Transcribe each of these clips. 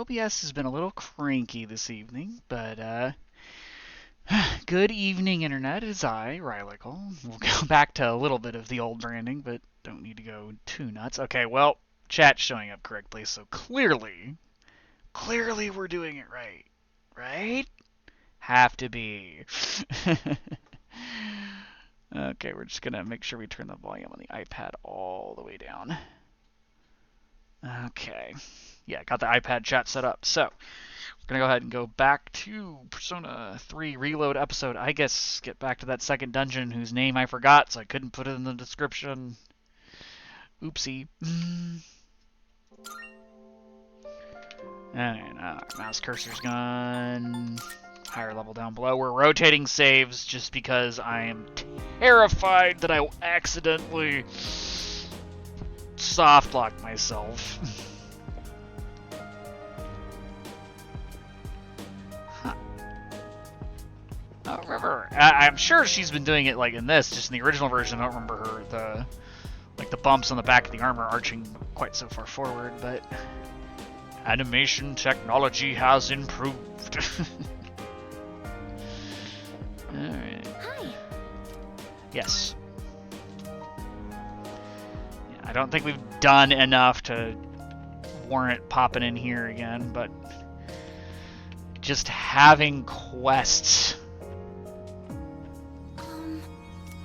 OBS has been a little cranky this evening, but good evening, Internet. It is I, Rylical. We'll go back to a little bit of the old branding, but don't need to go too nuts. Okay, well, chat's showing up correctly, so clearly we're doing it right. Right? Have to be. Okay, we're just gonna make sure we turn the volume on the iPad all the way down. Okay. Yeah, got the iPad chat set up. So, we're going to go ahead and go back to Persona 3 Reload episode. I guess get back to that second dungeon whose name I forgot, so I couldn't put it in the description. Oopsie. And mouse cursor's gone. Higher level down below. We're rotating saves just because I am terrified that I will accidentally soft lock myself. Huh. I don't remember. I'm sure she's been doing it like in this, just in the original version. I don't remember her the bumps on the back of the armor arching quite so far forward, but animation technology has improved. Alright. Hi. Yes. I don't think we've done enough to warrant popping in here again, but just having quests.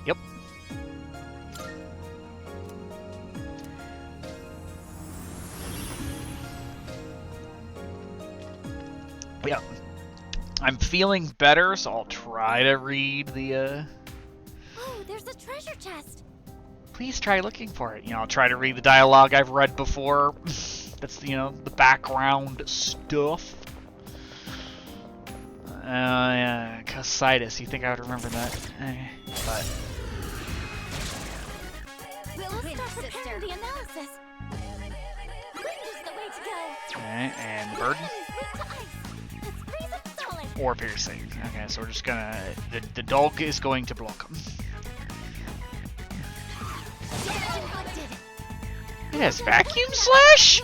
Yep. Yep. I'm feeling better, so I'll try to read the, Oh, there's a treasure chest. Please try looking for it. I'll try to read the dialogue I've read before. That's, the background stuff. Yeah, Cositis. You think I would remember that? But... We'll start preparing the analysis. Wind is the way to go. Okay, and the bird? Let's freeze it solid. Or piercing. Okay, so we're just gonna... The dog is going to block him. It has vacuum slash?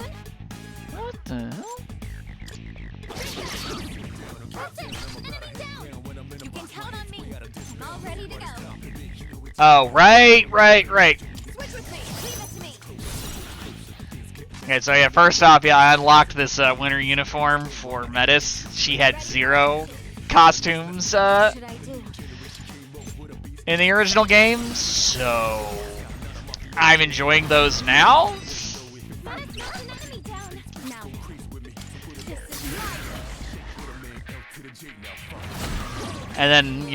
What the hell? That's it. Enemy down. You can count on me. I'm all ready to go. Oh, right. Switch with me. Leave it to me. Okay, so yeah, first off, I unlocked this winter uniform for Metis. She had 0 costumes What should I do? in the original game, so I'm enjoying those now. Not an enemy down. Now. This is And then,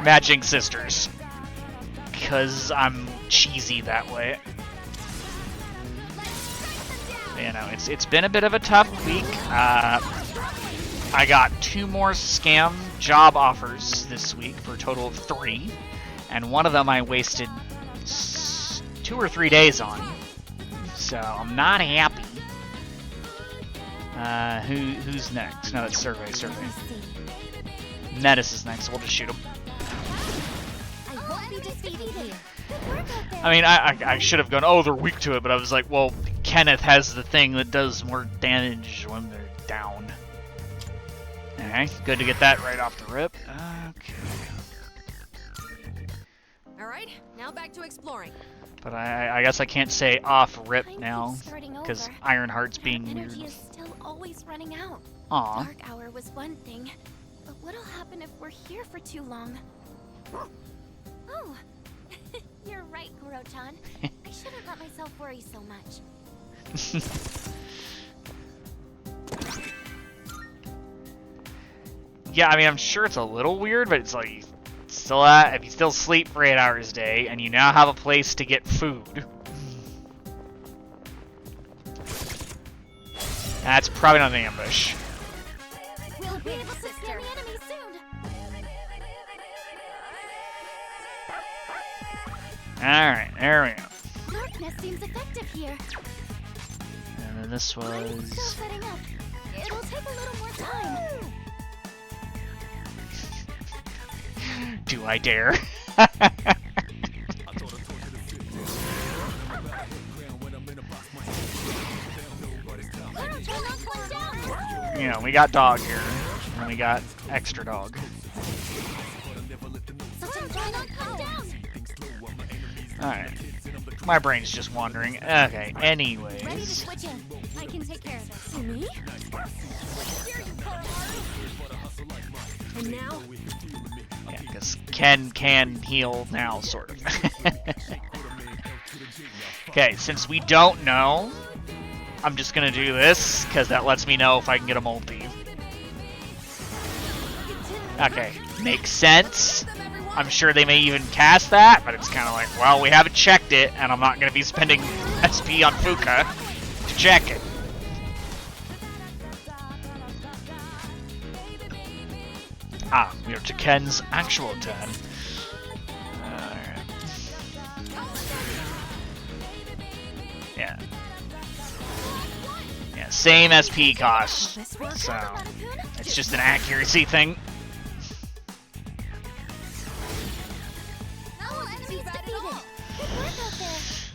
matching sisters. Because I'm cheesy that way. It's been a bit of a tough week. I got 2 more scam job offers this week for a total of 3. And one of them I wasted 2 or 3 days on. So I'm not happy. Who's next? No, it's survey. Metis is next, so we'll just shoot him. I won't be defeated. Good work out there. I mean, I should have gone, oh, they're weak to it, but I was like, well, Kenneth has the thing that does more damage when they're down. Okay, good to get that right off the rip. Okay. Alright, now back to exploring. But I guess I can't say off rip Time now, keeps starting because over. Ironheart's being weird. Energy is still always running out. Aw. Dark hour was one thing, but what'll happen if we're here for too long? Oh, you're right, Kuro-chan. I shouldn't let myself worry so much. Yeah, I mean, I'm sure it's a little weird, but it's like, if you still sleep for 8 hours a day, and you now have a place to get food. That's probably not an ambush. We'll be able to scare the enemy soon. Alright, there we go. Darkness seems effective here. And then this I'm still was... setting up. It'll take a little more time. Do I dare? Kuro-chan knocked one down. you know, we got dog here, and we got extra dog. Alright. My brain's just wandering. Okay, anyways. Ready to switch in. I can take care of this. Me? And now? Yeah, because Ken can heal now, sort of. Okay, since we don't know, I'm just gonna do this, because that lets me know if I can get a multi. Okay, makes sense. I'm sure they may even cast that, but it's kind of like, well, we haven't checked it, and I'm not going to be spending SP on Fuka to check it. Ah, we are to Ken's actual turn. Alright. Yeah. Yeah, same SP cost, so it's just an accuracy thing.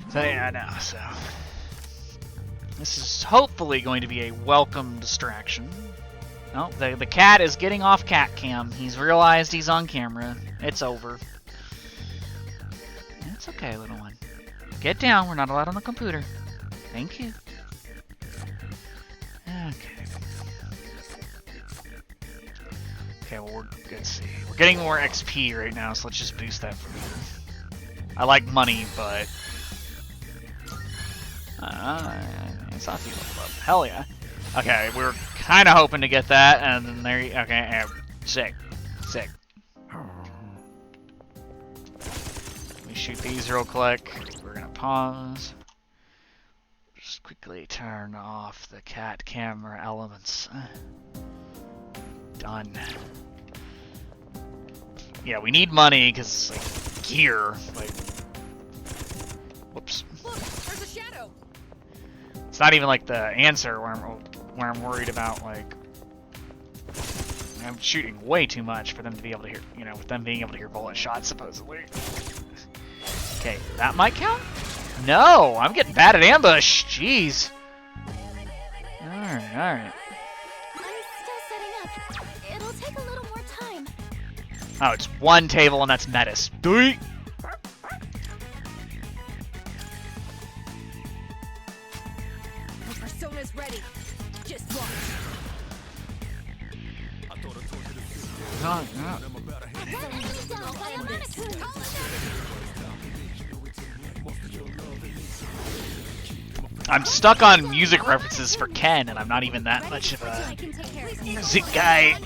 So yeah, I know, so this is hopefully going to be a welcome distraction. Oh, the cat is getting off cat cam. He's realized he's on camera. It's over. It's okay, little one. Get down, we're not allowed on the computer. Thank you. Okay. Okay, well, let's see. We're getting more XP right now, so let's just boost that for me. I like money, but it's not too leveled up. Hell yeah. Okay, we were kind of hoping to get that, and then there you... Okay, yeah, sick. Sick. Let me shoot these real quick. We're gonna pause. Just quickly turn off the cat camera elements. Done. Yeah, we need money, because, like, gear, like... Whoops. Look, there's a shadow. It's not even like the answer where I'm worried about, like, I'm shooting way too much for them to be able to hear, you know, with them being able to hear bullet shots supposedly. Okay, that might count? No, I'm getting bad at ambush. Jeez. Alright, alright. I'm still setting up. It'll take a little more time. Oh, it's one table and that's Metis. Doink! My persona's ready. Just watch. I'm stuck on music references for Ken, and I'm not even that much of a music guy.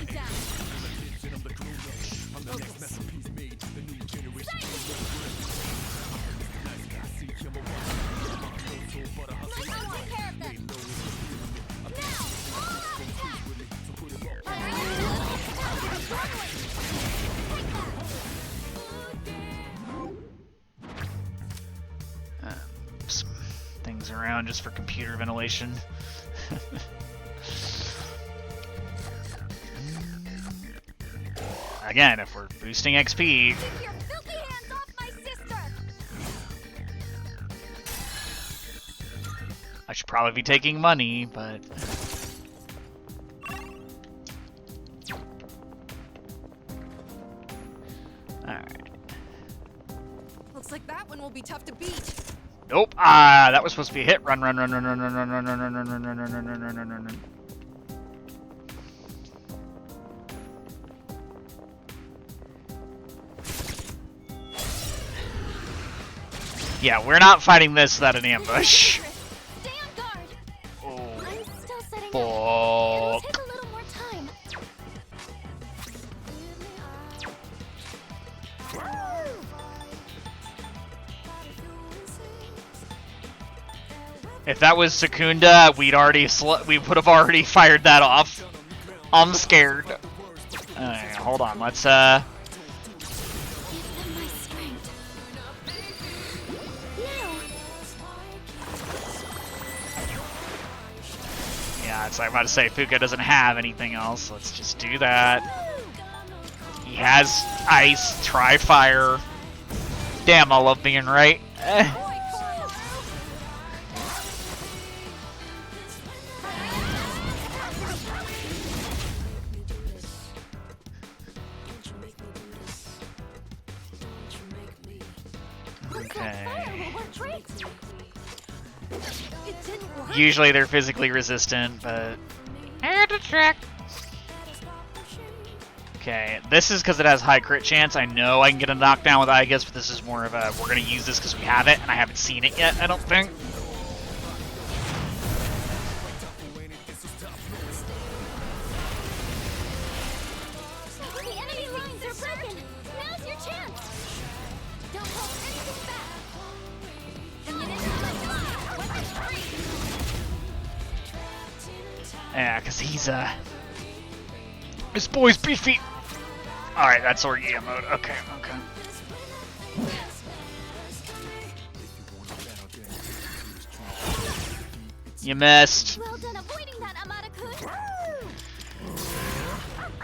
Some things around just for computer ventilation. Again, if we're boosting XP. Keep your filthy hands off my sister! I should probably be taking money, but... Alright. Looks like that one will be tough to beat. Nope. Ah, that was supposed to be a hit. Run, run, run, run, run, run, run, run, run, run, run, run, run, run, run, run, run, run, run. Yeah, we're not fighting this without an ambush. Stay on guard. Oh, I'm still setting up. fuck. It'll take a little more time. If that was Secunda, we would have already fired that off. I'm scared. Alright, hold on. Let's Give them my strength. Now. Yeah, it's like I'm about to say Fuka doesn't have anything else. Let's just do that. He has ice. Try fire. Damn, I love being right. It didn't work. Usually they're physically resistant, but I had to check. Okay, this is because it has high crit chance. I know I can get a knockdown with Aigis, but this is more of a we're gonna use this because we have it, and I haven't seen it yet. I don't think. The enemy lines are broken. Now's your chance. Don't hold anything back. Yeah, because he's this boy's beefy. All right, that's Orgia mode. Okay, okay. You missed. Well done avoiding that, Amada-kun.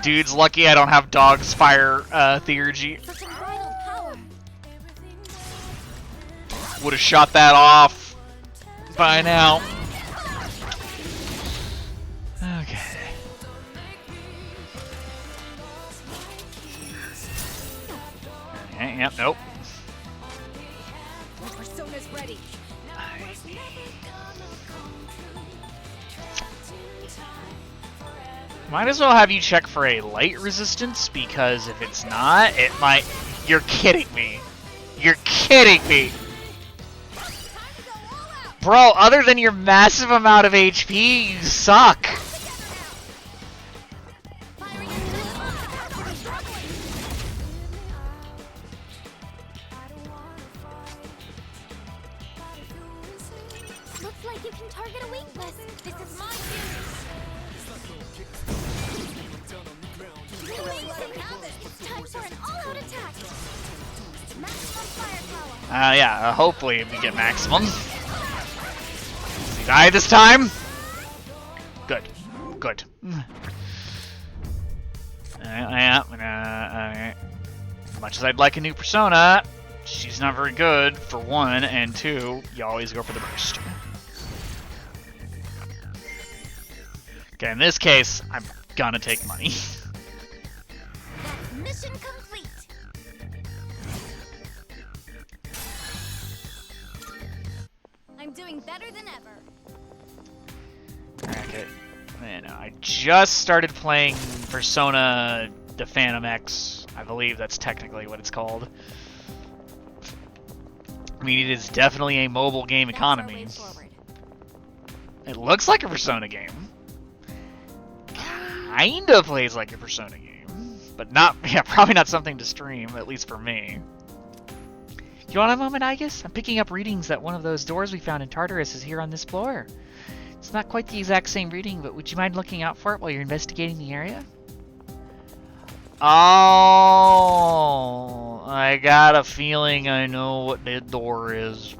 Dude's lucky I don't have dog's fire theurgy. Such unbridled power. Would have shot that off by now. Okay. Okay, yep, nope. My persona's ready. Might as well have you check for a light resistance, because if it's not, it might... You're kidding me. You're kidding me. Bro, other than your massive amount of HP, you suck. Looks like you can target a weakness. This is my It's time for an all-out attack. Maximum firepower. Yeah, hopefully we get maximum. Does he die this time? Good. Good. Much as I'd like a new persona, she's not very good, for one, and two, you always go for the burst. Okay, in this case, I'm gonna take money. Mission complete. I'm doing better than ever. Okay. Man, I just started playing Persona the Phantom X. I believe that's technically what it's called. I mean, it is definitely a mobile game economy. It looks like a Persona game. Kinda plays like a Persona game. But not, yeah, probably not something to stream, at least for me. You want a moment, Aigis? I'm picking up readings that one of those doors we found in Tartarus is here on this floor. It's not quite the exact same reading, but would you mind looking out for it while you're investigating the area? Oh, I got a feeling I know what the door is.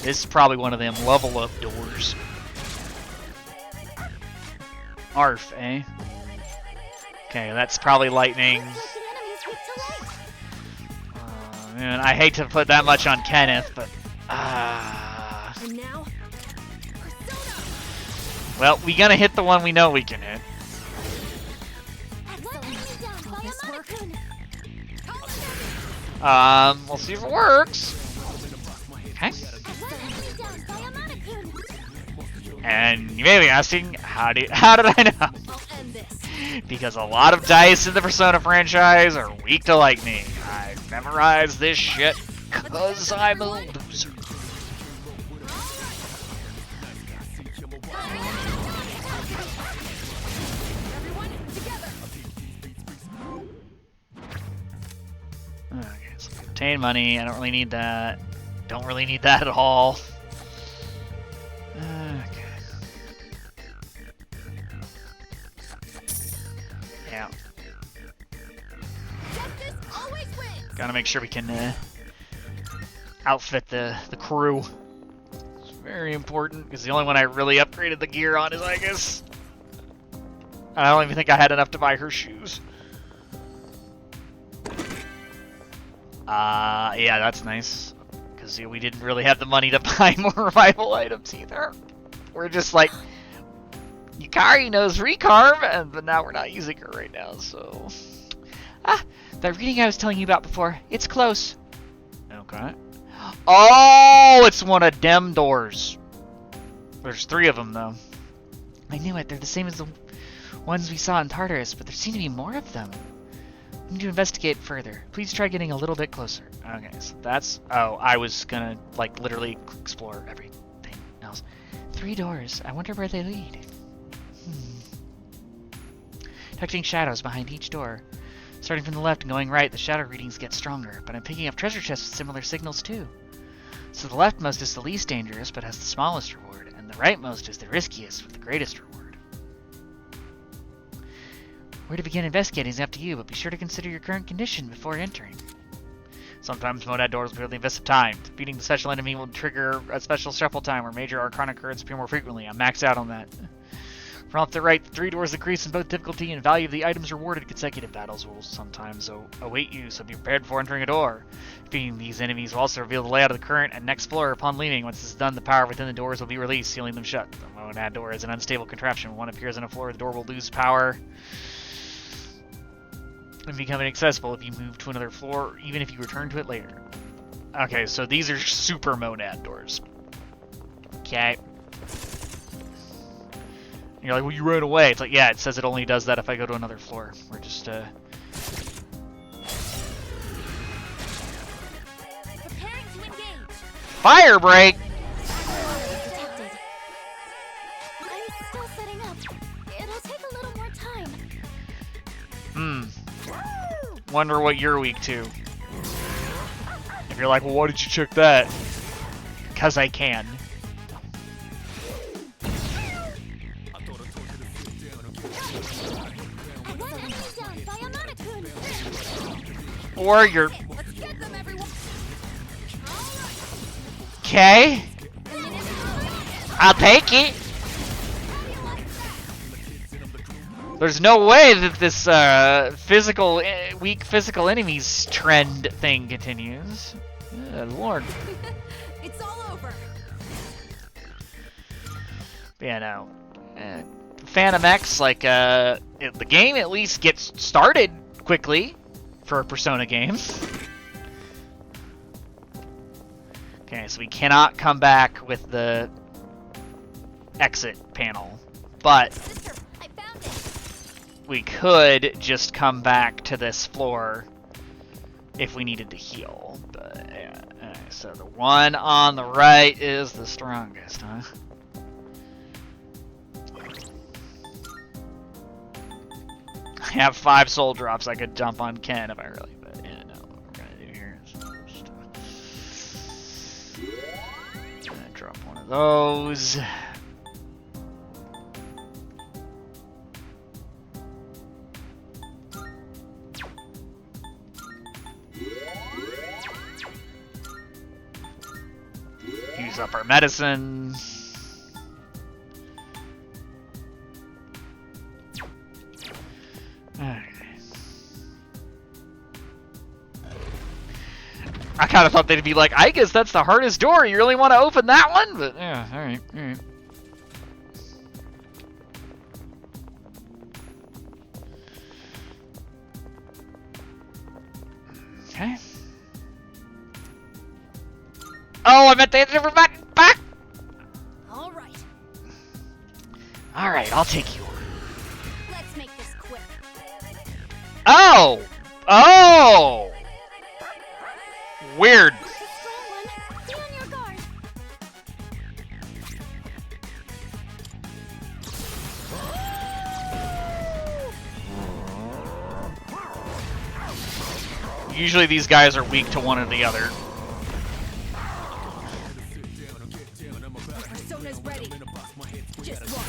This is probably one of them level up doors. Arf, eh? Okay, that's probably lightning. Man, I hate to put that much on Kenneth, but And now, well, we gonna hit the one we know we can hit. We'll see if it works. Okay. And you may be asking, how did I know? I'll end this. Because a lot of dice in the Persona franchise are weak to lightning. I've memorized this shit because I'm a loser. Everyone, together. Okay, so obtain money. I don't really need that. Don't really need that at all. Okay. Yeah. Justice always wins. Gotta make sure we can outfit the crew. It's very important because the only one I really upgraded the gear on is Aigis. I don't even think I had enough to buy her shoes. Yeah, that's nice. Because we didn't really have the money to buy more revival items either. We're just like, Yukari knows recarve, but now we're not using her right now, so... Ah, that reading I was telling you about before. It's close. Okay. Oh, it's one of dem doors. There's 3 of them, though. I knew it. They're the same as the ones we saw in Tartarus, but there seem to be more of them. We need to investigate further. Please try getting a little bit closer. Okay, so that's... Oh, I was gonna, like, literally explore everything else. 3 doors. I wonder where they lead. Detecting shadows behind each door. Starting from the left and going right, the shadow readings get stronger, but I'm picking up treasure chests with similar signals too. So the leftmost is the least dangerous, but has the smallest reward, and the rightmost is the riskiest, with the greatest reward. Where to begin investigating is up to you, but be sure to consider your current condition before entering. Sometimes Monad doors will invest time. Defeating the special enemy will trigger a special shuffle time where major arcana cards appear more frequently. I'm maxed out on that. From left to right, the 3 doors increase in both difficulty and value of the items rewarded. Consecutive battles will sometimes await you, so be prepared before entering a door. Defeating these enemies will also reveal the layout of the current and next floor. Upon leaving, once this is done, the power within the doors will be released, sealing them shut. The Monad door is an unstable contraption. When one appears on a floor, the door will lose power and become inaccessible if you move to another floor, even if you return to it later. Okay, so these are super Monad doors. Okay. You're like, well, you ran away. It's like, yeah, it says it only does that if I go to another floor. We're just, Preparing to engage. Fire break! Detected. I'm still setting up. It'll take a little more time. Wonder what you're weak to. If you're like, well, why did you check that? Because I can. Or you're... Let's get them, everyone. Okay. I'll take it. There's no way that this weak physical enemies trend thing continues. Good lord. It's all over. Yeah, no. Phantom X, like, the game at least gets started quickly for a Persona game. Okay, so we cannot come back with the exit panel, but Sister, I found it. we could just come back to this floor if we needed to heal. But yeah, so the one on the right is the strongest, huh? I have 5 soul drops. I could jump on Ken if I really, but yeah, no. What we're gonna do here is just gonna drop one of those. Use up our medicine. I kind of thought they'd be like, Aigis, that's the hardest door. You really want to open that one? But yeah, alright, alright. Okay. Oh, I meant the different button. Back! All right. Alright, I'll take you. Let's make this quick. Oh! Oh! Weird. It's a strong one. Be on your guard. Usually these guys are weak to one or the other. My persona's ready. Just watch.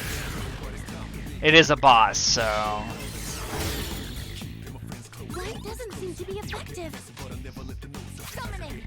It is a boss, so... Light doesn't seem to be effective. Summoning.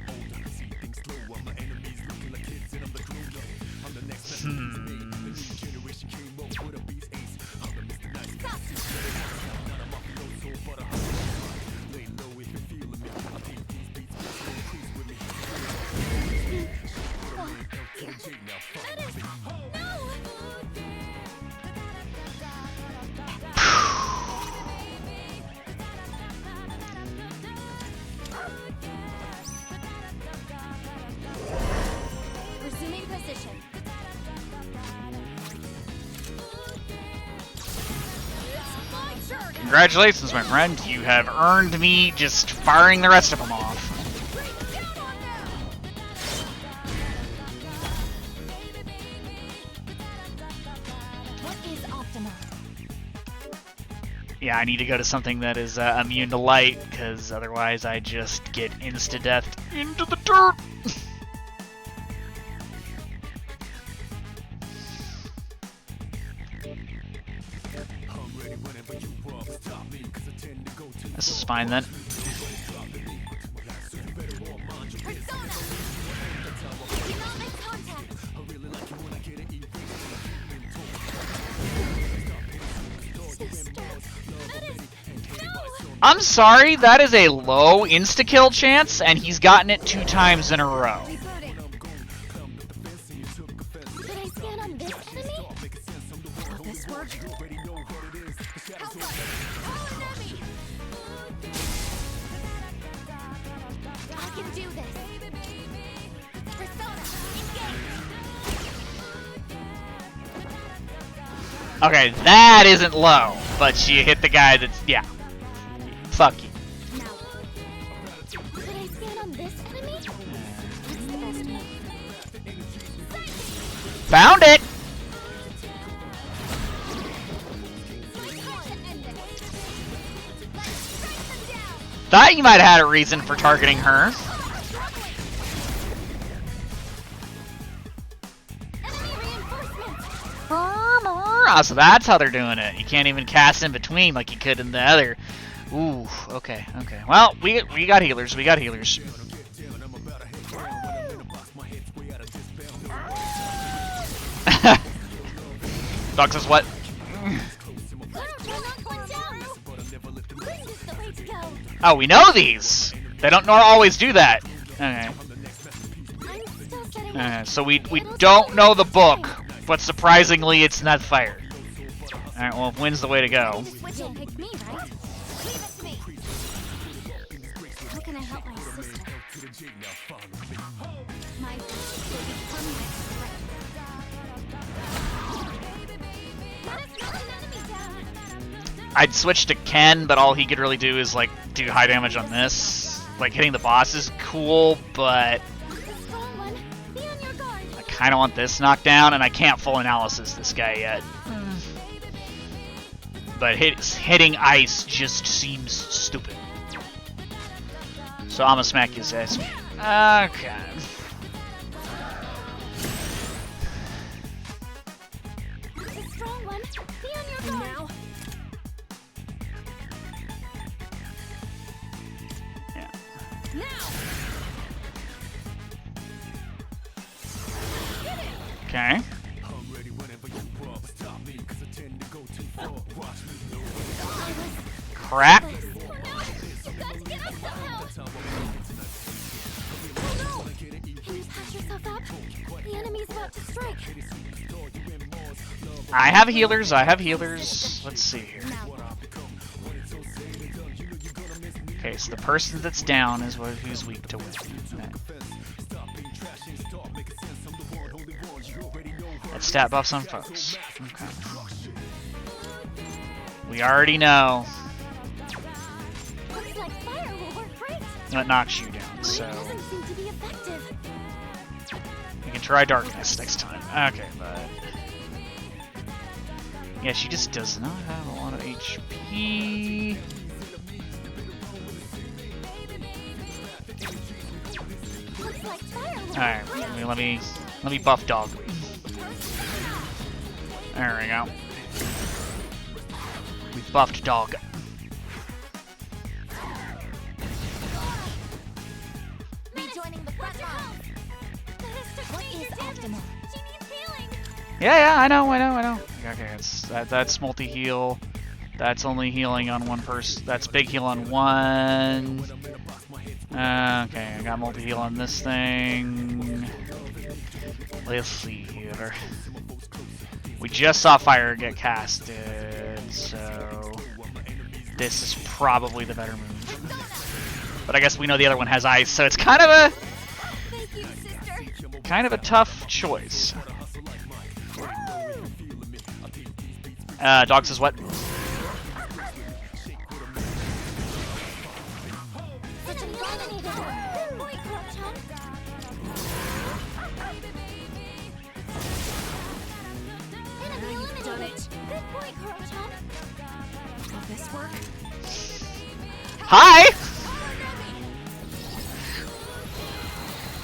Congratulations, my friend. You have earned me just firing the rest of them off. What is optimal? Yeah, I need to go to something that is immune to light, because otherwise I just get insta-death into the dirt. This is fine then. I'm sorry, that is a low insta-kill chance, and he's gotten it 2 times in a row. Did I stand on this enemy? Will this work? I can do this. Persona, engage. Okay, that isn't low, but you hit the guy that's, yeah. Fuck you. Now. Could I stand on this enemy? That's the best move. Found it! Thought you might have had a reason for targeting her. Ah, so that's how they're doing it. You can't even cast in between like you could in the other. Ooh, okay, okay. Well, we got healers. We got healers. Dog says what? Oh, we know these. They don't always do that. Okay. So we don't know the book, but surprisingly, it's not fire. All right. Well, wind's the way to go. How can I help my sister? My will become my strength. I'd switch to Ken, but all he could really do is like do high damage on this. Like hitting the boss is cool, but I kind of want this knocked down, and I can't full analysis this guy yet. But hitting ice just seems stupid. So I'm gonna smack his ass. Okay. Strong one. Be on your guard. Now. Yeah. Now. Okay. Crap. Can you patch yourself up? The enemy's about to strike. I have healers. I have healers. Let's see here. Okay, so the person that's down is who's weak to wind. Let's stat buff some folks. Okay. We already know Looks like fire will work great. that knocks you down, so It doesn't seem to be effective. we can try darkness next time. Okay, but yeah, she just does not have a lot of HP. Looks like fire will Alright, work great. let me buff dog. There we go. We buffed dog. Rejoining the front line. What is optimal? She needs healing. Yeah, I know. Okay, that's multi-heal. That's only healing on one person. That's big heal on one. Okay, I got multi-heal on this thing. Let's see here. We just saw fire get casted, so this is probably the better move. But I guess we know the other one has ice, so it's kind of Thank you, sister. a tough choice. Dog says what? Koro-chan? Will this work? Hi!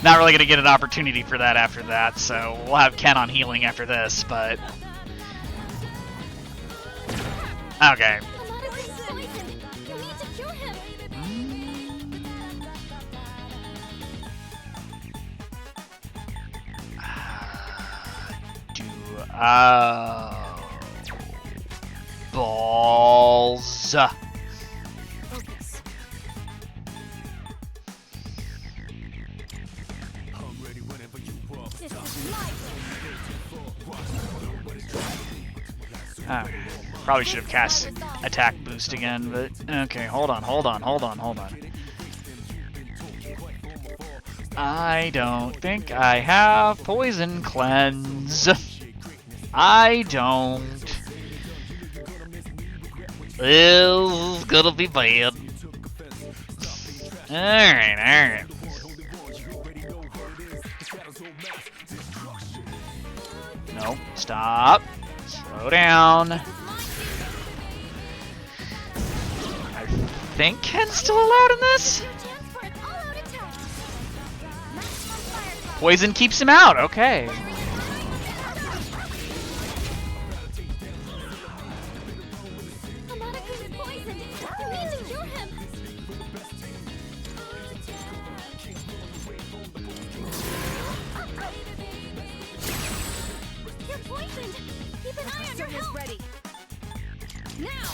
Not really going to get an opportunity for that after that, so we'll have Ken on healing after this, but... Okay. Amada's poisoned. You need to cure him. Balls. Focus. This is my Probably should have cast attack boost again, but okay, hold on. I don't think I have poison cleanse. I don't. This is gonna be bad. Alright. No, stop. Slow down. I think Ken's still allowed in this? chance for an all-out attack. Maximum firepower. Poison keeps him out, okay. Amada-kun's poisoned. You need to cure him. You're poisoned. Keep an eye on your Stone is health. ready. Now!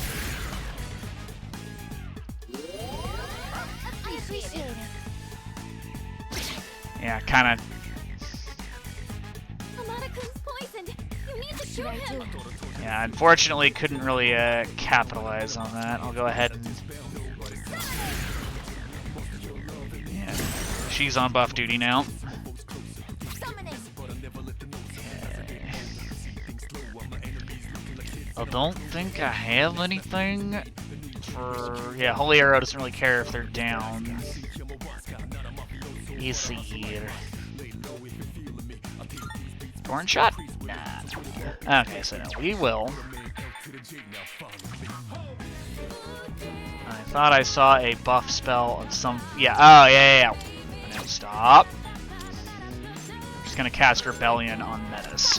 I appreciate it. Yeah, kinda. Amada-kun's poisoned. You need to cure him. Yeah, unfortunately couldn't really capitalize on that. I'll go ahead and... Yeah, she's on buff duty now. Summoning. I don't think I have anything for... Yeah, Holy Arrow doesn't really care if they're down. You see here. Thorn Shot? Nah. Okay, so no, we will. I thought I saw a buff spell of some... Yeah, oh, yeah. No, stop. Just gonna cast Rebellion on Metis.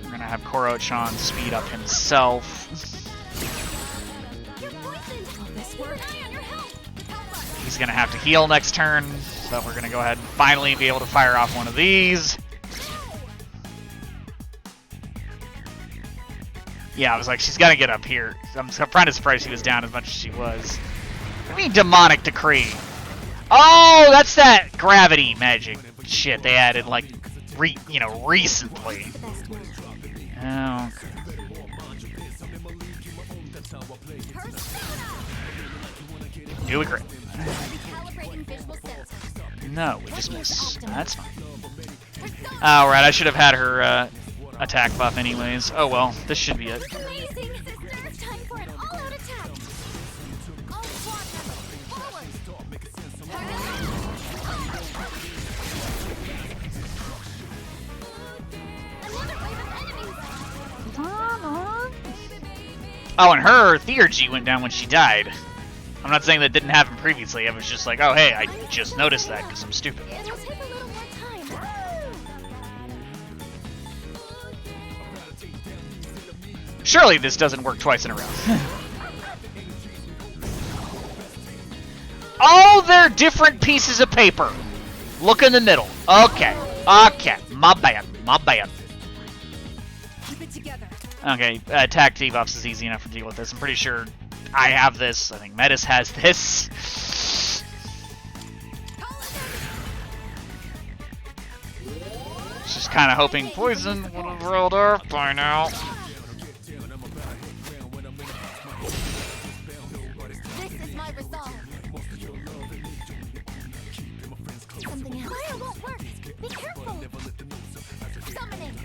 We're gonna have Koro-chan speed up himself. You're poisoned. Will this Keep work? an eye on your health. He's gonna have to heal next turn, but we're gonna go ahead and finally be able to fire off one of these. Yeah, I was like, she's gotta get up here. I'm kind of surprised she was down as much as she was. I mean, Demonic Decree. Oh, that's that gravity magic shit they added, like, recently. Oh, do it great. Calibrating visual sensors. No, we just missed. That's fine. Oh, right, I should have had her attack buff anyways. Oh well, this should be it. Amazing, sister. Time for an all-out attack. All squad members, forward. Another wave of enemies. Oh, and her Theurgy went down when she died. I'm not saying that didn't happen previously. I was just like, oh hey, I just noticed that because I'm stupid. It'll take a little more time. Surely this doesn't work twice in a row. Oh, they're different pieces of paper. Look in the middle. Okay. My bad. Keep it together. Okay, attack debuffs is easy enough to deal with this. I'm pretty sure I have this. I think Metis has this. Just kind of hoping poison would have rolled off by now. This is my resolve. Something else. Fire won't work. Be careful. Summoning.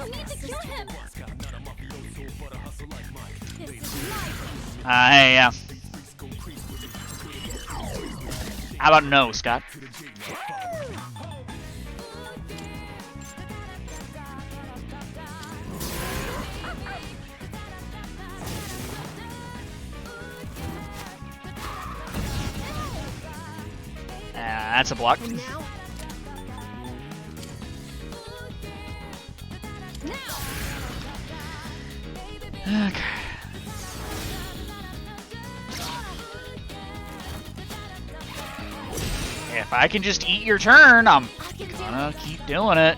You need to cure him! This is my Hey, yeah. How about no, Scott? That's a block. Now. Okay. If I can just eat your turn, I'm gonna keep doing it.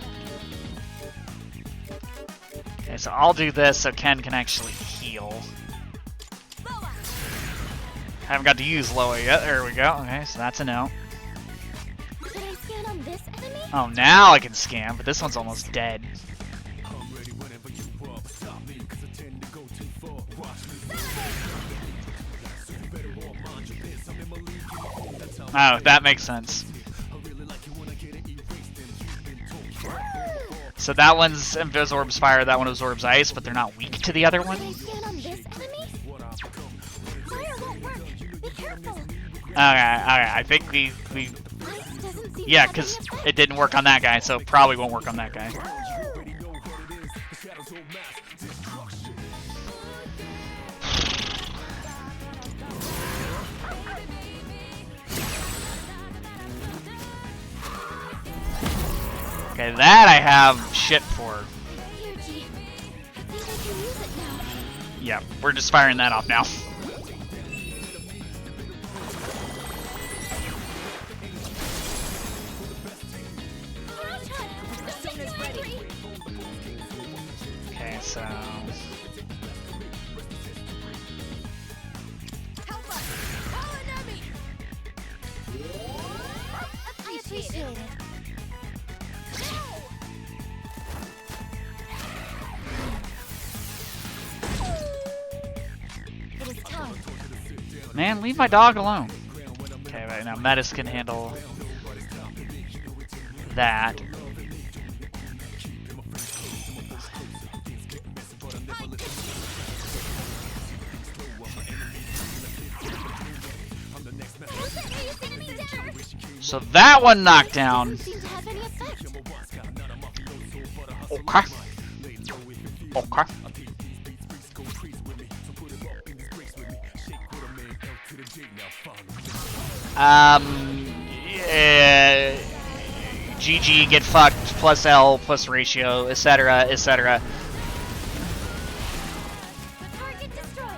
Okay, so I'll do this so Ken can actually heal. Haven't got to use Loa yet. There we go. Okay, so that's a no. Should I scan on this enemy? Oh, now I can scan, but this one's almost dead. Oh, that makes sense. So that one's Invisorb's fire, that one absorbs ice, but they're not weak to the other one? Should I scan on this enemy? Fire won't work. Be careful. Okay, I think we Ice doesn't seem yeah, to have because any effect. it didn't work on that guy, so it probably won't work on that guy. Okay, that I have shit for. Here, G. I think I can use it now. Yeah, we're just firing that off now. Kurochan, don't get too angry. Okay, so Help us. Call an enemy. I appreciate it. It is time. man, leave my dog alone. Okay, right now Metis can handle that. So that one knocked down. Doesn't seem to have any effect. Okay. Okay. Yeah, GG, get fucked, plus L, plus ratio, etc., etc. Target destroyed.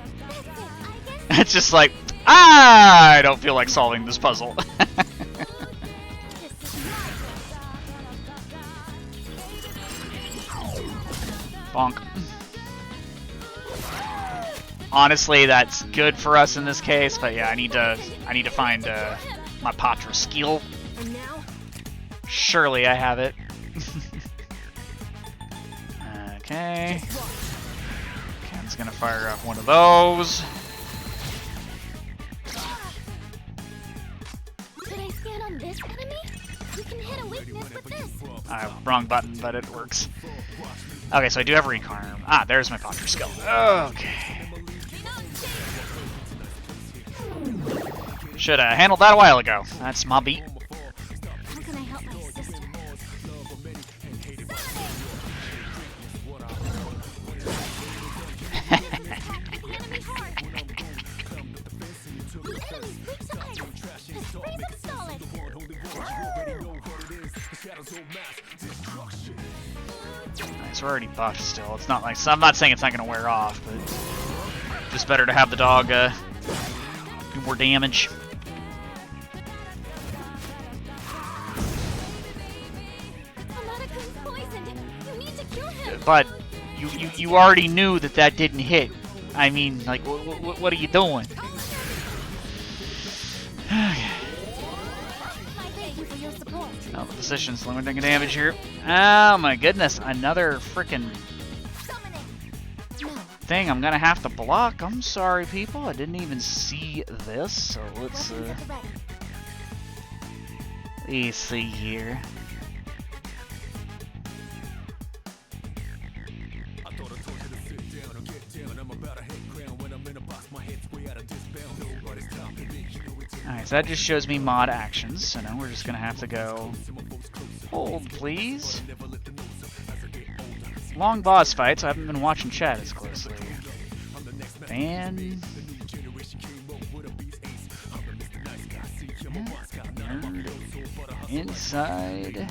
That's it, Aigis. It's just like, I don't feel like solving this puzzle. This is my Bonk. Honestly, that's good for us in this case, but yeah, I need to find my Patra skill. And now. Surely I have it. Okay. Ken's gonna fire off one of those. Should I scan on this enemy? You can hit a weakness with this. Wrong button, but it works. Okay, so I do have Recarm. Ah, there's my Patra skill. Okay. Should have handled that a while ago. That's my beat. How can I help my sister? Enemy hard. The enemy's weak to ice. Just freeze him solid. Nice, we're already buffed still. It's not like, so I'm not saying it's not going to wear off, but just better to have the dog do more damage. Amadakun's poisoned. You need to cure him. But you already knew that that didn't hit. I mean, like, what are you doing? Thank you for your support. Oh, the position's limiting damage here. Oh my goodness, another freaking Summoning. No. thing I'm gonna have to block. I'm sorry, people. I didn't even see this. So let's Weapons at the ready. let's see here. So that just shows me mod actions. So now we're just gonna have to go. Hold, please. Long boss fight, so I haven't been watching chat as closely. And inside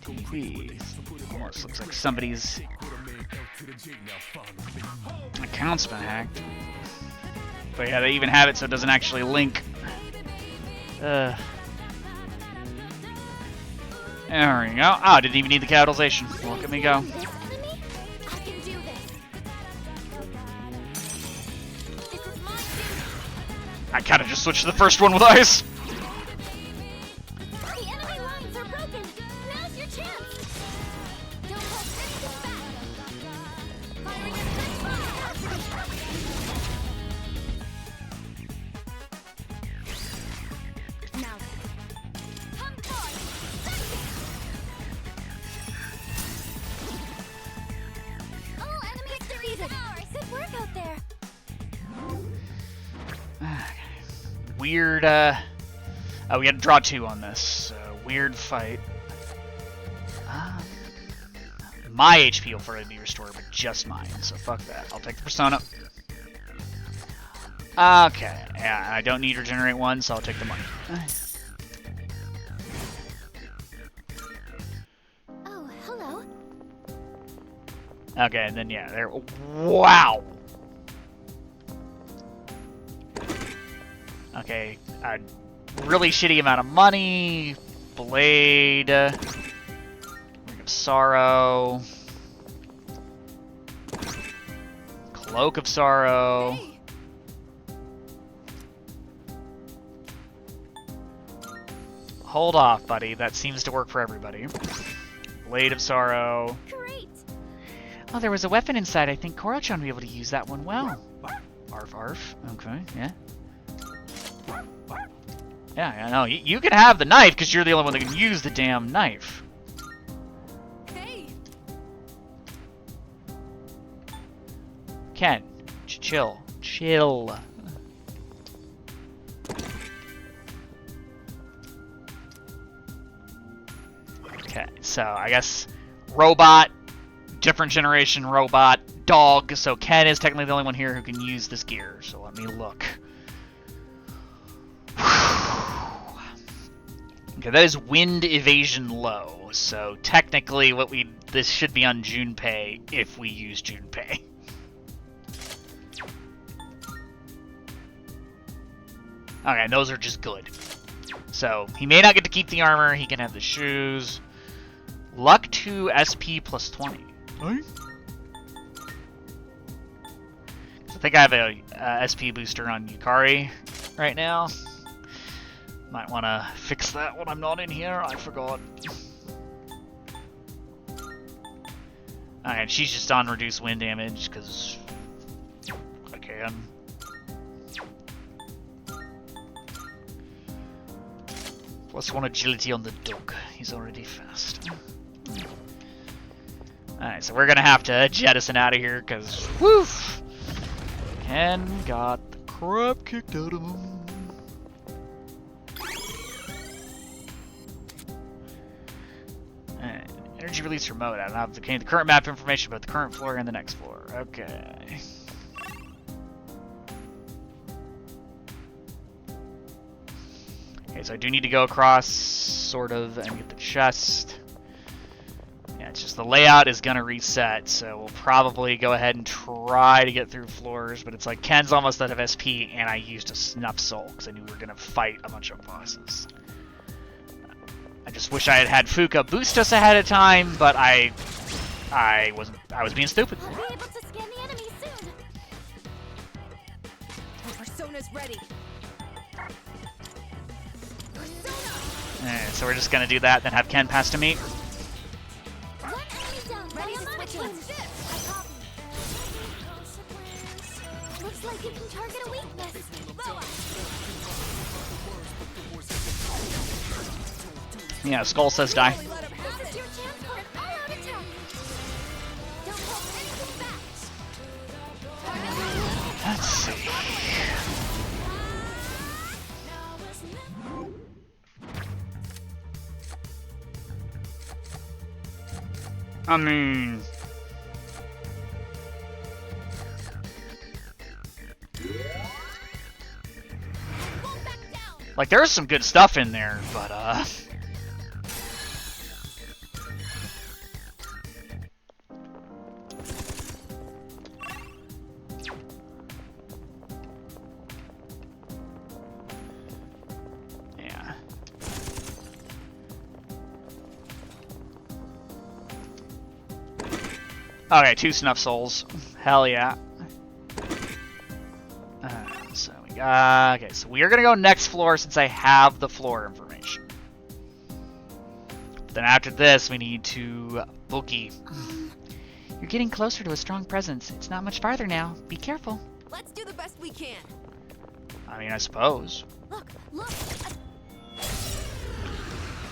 TP. Almost looks like somebody's account's been hacked. But yeah, they even have it so it doesn't actually link. There we go. Oh, didn't even need the capitalization. Look at me go. I kind of just switched to the first one with ice. The enemy lines are broken. Now's your chance. Don't hold anything back. Fire your best now. Come forth. All enemies defeated. Good work out there. Weird, oh, we had to draw 2 on this. Weird fight. My HP will further be restored, but just mine, so fuck that. I'll take the persona. Okay, yeah, I don't need to regenerate 1, so I'll take the money. Oh, hello. Okay, and then yeah, there. Wow! Okay, a really shitty amount of money. Blade. Ring of Sorrow. Cloak of Sorrow. Hey. Hold off, buddy. That seems to work for everybody. Blade of Sorrow. Great. Oh, there was a weapon inside. I think Koro-chan would be able to use that one well. Arf, arf. Okay, yeah. Yeah, I know. You can have the knife because you're the only one that can use the damn knife. Hey. Ken, chill. Chill. Okay, so I guess robot, different generation robot, dog. So Ken is technically the only one here who can use this gear. So let me look. Okay, that is wind evasion low. So technically, this should be on Junpei if we use Junpei. Okay, and those are just good. So he may not get to keep the armor. He can have the shoes. Luck 2 SP plus 20. Right? I think I have a SP booster on Yukari right now. Might want to fix that when I'm not in here. I forgot. Alright, she's just on reduced wind damage because I can. Plus 1 agility on the dog. He's already fast. Alright, so we're gonna have to jettison out of here because, woof! Ken got the crap kicked out of him. Alright, energy release remote. I don't have the current map information about the current floor and the next floor. Okay. Okay, so I do need to go across, sort of, and get the chest. Yeah, it's just the layout is gonna reset, so we'll probably go ahead and try to get through floors, but it's like Ken's almost out of SP, and I used a Snuff Soul, because I knew we were gonna fight a bunch of bosses. I just wish I had had Fuka boost us ahead of time, but I was being stupid. We'll be able to scan the enemy soon. Our persona's ready. Alright, so we're just gonna do that, then have Ken pass to me. One enemy down. Ready to I'm on switch it. lanes. I copy. Looks like you can target a weakness. Yeah, Skull says die. Really let him have This is it. your chance for an all-out attack. Don't hold anything back. Let's see. I mean... Like, there's some good stuff in there, but, yeah. Okay, 2 snuff souls. Hell yeah. So we got... Okay, so we are gonna go next floor since I have the floor information. Then after this, we need to boogie. You're getting closer to a strong presence. It's not much farther now. Be careful. Let's do the best we can. I mean, I suppose. Look, look.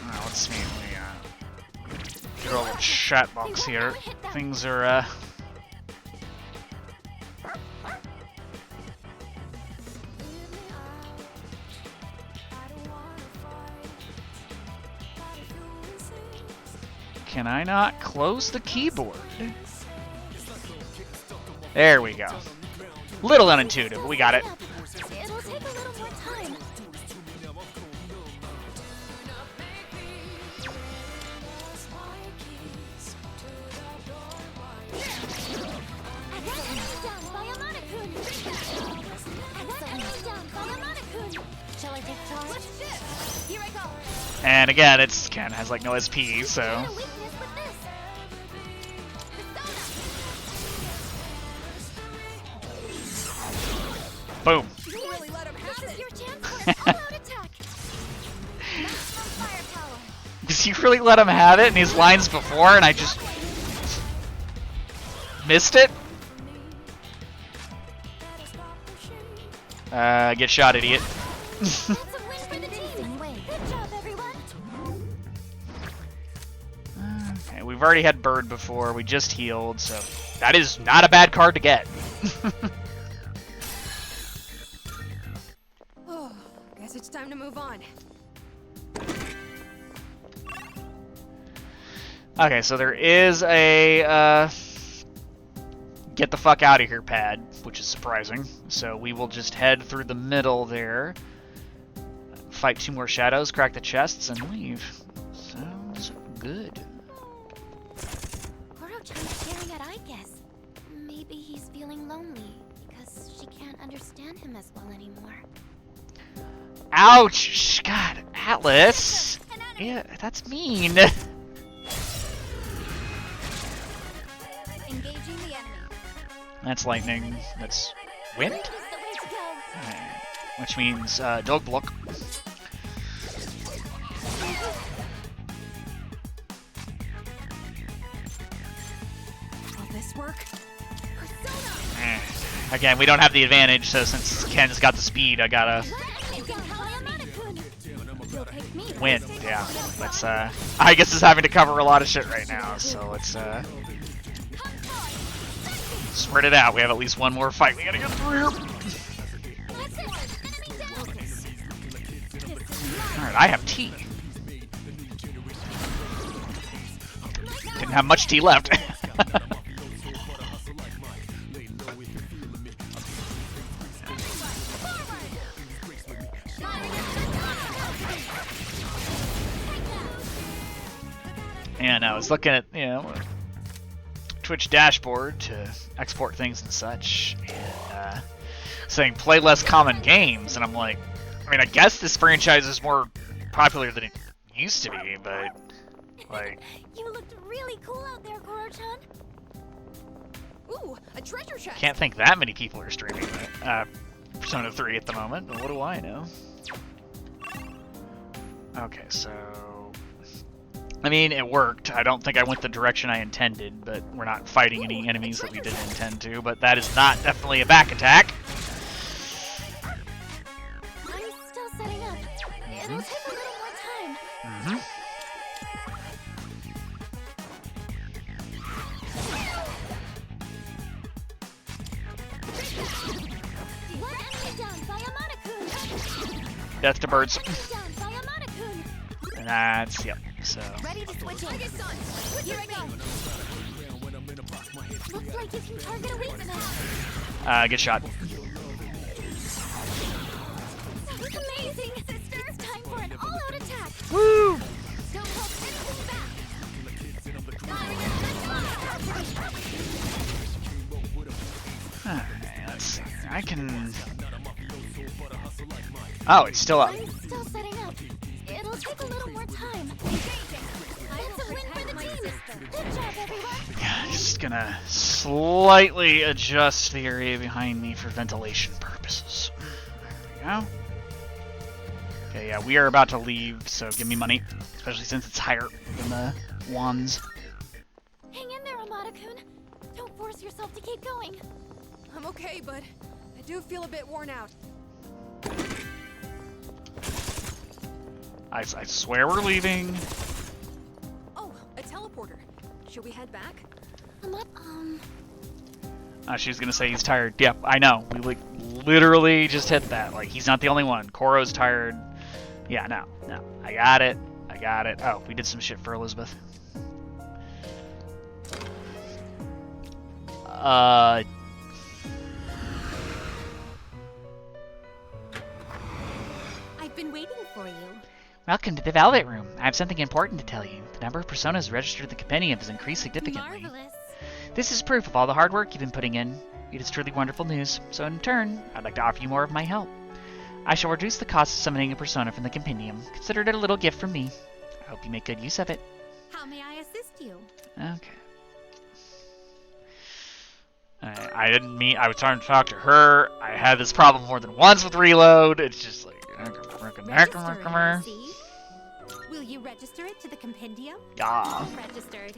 Let's see. Get a little chat box here. Things are, Can I not close the keyboard? There we go. Little unintuitive, but we got it. It'll take a little more time. Shall I take charge? Here I go. And again, it's Ken has like no SP, so. Boom. You really let him have it. Your chance for an all-out attack. Maximum firepower. Because you really let him have it in his lines before, and I just missed it. Get shot, idiot. That's a win for the team. Good job, everyone. Okay, we've already had Bird before. We just healed, so that is not a bad card to get. Oh, guess it's time to move on. Okay, so there is a get the fuck out of here pad, which is surprising. So we will just head through the middle there, fight 2 more shadows, crack the chests, and leave. Sounds good. Koro-chan's staring at Aigis. Maybe he's feeling lonely because she can't understand him as well anymore. Ouch! God, Atlas! Yeah, that's mean. Engaging the enemy. That's lightning. That's wind? Is the way to go. Which means dog block. Will this work? Eh. Again, we don't have the advantage, so since Ken's got the speed, I gotta win. Yeah, let's. I guess is having to cover a lot of shit right now, so let's spread it out. We have at least one more fight we gotta get through. Alright, I have tea. Didn't have much tea left. And I was looking at, Twitch dashboard to export things and such, and saying play less common games, and I'm like, I mean, I guess this franchise is more popular than it used to be, but like, You looked really cool out there, Koro-chan. Ooh, a treasure chest. can't think that many people are streaming Persona 3 at the moment, but what do I know? Okay, so I mean, it worked. I don't think I went the direction I intended, but we're not fighting any enemies that we didn't intend to, but that is not definitely a back attack. I'm still setting up. It'll take a little more time. Mm-hmm. One enemy down by Amada-kun. Death to birds. Down by Amada-kun. And that's, yep, So. Ready to switch in. Here I go. Looks like you can target a weakness. Good shot. That was amazing, sister. It's time for an all-out attack. Woo! Don't hold anything back. Alright, let's see here. I can... Oh, it's still up. I'm still setting up. It'll take a little more time. It's a win for the team. Good job, everyone. Yeah, just gonna slightly adjust the area behind me for ventilation purposes. There we go. Okay, yeah, we are about to leave, so give me money. Especially since it's higher than the wands. Hang in there, Amada-kun. Don't force yourself to keep going. I'm okay, but I do feel a bit worn out. I swear we're leaving. Oh, a teleporter. Should we head back? She's gonna say he's tired. Yep, I know. We like literally just hit that. Like, he's not the only one. Koro's tired. Yeah, no. I got it. Oh, we did some shit for Elizabeth. I've been waiting for you. Welcome to the Velvet Room. I have something important to tell you. The number of personas registered in the compendium has increased significantly. Marvelous. This is proof of all the hard work you've been putting in. It is truly wonderful news, so in turn, I'd like to offer you more of my help. I shall reduce the cost of summoning a persona from the compendium. Consider it a little gift from me. I hope you make good use of it. How may I assist you? Okay. I didn't mean... I was trying to talk to her. I had this problem more than once with reload. It's just like... Register, I see. Will you register it to the compendium? Yeah. Registered.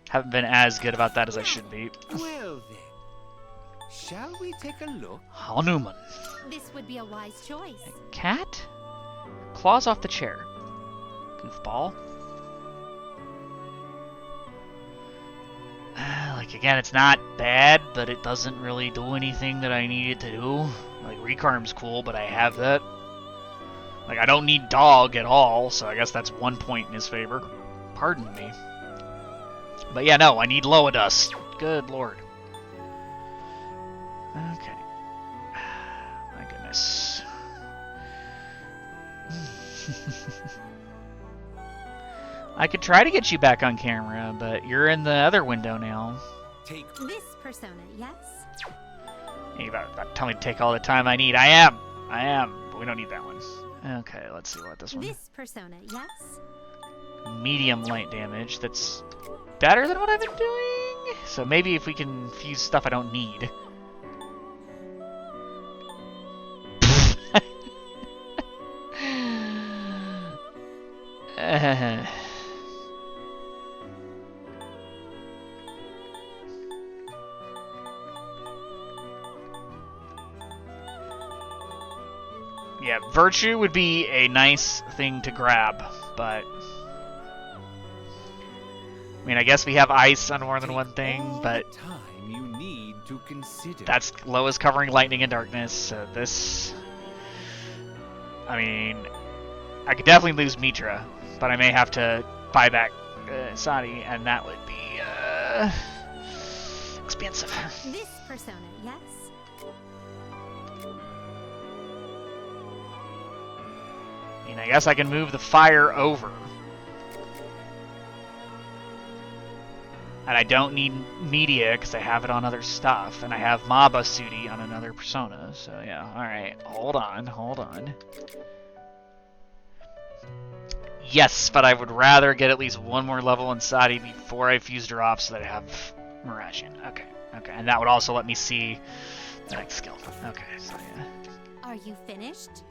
Haven't been as good about that as I should be. Well then, shall we take a look? Hanuman. This would be a wise choice. Cat? Claws off the chair. Goofball. Like, again, it's not bad, but it doesn't really do anything that I need it to do. Like, Recarm's cool, but I have that. Like, I don't need dog at all, so I guess that's 1 point in his favor. Pardon me. But yeah, no, I need Loadus. Good lord. Okay. My goodness. I could try to get you back on camera, but you're in the other window now. Take This persona, yes? You about to tell me to take all the time I need. I am, but we don't need that one. Okay, let's see what this one. This persona, yes? Medium light damage. That's better than what I've been doing. So maybe if we can fuse stuff I don't need. Yeah, Virtue would be a nice thing to grab, but... I mean, I guess we have ice on more than one thing, all but the time you need to consider. that's low as covering lightning and darkness, so this... I mean, I could definitely lose Mitra, but I may have to buy back Sadi, and that would be expensive. This persona, yes? I mean, I guess I can move the fire over. And I don't need media because I have it on other stuff, and I have Maba Sudi on another persona. So yeah, all right. Hold on. Yes, but I would rather get at least one more level in Sadi before I fuse her off so that I have Mirage in. Okay, and that would also let me see the next skill. Okay, so yeah. Are you finished?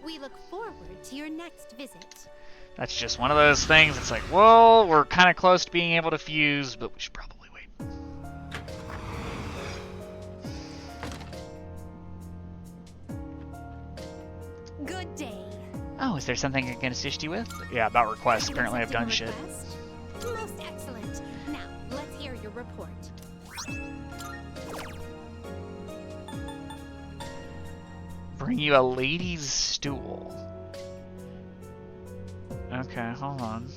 We look forward to your next visit. That's just one of those things. It's like, well, we're kind of close to being able to fuse, but we should probably wait. Good day. Oh, is there something I can assist you with? Yeah, about requests. You Apparently I've done shit. request? Most excellent. Now, let's hear your report. Bring you a lady's stool. Okay, hold on.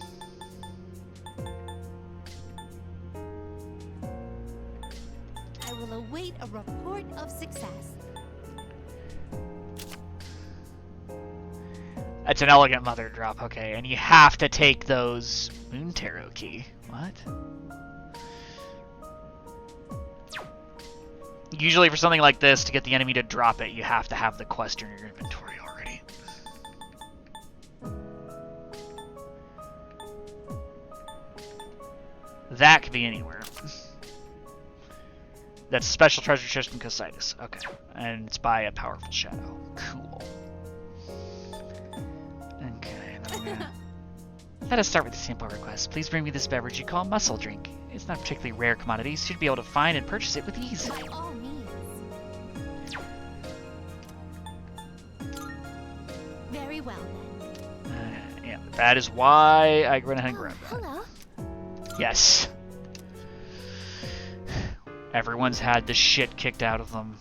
I will await a report of success. It's an elegant mother drop, okay, and you have to take those Moon Tarot key. What? Usually for something like this, to get the enemy to drop it, you have to have the quest in your inventory already. That could be anywhere. That's special treasure chest in Cositis. Okay. And it's by a powerful shadow. Cool. Okay, then I'm gonna... Let us start with the sample request. Please bring me this beverage you call muscle drink. It's not a particularly rare commodity, so you'd be able to find and purchase it with ease. By all means. Very well then. Yeah, that is why I went ahead and grabbed that. Hello. Yes. Everyone's had the shit kicked out of them.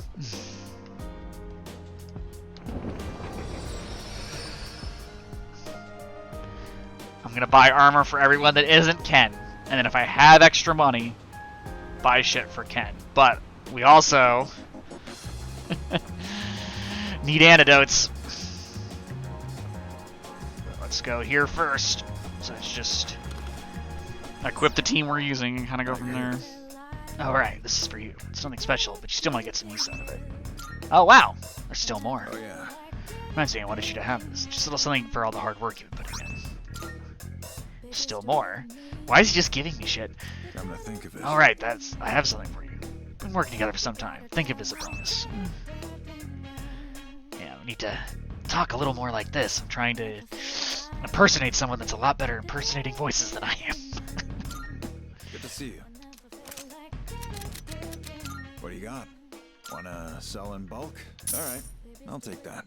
I'm gonna buy armor for everyone that isn't Ken. And then if I have extra money, buy shit for Ken. But we also need antidotes. Let's go here first. So it's just equip the team we're using and kind of go from there. Alright, this is for you. It's nothing special, but you still want to get some use out of it. Oh wow, there's still more. Oh yeah. Reminds me, I wanted you to have this. Just a little something for all the hard work you've been putting in. Still more? Why is he just giving me shit? I'm gonna think of it. Alright, I have something for you. Been working together for some time. Think of it as a bonus. Yeah, we need to talk a little more like this. I'm trying to impersonate someone that's a lot better at impersonating voices than I am. Good to see you. What do you got? Wanna sell in bulk? Alright, I'll take that.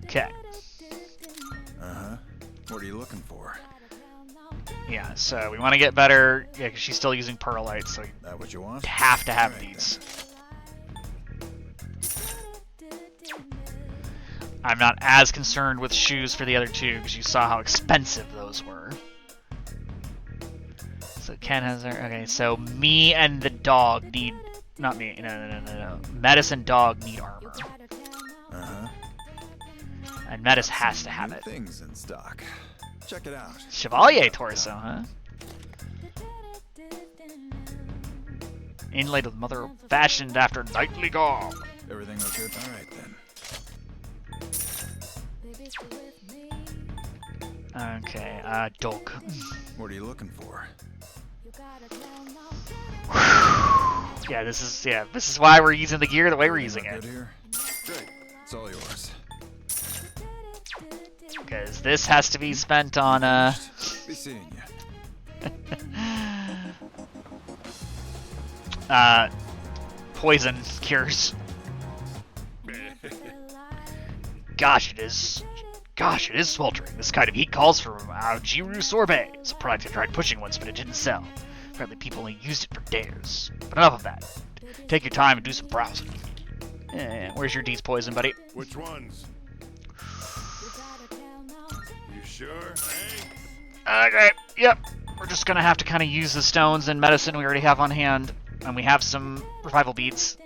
Okay. Uh-huh. What are you looking for? Yeah, so we want to get better. Yeah, because she's still using perlite, so That what you want? you have to have All right, these. I'm not as concerned with shoes for the other two, because you saw how expensive those were. So Ken has her. Okay, so me and the dog need. Not me. No. Medicine dog need armor. Uh-huh. And Metis has to have New it. things in stock. Check it out. Chevalier torso, huh? Inlaid with mother fashioned after knightly garb. Everything look good? Alright then. Okay, dog. What are you looking for? Yeah, this is why we're using the gear the way we're using Look it. good here? Great. It's all yours. Because this has to be spent on, Be seeing you. poison cures. Gosh, it is sweltering. This kind of heat calls for Jiru sorbet. It's a product I tried pushing once, but it didn't sell. Apparently people only used it for dares. But enough of that. Take your time and do some browsing. Where's your D's poison, buddy? Which ones? You sure? Hey? Okay, yep. We're just gonna have to kind of use the stones and medicine we already have on hand. And we have some revival beads.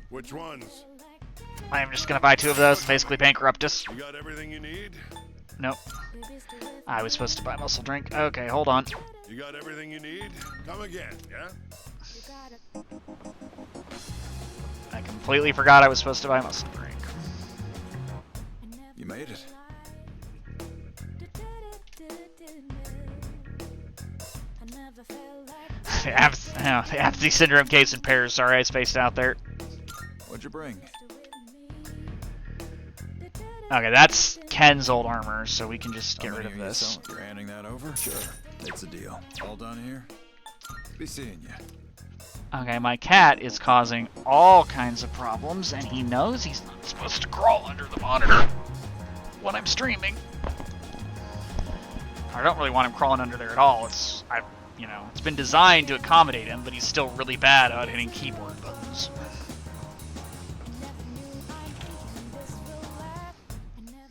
Which ones? I am just gonna buy 2 of those and basically bankrupt us. You got everything you need? Nope. I was supposed to buy muscle drink. Okay, hold on. You got everything you need? Come again, yeah? I completely forgot I was supposed to buy muscle drink. You made it. The apathy syndrome case in pairs. Sorry, I spaced out there. What'd you bring? Okay, that's Ken's old armor, so we can just get How rid many of are you this. selling? You're handing that over? Sure. It's a deal. All done here? Be seeing you. Okay, my cat is causing all kinds of problems, and he knows he's not supposed to crawl under the monitor when I'm streaming. I don't really want him crawling under there at all. It's been designed to accommodate him, but he's still really bad at hitting keyboard buttons.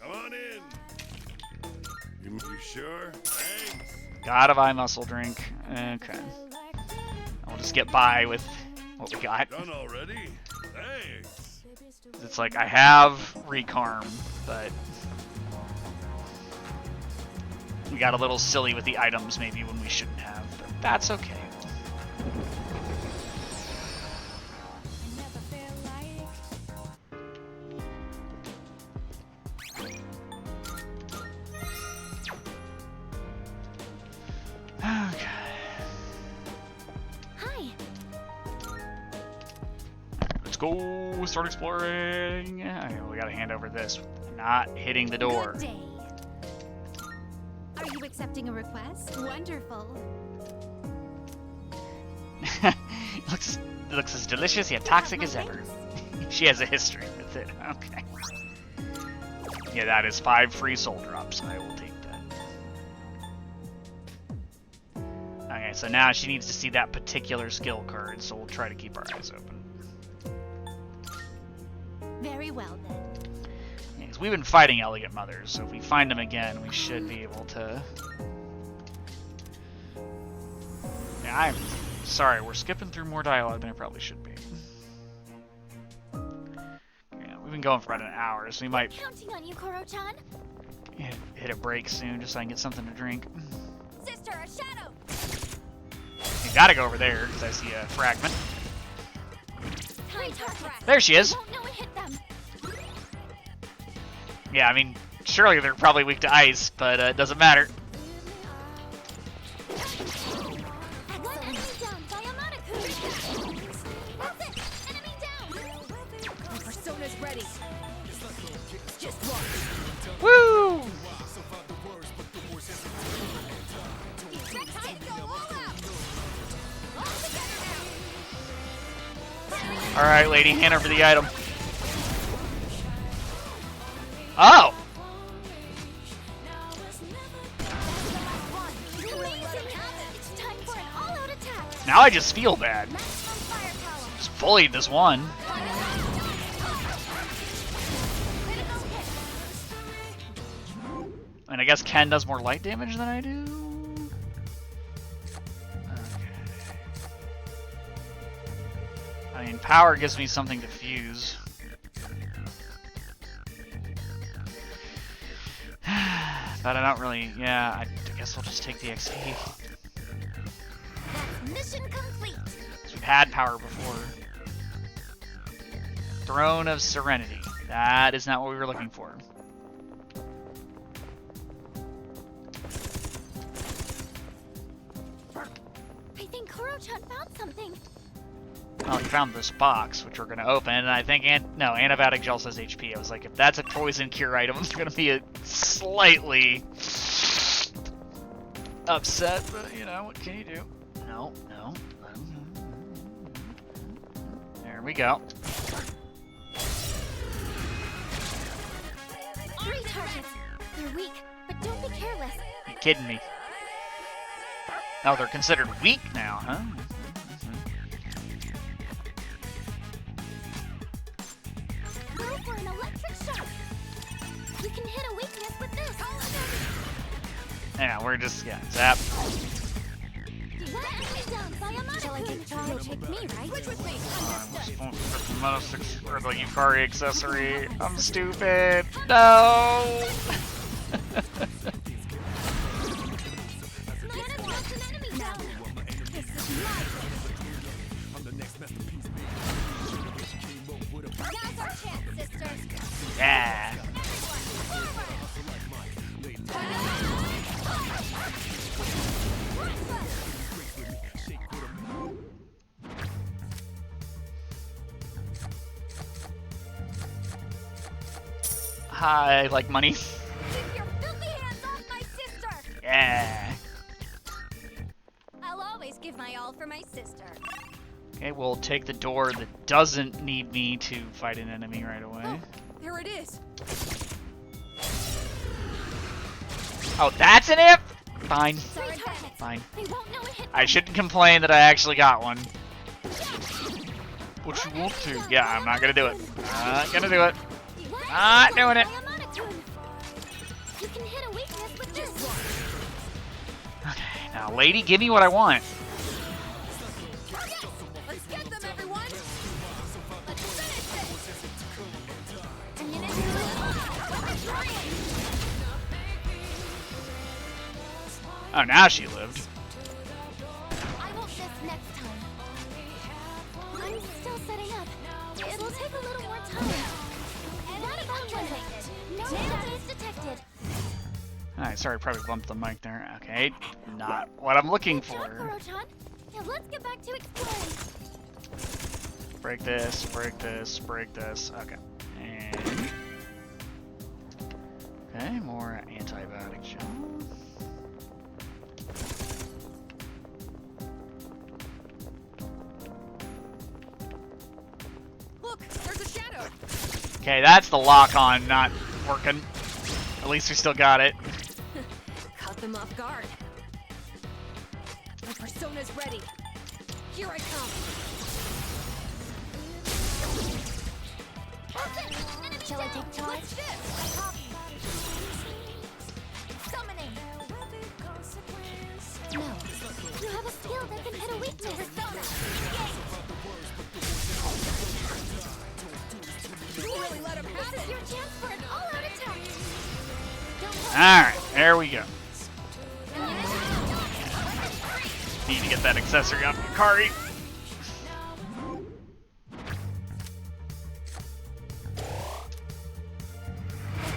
Come on in. sure? Thanks. Gotta buy muscle drink. Okay. I'll just get by with what we got. Done already? Thanks. It's like I have recarm, but we got a little silly with the items maybe when we shouldn't have, but that's okay. Okay. Hi. Let's go start exploring. Okay, we gotta hand over this. Not hitting the door. Good day. Are you accepting a request? Wonderful. looks as delicious yet toxic as ever. She has a history with it. Okay. Yeah, that is 5 free soul drops. I will take that. Okay, so now she needs to see that particular skill card, so we'll try to keep our eyes open. Very well then. Yeah, 'cause we've been fighting Elegant Mothers, so if we find them again, we should be able to... Yeah, I'm sorry, we're skipping through more dialogue than I probably should be. Yeah, we've been going for about an hour, so we might Counting on you, Koro-chan. hit a break soon just so I can get something to drink. Sister, a shadow. You gotta go over there, because I see a fragment. Time to There she is! Won't know it hit them. Yeah, I mean, surely they're probably weak to ice, but it doesn't matter. One enemy down by Amada-kun. That's it. Enemy down. My persona's ready. Just watch. Woo! Time to go all out. All together now. Alright, lady, hand over the item. Oh! It's time for an all-out attack. Now I just feel bad. Maximum firepower. Just bullied this one. Critical hit. And I guess Ken does more light damage than I do? Okay. I mean, power gives me something to fuse. But I don't really... Yeah, I guess we'll just take the XP. That's mission complete. 'Cause we've had power before. Throne of Serenity. That is not what we were looking for. I think Koro-chan found something. Well, he found this box, which we're going to open, and I think, antibiotic gel says HP. I was like, if that's a poison cure item, I'm going to be slightly upset, but, you know, what can you do? No. There we go. 3 targets. They're weak, but don't be careless. You kidding me? Oh, they're considered weak now, huh? Go for an electric shock. You can hit a weakness with this. Yeah, we're just, zap. One enemy down by Amada-kun. You'll take me, right? Switch with me. Or the Yukari accessory. I'm stupid. No! That's an enemy down. This is my Now's our chance, sister. Yeah. I like money. Keep your filthy hands off my sister. Yeah. I'll always give my all for my sister. Okay, we'll take the door that doesn't need me to fight an enemy right away. Oh, there it is. Oh, that's an if? Fine. Sorry, Fine. They won't know it hit I shouldn't complain that I actually got one. What you want to? Yeah, I'm not gonna do it. Not gonna do it. Not doing it. You can hit a weakness with this. Okay, now, lady, give me what I want. Let's get them, everyone! Let's finish Oh, now she lived. I will miss next time. I'm still setting up. It'll take a little more time. Not about limit. No damage detected. Alright, sorry, probably bumped the mic there. Okay, not what I'm looking Good job, for. Kuro-chan. Now let's get back to exploring. Break this, break this, break this. Okay. And... okay, more antibiotic gel. Look, there's a shadow. Okay, that's the lock-on not working. At least we still got it. Caught them off guard. My persona's ready. Here I come. Shall I take charge? What's this? Summoning. No. You have a skill that can hit a weakness. Persona. You really let him have This is it. your chance for an all-out attack. Alright, there we go. Need to get that accessory off Yukari.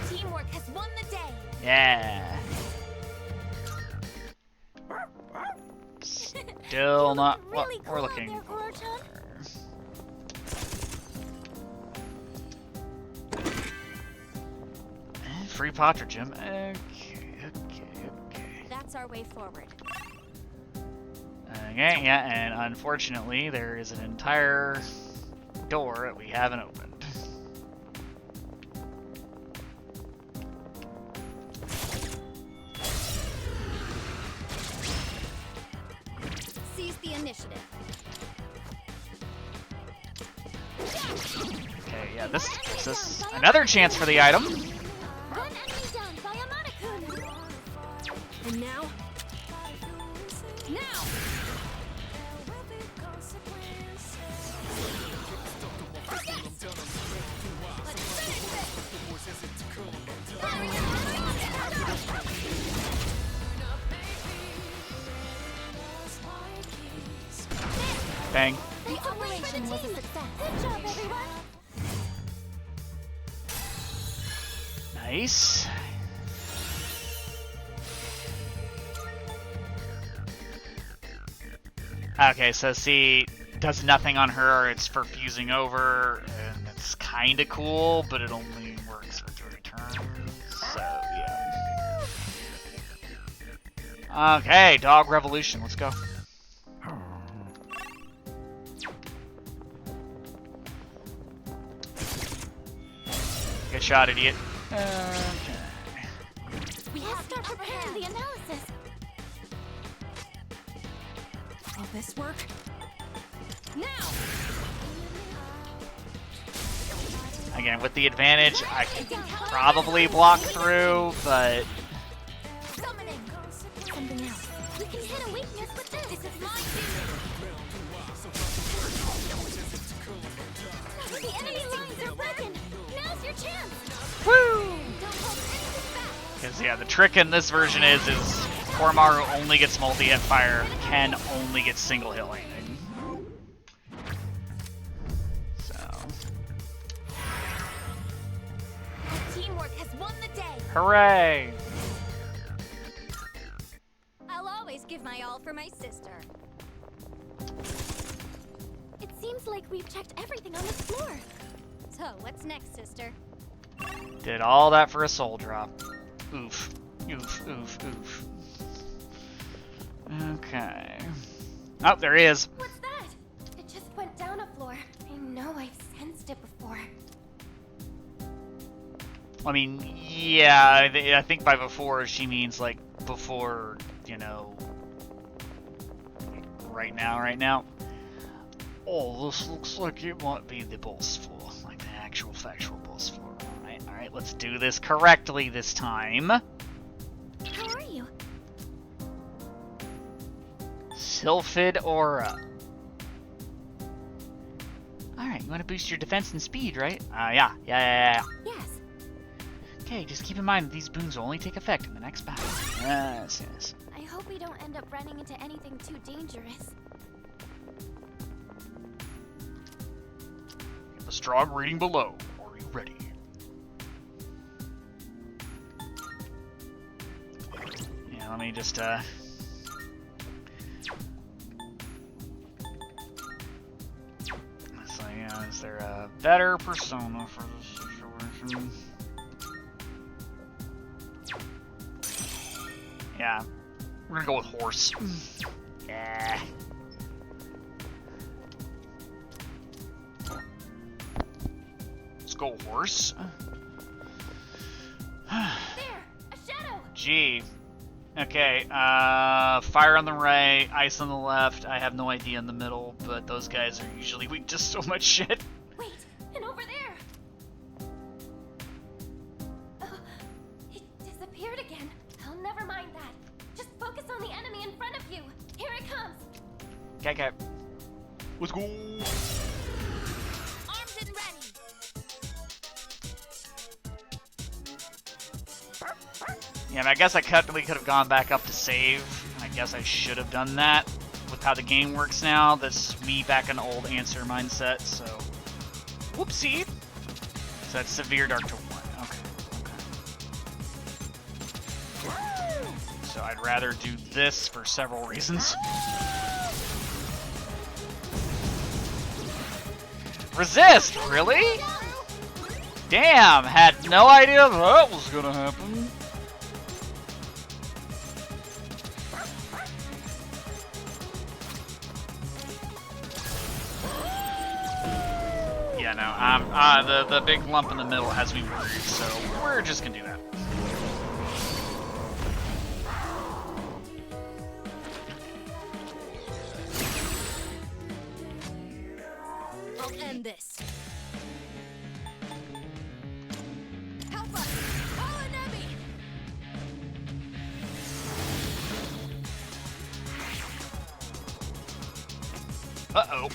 Teamwork has won the day. Yeah. Still not what Really we're cool looking out there, for. Kuro-chan. Free Potter Gym. Okay. That's our way forward. Okay, yeah, and unfortunately, there is an entire door that we haven't opened. Seize the initiative. Okay, yeah, this gives us another chance for the item. One enemy down by Amada-kun. And now? Now! Bang. The operation was a success. Good job, everyone. Nice. Okay, so see, does nothing on her, it's for fusing over, and it's kinda cool, but it only works for 3 turns, so yeah. Okay, Dog Revolution, let's go. Good shot, idiot. Okay. We have to start preparing the analysis. Will this work? Now! Again, with the advantage, I can probably block through, but Summoning. Something else. We can hit a weakness with this. This is my The enemy lines are broken. Now's your chance. woo! Don't hold anything back. Because yeah, the trick in this version is Koromaru only gets multi-hit fire, Ken only gets single hit lightning. So, Teamwork has won the day. hooray! I'll always give my all for my sister. It seems like we've checked everything on this floor. So, what's next, sister? Did all that for a soul drop. Oof. Oof, oof, oof. Okay. Oh, there he is. What's that? It just went down a floor. I know I've sensed it before. I mean, yeah, I think by before she means like before, you know, right now. Oh, this looks like it might be the boss floor, like the actual factual boss floor. Alright, let's do this correctly this time. How are you? Sylphid Aura. Alright, you want to boost your defense and speed, right? Yeah. Yes. Okay, just keep in mind that these boons will only take effect in the next battle. Yes. I hope we don't end up running into anything too dangerous. The strong reading below. Are you ready? Yeah, let me just, So, yeah, is there a better persona for this situation? Yeah, we're gonna go with horse. Yeah. Let's go horse. There! A shadow! Gee. Okay, fire on the right, ice on the left. I have no idea in the middle, but those guys are usually weak to so much shit. Wait! And over there! Oh, it disappeared again. Oh, never mind that. Just focus on the enemy in front of you. Here it comes. Okay. Let's go. Armed and ready. Yeah, I guess I technically could have gone back up to save. I guess I should have done that. With how the game works now, this is me back in the old answer mindset, so... Whoopsie! So that's severe dark to 1. Okay. So I'd rather do this for several reasons. Resist? Really? Damn, had no idea that was gonna happen. Yeah, no, the big lump in the middle has me worried, so we're just gonna do that. I'll end this. Help us! Call an enemy! Uh-oh.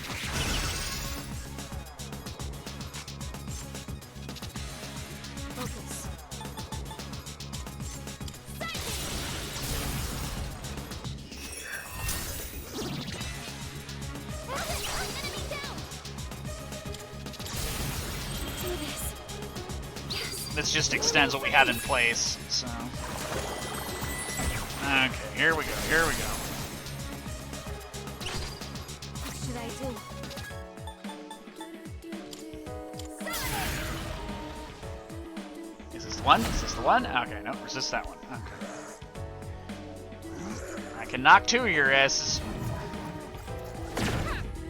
Focus. Enemy down! Do this. Yes. This just extends what we have in place, so... Okay, here we go. What should I do? Is this the one? Okay, no, resist that one. Okay. I can knock 2 of your asses.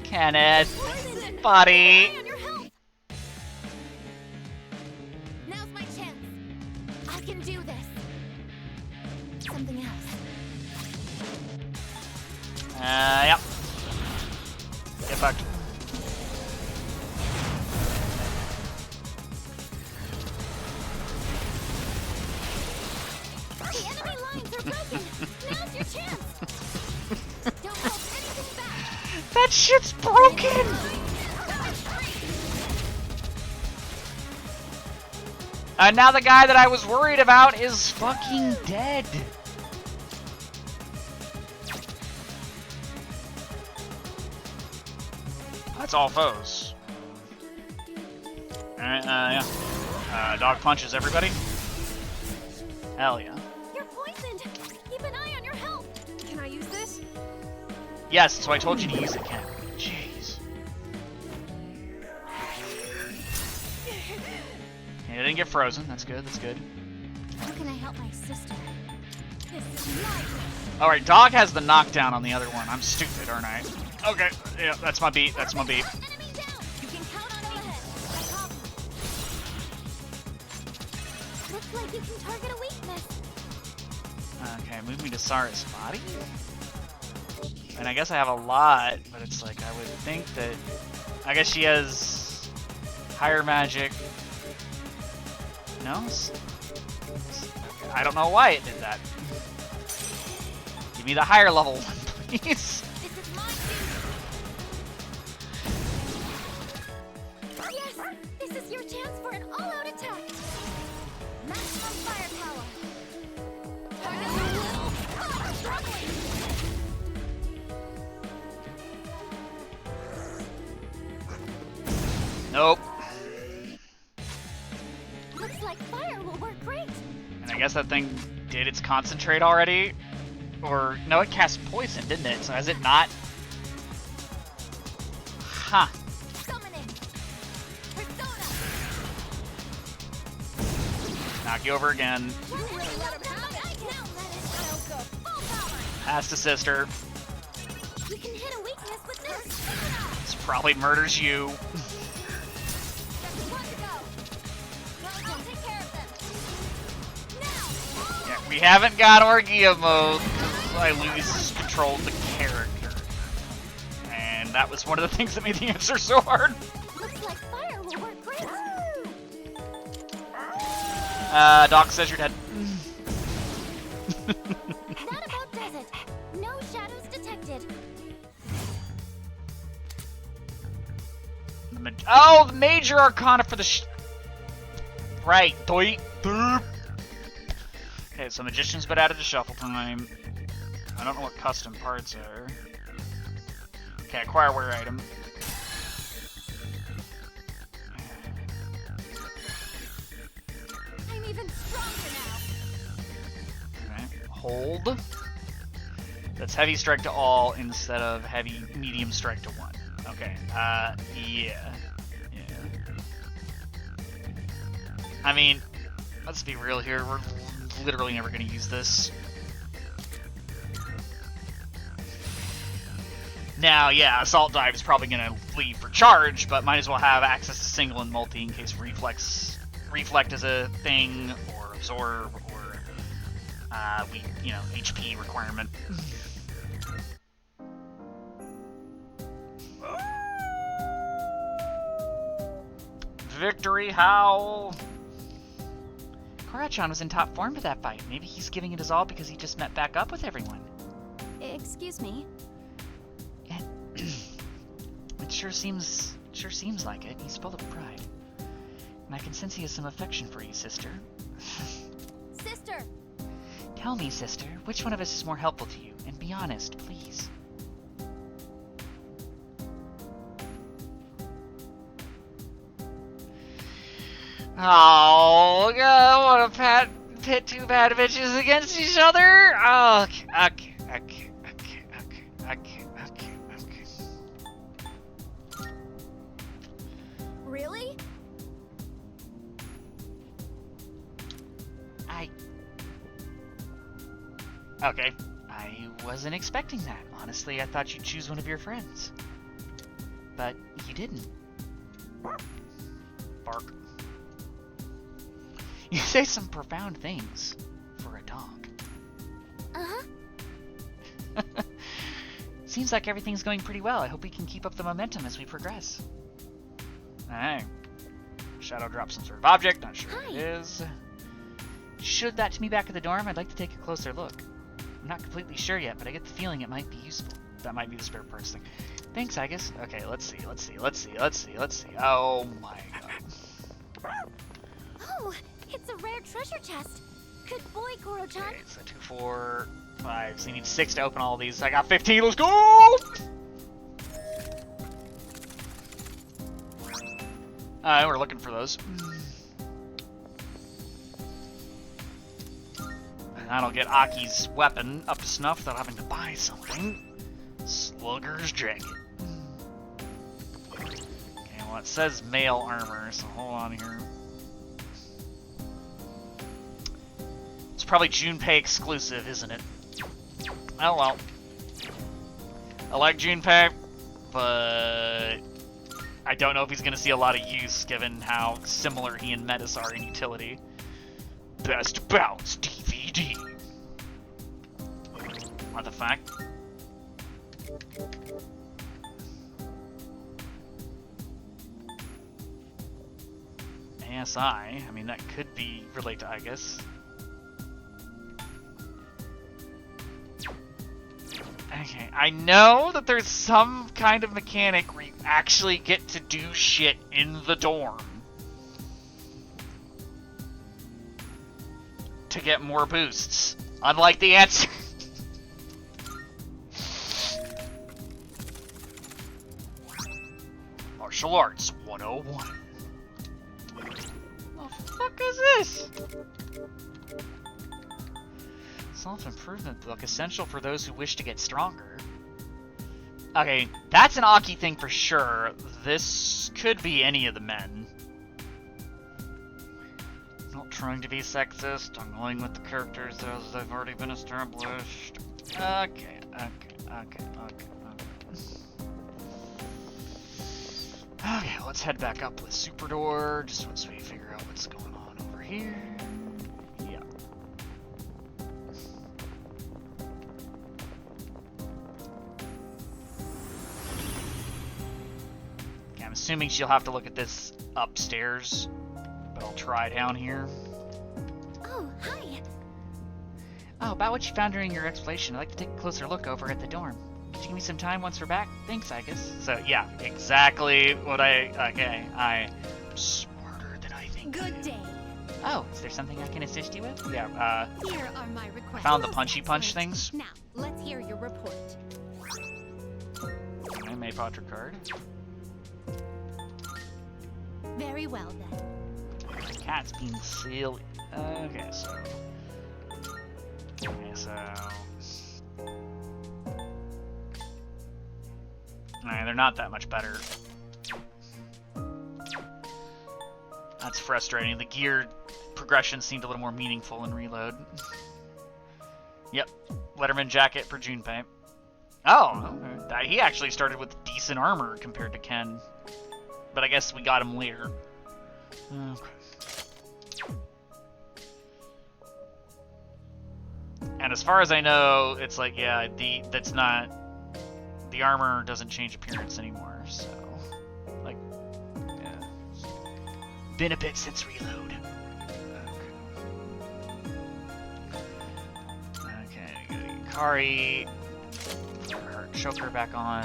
Kenneth! Buddy! Rely on your help. Now's my chance. I can do this. Something else. Yep. Get fucked. The enemy lines are broken. Now's your chance. Don't hold anything back. That shit's broken! And now the guy that I was worried about is fucking dead. That's all foes. Alright, yeah. Dog punches everybody? Hell yeah. You're poisoned. Keep an eye on your health. Can I use this? Yes, so I told you to use it, Ken. Jeez. Yeah, I didn't get frozen. That's good, How can I help my sister? This is my wish. Alright, Dog has the knockdown on the other one. I'm stupid, aren't I? Okay, yeah, that's my beat. Enemy down. You can count on me. Looks like you can target a weakness. Okay, move me to Sara's body? And I guess I have a lot, but it's like, I would think that... I guess she has... higher magic. No? I don't know why it did that. Give me the higher level one, please. This is your chance for an all-out attack. Maximum firepower. Target a little. Oh, I'm struggling. Nope. Looks like fire will work great. And I guess that thing did its concentrate already. Or, no, it cast poison, didn't it? So has it not? Huh. Summoning. Persona. Knock you over again. You really let him have it. Now let it go. Full power. Pass to sister. You can hit a weakness with this. Persona. This probably murders you. Just one to go. Well, I'll take care of them. Now. Yeah, we haven't got Orgia mode. I lose control of the character. And that was one of the things that made the answer so hard. Looks like fire will work great. Doc says you're dead. That about does it. No shadows detected. Oh, the major arcana for the right. Doit. Okay, so magician's been added to shuffle time. I don't know what custom parts are. Okay, acquire wear item. I'm even stronger now. Okay, hold. That's heavy strike to all instead of heavy medium strike to one. Okay, yeah. I mean, let's be real here, we're literally never gonna use this. Now, yeah, Assault Dive is probably going to leave for charge, but might as well have access to single and multi in case Reflect is a thing, or Absorb, or, HP requirement. Victory Howl! Korachan was in top form for that fight. Maybe he's giving it his all because he just met back up with everyone. Excuse me. It sure seems like it. He's full of pride. And I can sense he has some affection for you, sister. Sister! Tell me, sister, which one of us is more helpful to you? And be honest, please. Oh, God, I want to pit two bad bitches against each other? Oh, okay. Really? Okay. I wasn't expecting that. Honestly, I thought you'd choose one of your friends. But you didn't. Bark. You say some profound things for a dog. Uh-huh. Seems like everything's going pretty well. I hope we can keep up the momentum as we progress. Alright. Shadow drops some sort of object. Not sure what it is. Showed that to me back at the dorm. I'd like to take a closer look. I'm not completely sure yet, but I get the feeling it might be useful. That might be the spare parts thing. Thanks, Aigis. Okay, let's see. Oh my god. Oh, it's a rare treasure chest. Good boy, Koro-chan. Okay, so 2, 4, 5. So you need 6 to open all of these. I got 15. Let's go! We're looking for those. And that'll get Aki's weapon up to snuff without having to buy something. Slugger's Jacket. Okay, well it says male armor, so hold on here. It's probably Junpei exclusive, isn't it? Oh well. I like Junpei, but I don't know if he's going to see a lot of use given how similar he and Metis are in utility. Best Bounce DVD. What the fuck? ASI, I mean that could be related to Aigis. Okay, I know that there's some kind of mechanic where you actually get to do shit in the dorm. to get more boosts. Unlike the answer. Martial Arts 101. What the fuck is this? Self-improvement book, essential for those who wish to get stronger. Okay, that's an Aki thing for sure. This could be any of the men. I'm not trying to be sexist. I'm going with the characters as they've already been established. Okay. Okay, let's head back up with Super Door, just once we figure out what's going on over here. Yeah. Okay, I'm assuming she'll have to look at this upstairs, but I'll try down here. Oh, hi. Oh, about what you found during your exploration, I'd like to take a closer look over at the dorm. Could you give me some time once we're back? Thanks, Aigis. So, yeah, exactly what I'm smarter than I think. Good day. Oh, is there something I can assist you with? Yeah, Here are my requests. found the punchy punch things. Now, let's hear your report. I made Potter card. Very well then. Cat's being silly. Okay, so... Alright, they're not that much better. That's frustrating. The gear progression seemed a little more meaningful in Reload. Yep. Letterman jacket for Junpei. Oh, he actually started with decent armor compared to Ken. But I guess we got him later. Okay. And as far as I know, it's like, yeah, the armor doesn't change appearance anymore, so, like, yeah. Been a bit since Reload. Okay, go to Yukari. Put her choker back on.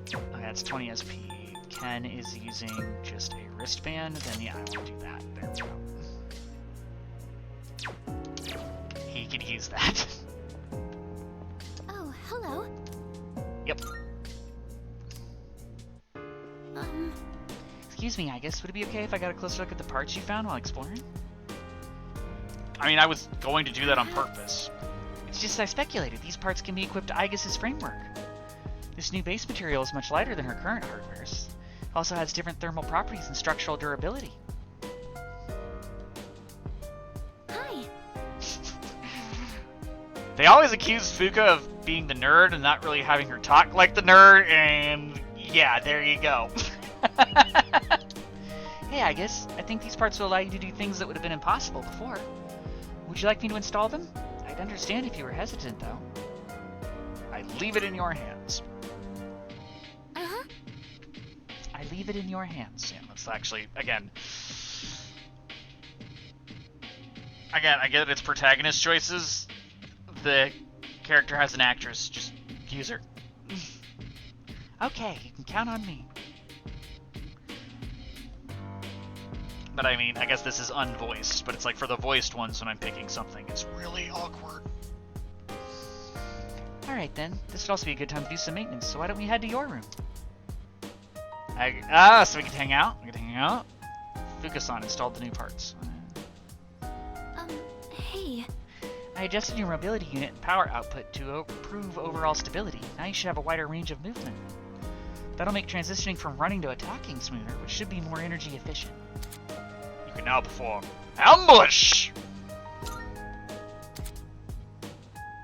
Okay, that's 20 SP. Ken is using just a wristband, then yeah, I will do that. There we go. He could use that. Oh, hello. Yep. Excuse me, Aigis, would it be okay if I got a closer look at the parts you found while exploring? I mean, I was going to do that on purpose. It's just I speculated. These parts can be equipped to Aigis' framework. This new base material is much lighter than her current hardwares. Also has different thermal properties and structural durability. Hi. They always accuse Fuka of being the nerd and not really having her talk like the nerd, and yeah, there you go. Hey, I think these parts will allow you to do things that would have been impossible before. Would you like me to install them? I'd understand if you were hesitant, though. I leave it in your hands. Uh-huh. I leave it in your hands. Yeah, let's actually, again, I get it's protagonist choices. The character has an actress. Just use her. Okay, you can count on me. But I mean, I guess this is unvoiced, but it's like for the voiced ones when I'm picking something, it's really awkward. Alright then, this would also be a good time to do some maintenance, so why don't we head to your room? So we can hang out? Fuka-san installed the new parts. Hey. I adjusted your mobility unit and power output to improve overall stability. Now you should have a wider range of movement. That'll make transitioning from running to attacking smoother, which should be more energy efficient. You can now perform ambush!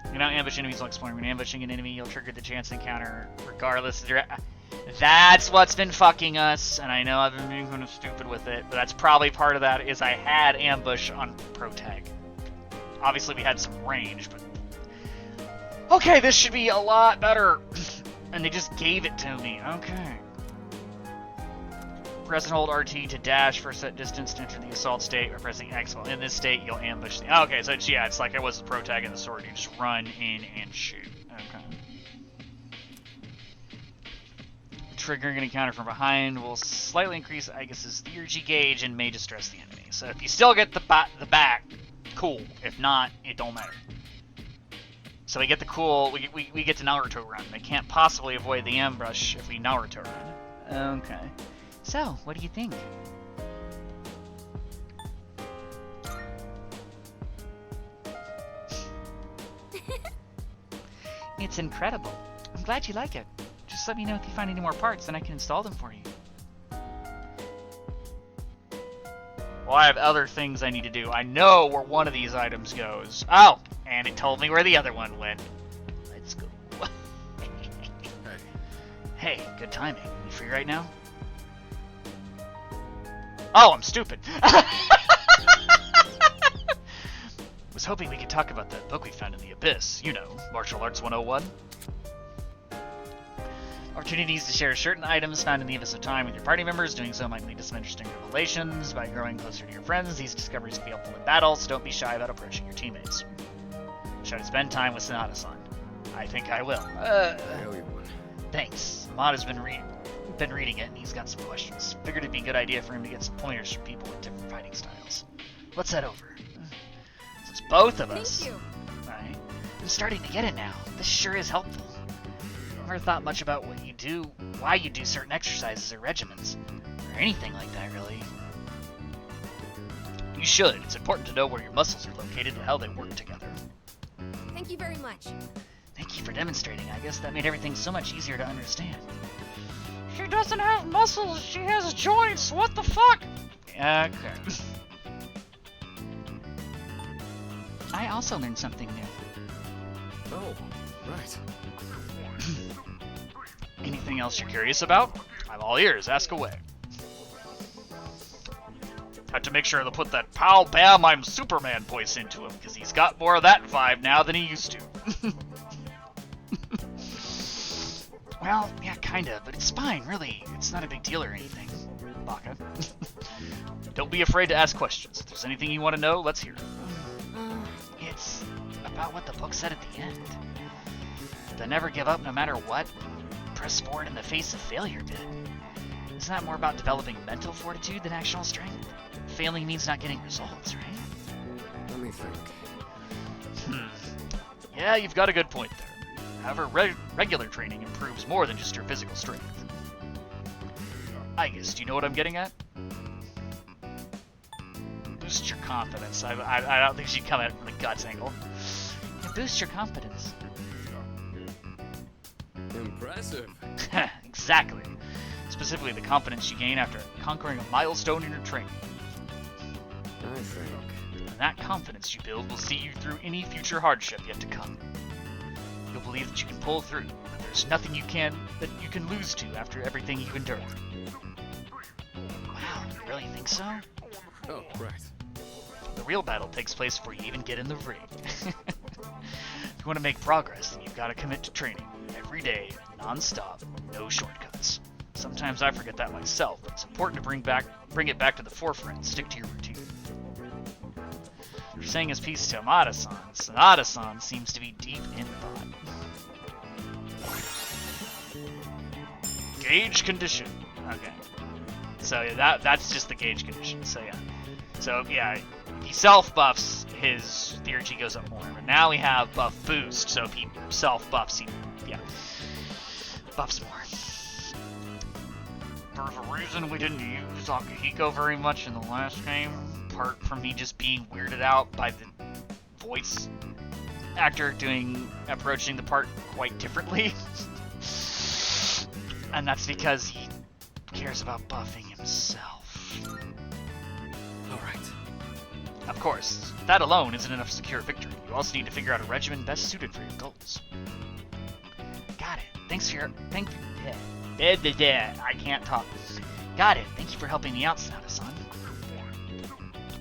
You can now ambush enemies while exploring. When ambushing an enemy, you'll trigger the chance encounter regardless of your... That's what's been fucking us, and I know I've been being kind of stupid with it, but that's probably part of that, is I had ambush on Protag. Obviously we had some range, but... Okay, this should be a lot better! And they just gave it to me, okay. Press and hold RT to dash for a set distance to enter the assault state, or pressing X while in this state, you'll ambush the... Okay, so yeah, it's like I was the Protag and the sword, you just run in and shoot. Okay. triggering an encounter from behind will slightly increase Aigis' theurgy gauge and may distress the enemy. So if you still get the back, cool. If not, it don't matter. So we get the cool, we get to Naruto run. They can't possibly avoid the ambush if we Naruto run. Okay. So, what do you think? It's incredible. I'm glad you like it. Just let me know if you find any more parts, and I can install them for you. Well, I have other things I need to do. I know where one of these items goes. Oh, and it told me where the other one went. Let's go. Hey, good timing. You free right now? Oh, I'm stupid. Was hoping we could talk about that book we found in the Abyss. You know, Martial Arts 101. Opportunities to share certain items found in the Abyss of Time with your party members. Doing so might lead to some interesting revelations. By growing closer to your friends, these discoveries can be helpful in battle, so don't be shy about approaching your teammates. Should I spend time with Sonata-san? I think I will. Thanks. Amada's been reading it, and he's got some questions. Figured it'd be a good idea for him to get some pointers from people with different fighting styles. Let's head over. So it's both of us. Thank you. Right? I'm starting to get it now. This sure is helpful. Never thought much about what you do, why you do certain exercises or regimens, or anything like that, really. You should. It's important to know where your muscles are located and how they work together. Thank you very much. Thank you for demonstrating. I guess that made everything so much easier to understand. She doesn't have muscles, she has joints. What the fuck? Okay. I also learned something new. Oh, right. Anything else you're curious about? I'm all ears. Ask away. Had to make sure to put that pow bam I'm Superman voice into him, because he's got more of that vibe now than he used to. Well, yeah, kinda, but it's fine, really. It's not a big deal or anything. Baka. Don't be afraid to ask questions. If there's anything you want to know, let's hear it. It's about what the book said at the end. To never give up no matter what. Press forward in the face of failure bit. Isn't that more about developing mental fortitude than actual strength? Failing means not getting results, right? Let me think. Yeah, you've got a good point there. However, regular training improves more than just your physical strength. Aigis, do you know what I'm getting at? Boost your confidence. I don't think she'd come at it from the guts angle. Yeah, boost your confidence. Impressive. Exactly. Specifically the confidence you gain after conquering a milestone in your training. I think. And that confidence you build will see you through any future hardship yet to come. You'll believe that you can pull through, that there's nothing that you can lose to after everything you endure. Wow, you really think so? Oh, right. The real battle takes place before you even get in the ring. If you want to make progress, then you've got to commit to training. Every day, non-stop, no shortcuts. Sometimes I forget that myself, but it's important to bring it back to the forefront and stick to your routine. After saying his piece to Amada-san, Sonata-san seems to be deep in thought. Gauge condition. Okay. So yeah, that's just the gauge condition. So yeah. So yeah, he self-buffs, his theurgy goes up more. But now we have buff boost, so if he self-buffs, he buffs more. There's a reason we didn't use Akihiko very much in the last game, apart from me just being weirded out by the voice actor approaching the part quite differently. And that's because he cares about buffing himself. Alright. Of course, that alone isn't enough to secure victory. You also need to figure out a regimen best suited for your goals. Got it. Thanks for your... I can't talk. Got it. Thank you for helping me out, Sonata-san.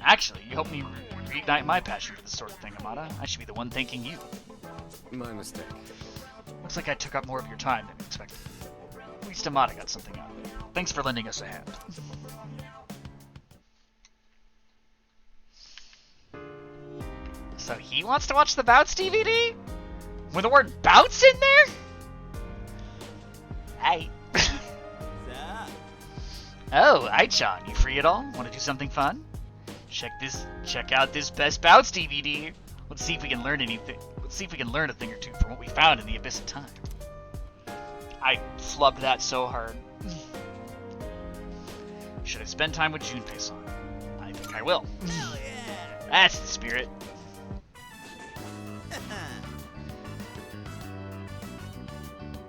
Actually, you helped me reignite my passion for this sort of thing, Amada. I should be the one thanking you. My mistake. Looks like I took up more of your time than expected. At least Amada got something out of it. Thanks for lending us a hand. So he wants to watch the Bouts DVD? With the word Bouts in there? Hey. Oh, Aichan, you free at all? Want to do something fun? Check out this Best Bouts DVD. Let's see if we can learn anything. Let's see if we can learn a thing or two from what we found in the Abyss of Time. I flubbed that so hard. Should I spend time with Junpei-san? I think I will. Hell yeah! That's the spirit.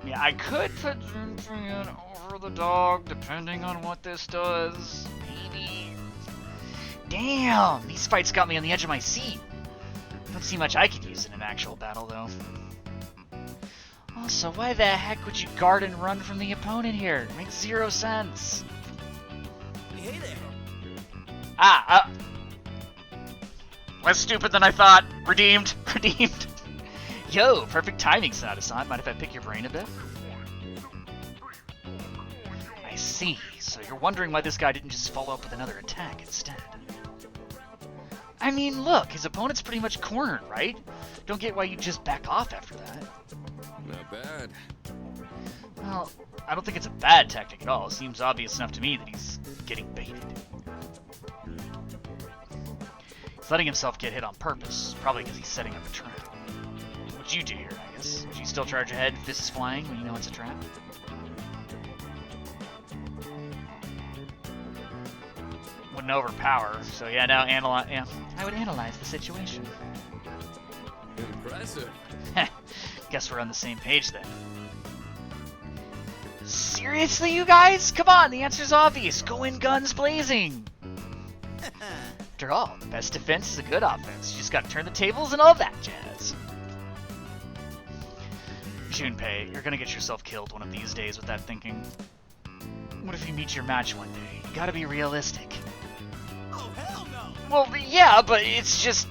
Yeah, I could put Junpei in over the dog, depending on what this does. Maybe. Damn, these fights got me on the edge of my seat. Don't see much I could use in an actual battle, though. Also, why the heck would you guard and run from the opponent here? It makes zero sense. Hey there. Less stupid than I thought. Redeemed. Redeemed. Yo, perfect timing, Sonata-san. Mind if I pick your brain a bit? I see. So you're wondering why this guy didn't just follow up with another attack instead. I mean, look, his opponent's pretty much cornered, right? Don't get why you just back off after that. Not bad. Well, I don't think it's a bad tactic at all. It seems obvious enough to me that he's getting baited. He's letting himself get hit on purpose, probably because he's setting up a trap. What'd you do here, Aigis? Would you still charge ahead, fists flying, when you know it's a trap? Wouldn't overpower, so yeah, now I would analyze the situation. Impressive. Guess we're on the same page then. Seriously, you guys? Come on, the answer's obvious. Go in guns blazing. After all, the best defense is a good offense. You just gotta turn the tables and all that jazz. Junpei, you're gonna get yourself killed one of these days with that thinking. What if you meet your match one day? You gotta be realistic. Oh, hell no! Well, yeah, but it's just...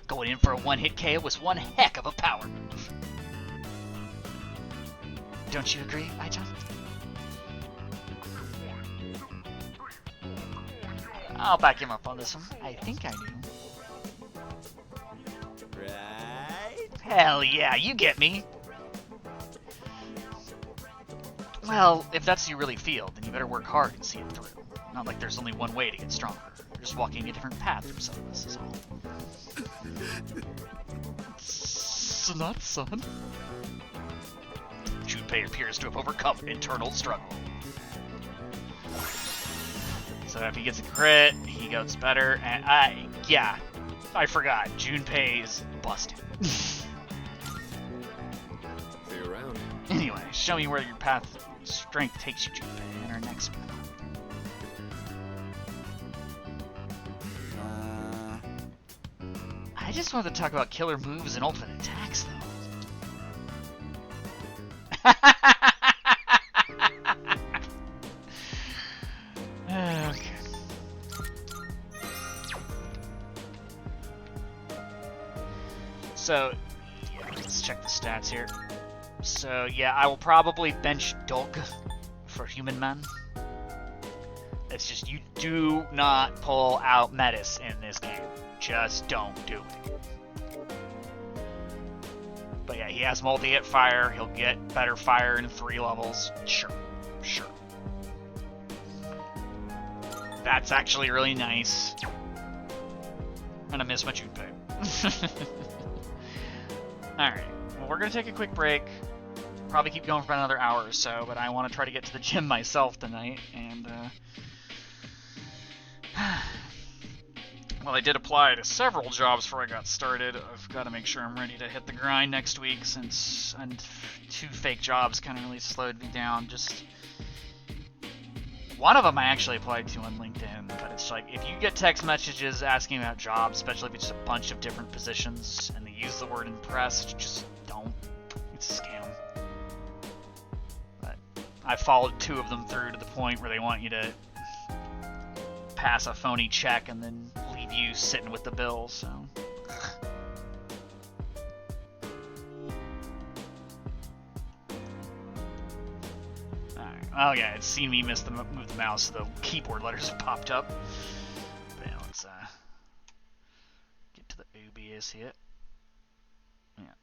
Going in for a one-hit KO was one heck of a power move. Don't you agree, Aichan? I'll back him up on this one. I think I do. Right? Hell yeah, you get me. Well, if that's how you really feel, then you better work hard and see it through. Not like there's only one way to get stronger. You're just walking a different path from some of us, is all. Sonata-san? Junpei appears to have overcome internal struggle. So if he gets a crit, he goes better, and I forgot. Junpei's busted. See you around. Anyway, show me where your path of strength takes you, Junpei, in our next battle. I just wanted to talk about killer moves and ultimate attacks, though. Okay. So, yeah, let's check the stats here. So, yeah, I will probably bench Dog for Human Man. It's just, you do not pull out Metis in this game. Just don't do it. But yeah, he has multi-hit fire. He'll get better fire in 3 levels. Sure. That's actually really nice. I'm gonna miss my Junpei. Alright, well, we're gonna take a quick break. Probably keep going for about another hour or so, but I want to try to get to the gym myself tonight, and well, I did apply to several jobs before I got started. I've got to make sure I'm ready to hit the grind next week, since 2 fake jobs kind of really slowed me down. Just one of them I actually applied to on LinkedIn, but it's like, if you get text messages asking about jobs, especially if it's a bunch of different positions, and they use the word impressed, just don't. It's a scam. But I followed 2 of them through to the point where they want you to pass a phony check and then leave you sitting with the bill, so... Alright, oh yeah, it's seen me move the mouse, so the keyboard letters have popped up. But yeah, let's get to the OBS here. Yeah.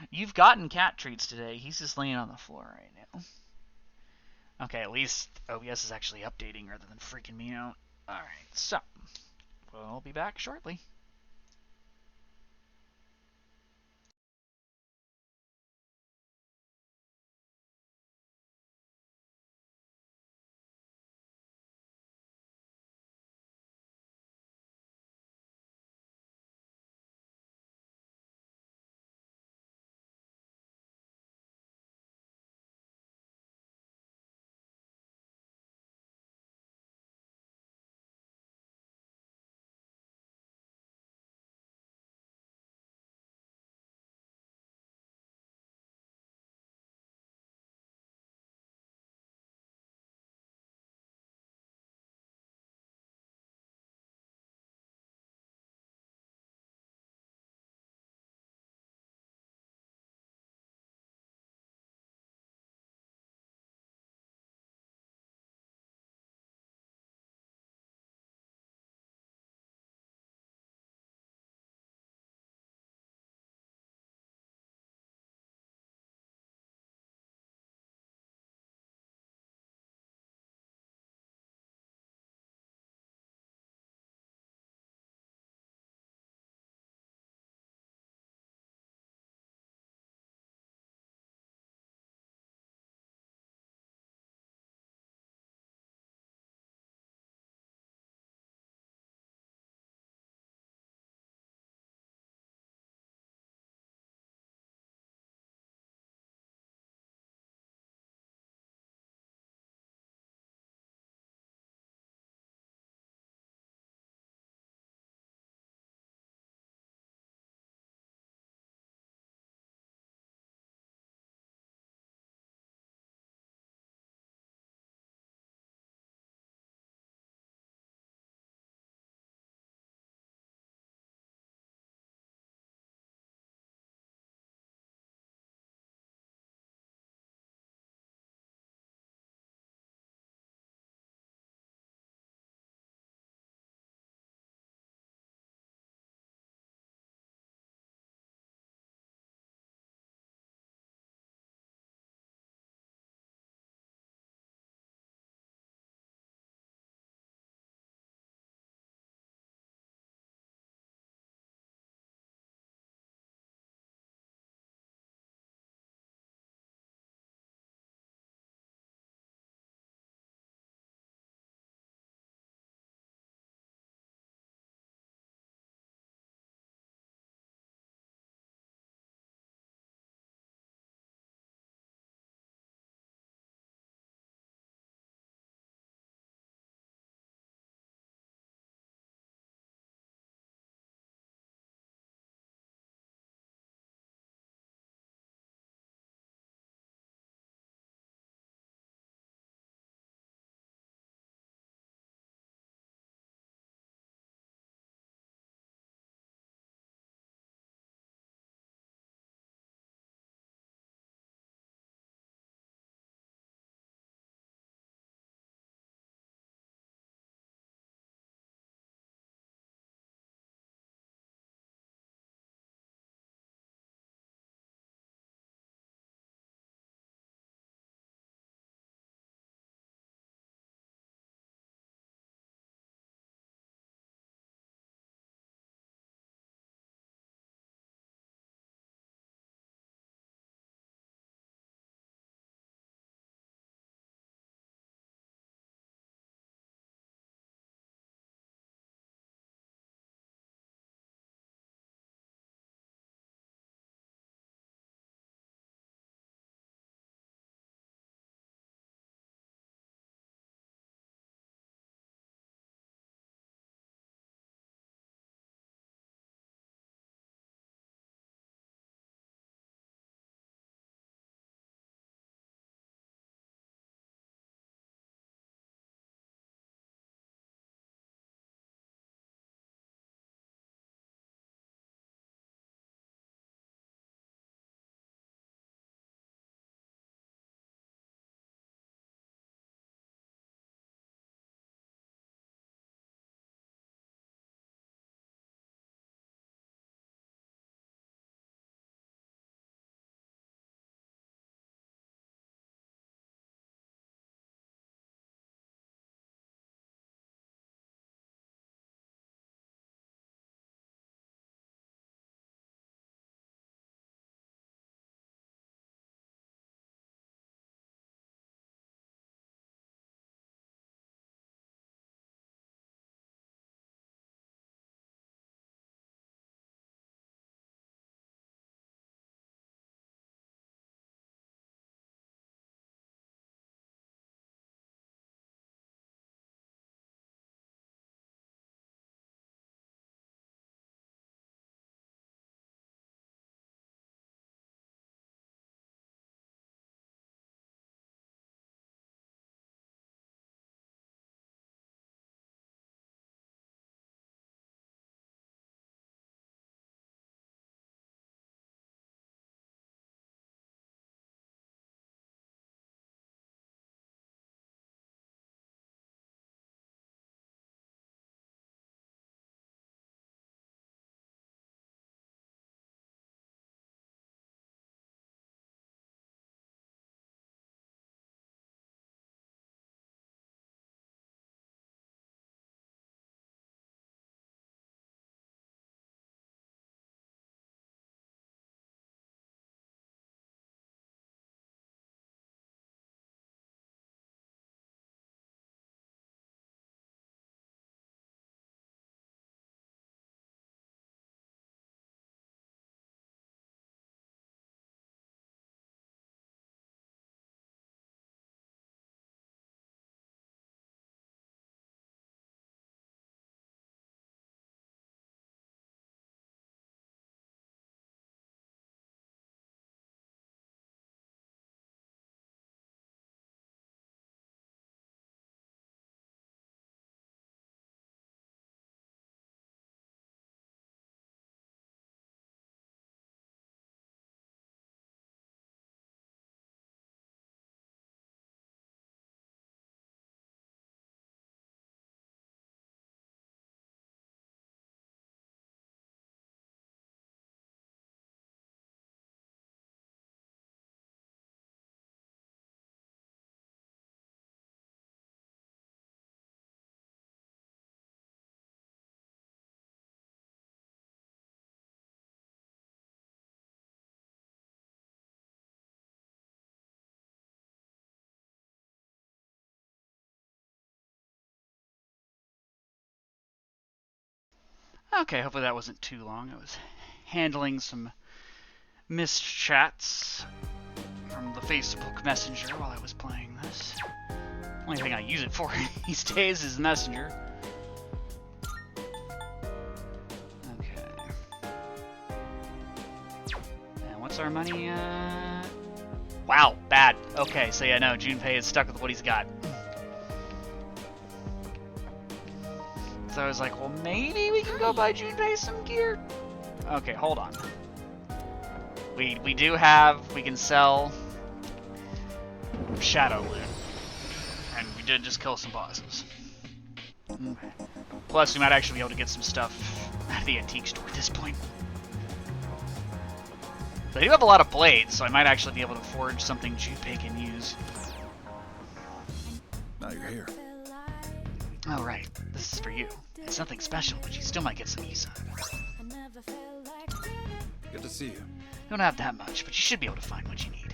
You've gotten cat treats today. He's just laying on the floor right now. Okay, at least OBS is actually updating rather than freaking me out. Alright, so, we'll be back shortly. Okay, hopefully that wasn't too long. I was handling some missed chats from the Facebook Messenger while I was playing this. Only thing I use it for these days is Messenger. Okay. And what's our money at? Wow, bad. Okay, so yeah, no, Junpei is stuck with what he's got. So I was like, well, maybe we can go buy Junpei some gear. Okay, hold on. We do have, we can sell Shadow Loot. And we did just kill some bosses. Okay. Plus, we might actually be able to get some stuff at the antique store at this point. But I do have a lot of blades, so I might actually be able to forge something Junpei can use. Now you're here. Oh, right. This is for you. It's nothing special, but you still might get some use out of it. Good to see you. You don't have that much, but you should be able to find what you need.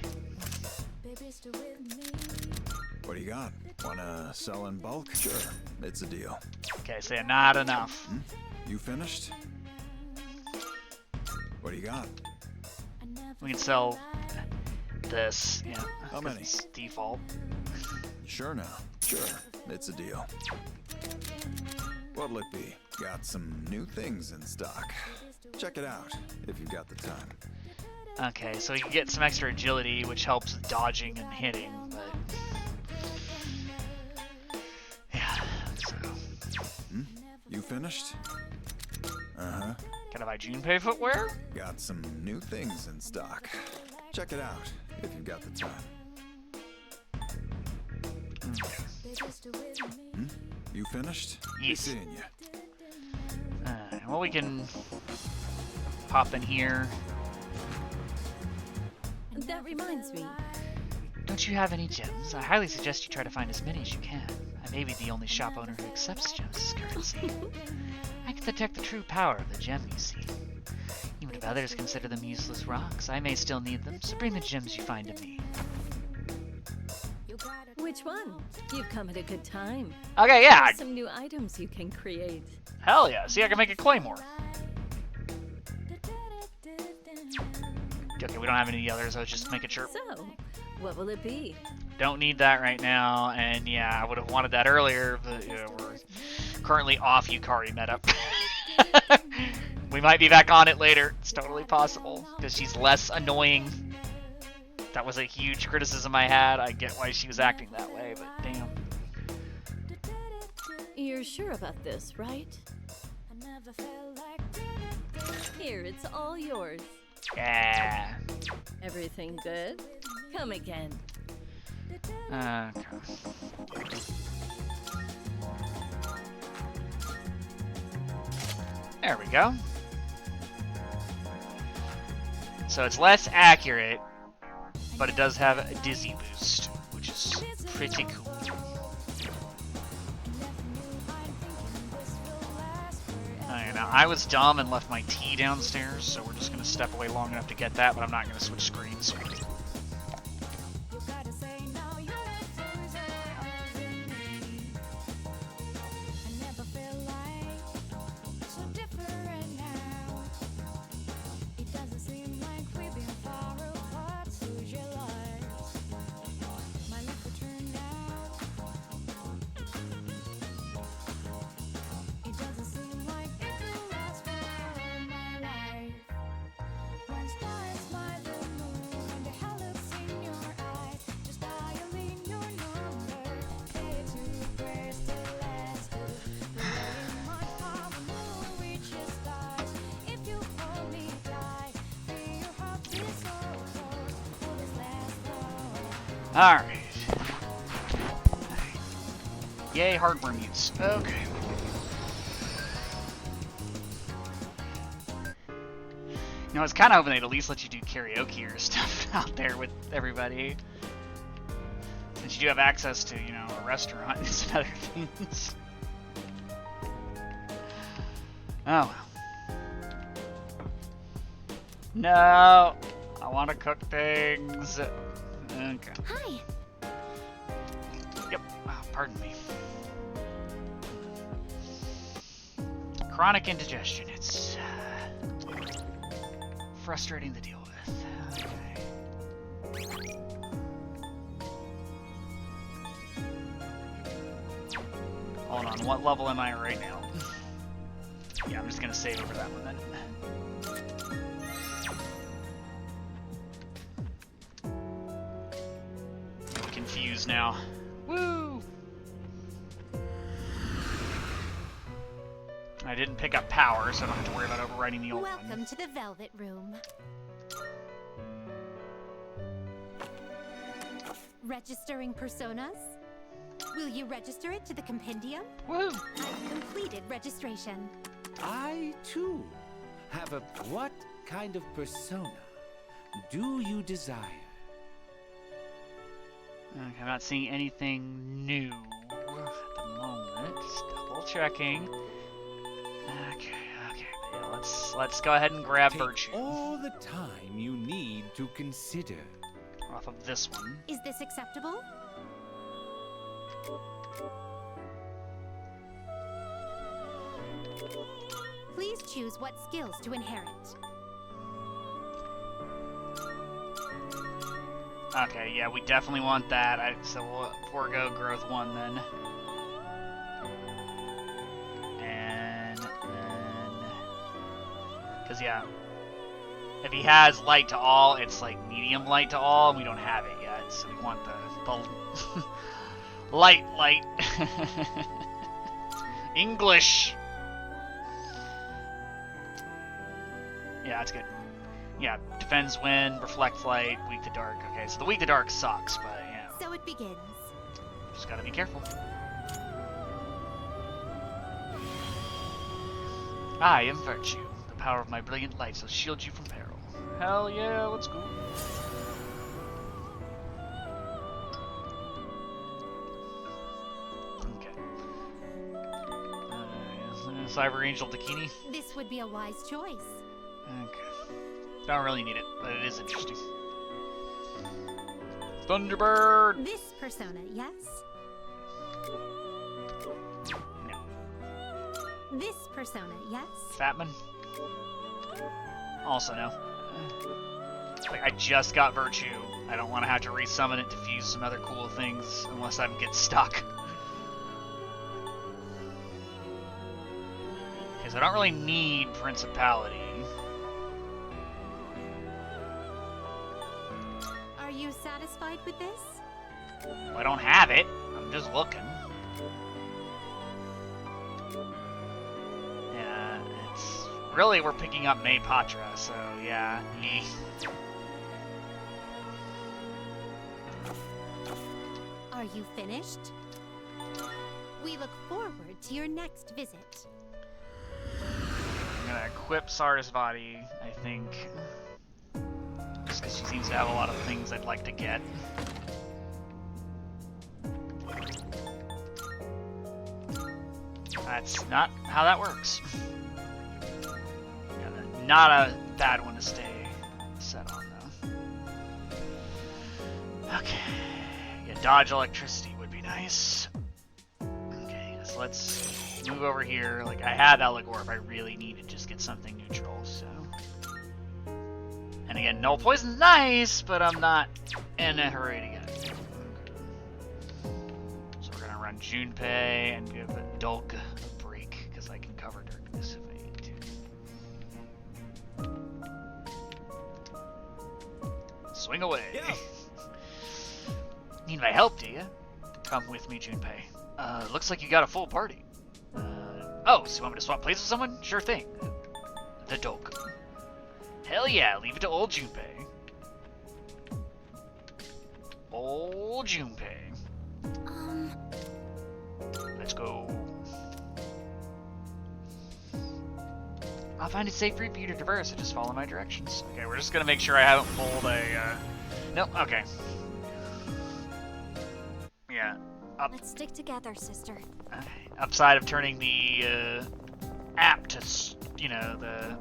What do you got? Wanna sell in bulk? Sure, it's a deal. Okay, so not enough. Hmm? You finished? What do you got? We can sell this, yeah. How many? It's default. Sure now. Sure, it's a deal. What'll it be? Got some new things in stock. Check it out if you've got the time. Okay, so we can get some extra agility, which helps with dodging and hitting, but... yeah, so... Hmm? You finished? Uh-huh. Can I buy Junpei footwear? Got some new things in stock. Check it out if you've got the time. Hmm? You finished? Be Yes. seeing you. Well, we can pop in here. That reminds me. Don't you have any gems? I highly suggest you try to find as many as you can. I may be the only shop owner who accepts gems as currency. I can detect the true power of the gem you see. Even if others consider them useless rocks, I may still need them, so bring the gems you find to me. Which one? You've come at a good time. Okay, yeah. There's some new items you can create. Hell yeah. See, I can make a claymore. Okay, we don't have any others. I was just making sure. So, what will it be? Don't need that right now, and yeah, I would have wanted that earlier, but yeah, we're currently off Yukari meta. We might be back on it later. It's totally possible, because she's less annoying. That was a huge criticism I had. I get why she was acting that way, but damn. You're sure about this, right? Here, it's all yours. Yeah. Everything good? Come again. Okay. There we go. So it's less accurate, but it does have a dizzy boost, which is pretty cool. Now, I was dumb and left my tea downstairs, so we're just going to step away long enough to get that, but I'm not going to switch screens. Alright. Yay, hardware mutes. Okay. You know, I was kind of hoping they'd at least let you do karaoke or stuff out there with everybody. Since you do have access to, you know, a restaurant and some other things. Oh well. No! I want to cook things. Okay. Hi. Yep. Oh, pardon me. chronic indigestion. It's frustrating to deal with. Okay. Hold on, what level am I right now? Yeah, I'm just gonna save over that one then. I'm confused now. Woo! I didn't pick up power, so I don't have to worry about overriding the old Welcome one. to the Velvet Room. Registering personas? Will you register it to the compendium? Woo! I've completed registration. I, too, have a... What kind of persona do you desire? Okay, I'm not seeing anything new at the moment. Just double checking. Okay. Yeah, let's go ahead and grab Take Virtue all the time you need to consider. off of this one. Is this acceptable? Please choose what skills to inherit. Okay, yeah, we definitely want that. So we'll forego growth 1 then. And then... Because, yeah, if he has light to all, it's like medium light to all, and we don't have it yet. So we want the light. English. Yeah, that's good. Yeah, defends wind, reflects light, weak to dark. Okay, so the weak to dark sucks, but yeah, So it begins. just gotta be careful. I am Virtue. The power of my brilliant light shall shield you from peril. Hell yeah, let's go. Okay. Cyber Angel Dakini. This would be a wise choice. Okay. Don't really need it, but it is interesting. Thunderbird! This persona, yes? No. This persona, yes? Fatman? Also no. Like, I just got Virtue. I don't want to have to resummon it to fuse some other cool things unless I get stuck. Because I don't really need Principality. Are you satisfied with this? Well, I don't have it. I'm just looking. Yeah, it's... Really, we're picking up May Patra, so yeah. Are you finished? We look forward to your next visit. I'm gonna equip Sarasvati, I think. Just because she seems to have a lot of things I'd like to get. That's not how that works. Yeah, not a bad one to stay set on, though. Okay. Yeah, dodge electricity would be nice. Okay, so let's move over here. Like, I have Eligor if I really need to just get something neutral, so... And again, no poison's nice, but I'm not in a hurry to get it. So we're gonna run Junpei and give Dulk a break, because I can cover darkness if I need to. Swing away! Yeah. Need my help, do you? Come with me, Junpei. Looks like you got a full party. Oh, so you want me to swap places with someone? Sure thing. The Dulk. Hell yeah, leave it to old Junpei. Old Junpei. Let's go. I'll find it safe for you to traverse, so just follow my directions. Okay, we're just gonna make sure I haven't pulled a, Nope, okay. Yeah, Let's stick together, sister. upside of turning the, app to, you know, the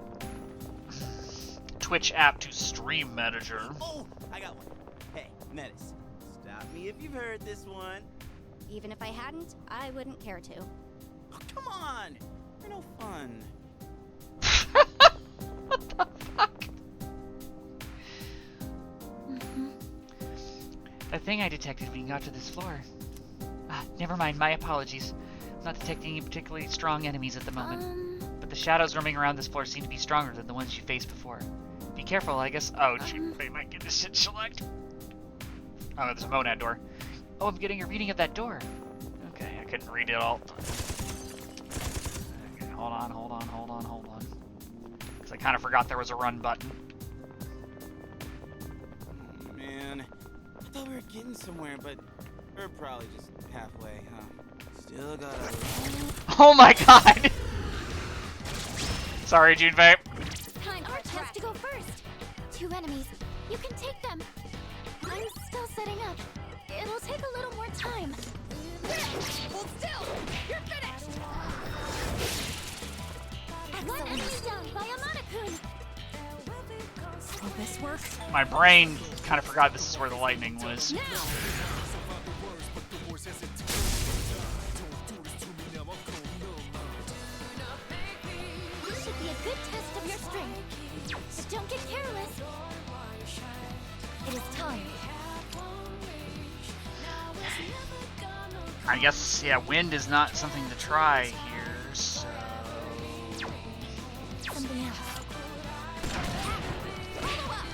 Twitch app to Stream Manager. Oh, I got one. Hey, Menace, stop me if you've heard this one. Even if I hadn't, I wouldn't care to. Oh, come on. For no fun. What the fuck? A thing I detected when you got to this floor. Ah, never mind, my apologies. I'm not detecting any particularly strong enemies at the moment. But the shadows roaming around this floor seem to be stronger than the ones you faced before. Be careful, I guess. Oh, shoot, they might get this shit select. Oh, there's a monad door. Oh, I'm getting a reading of that door. Okay, I couldn't read it all. Okay, hold on. Because I kind of forgot there was a run button. Oh, man. I thought we were getting somewhere, but we're probably just halfway, huh? Still got a... Oh my god! Sorry, Junpei. Time for Tess to go first. 2 enemies. You can take them. I'm still setting up. It'll take a little more time. Hold still! You're finished! One enemy down by Amanakun. Will this work? My brain kind of forgot this is where the lightning was. Now! This should be a good test of your strength. Just don't get careless. It is time. I guess, yeah, wind is not something to try here, so... Something else. Follow up.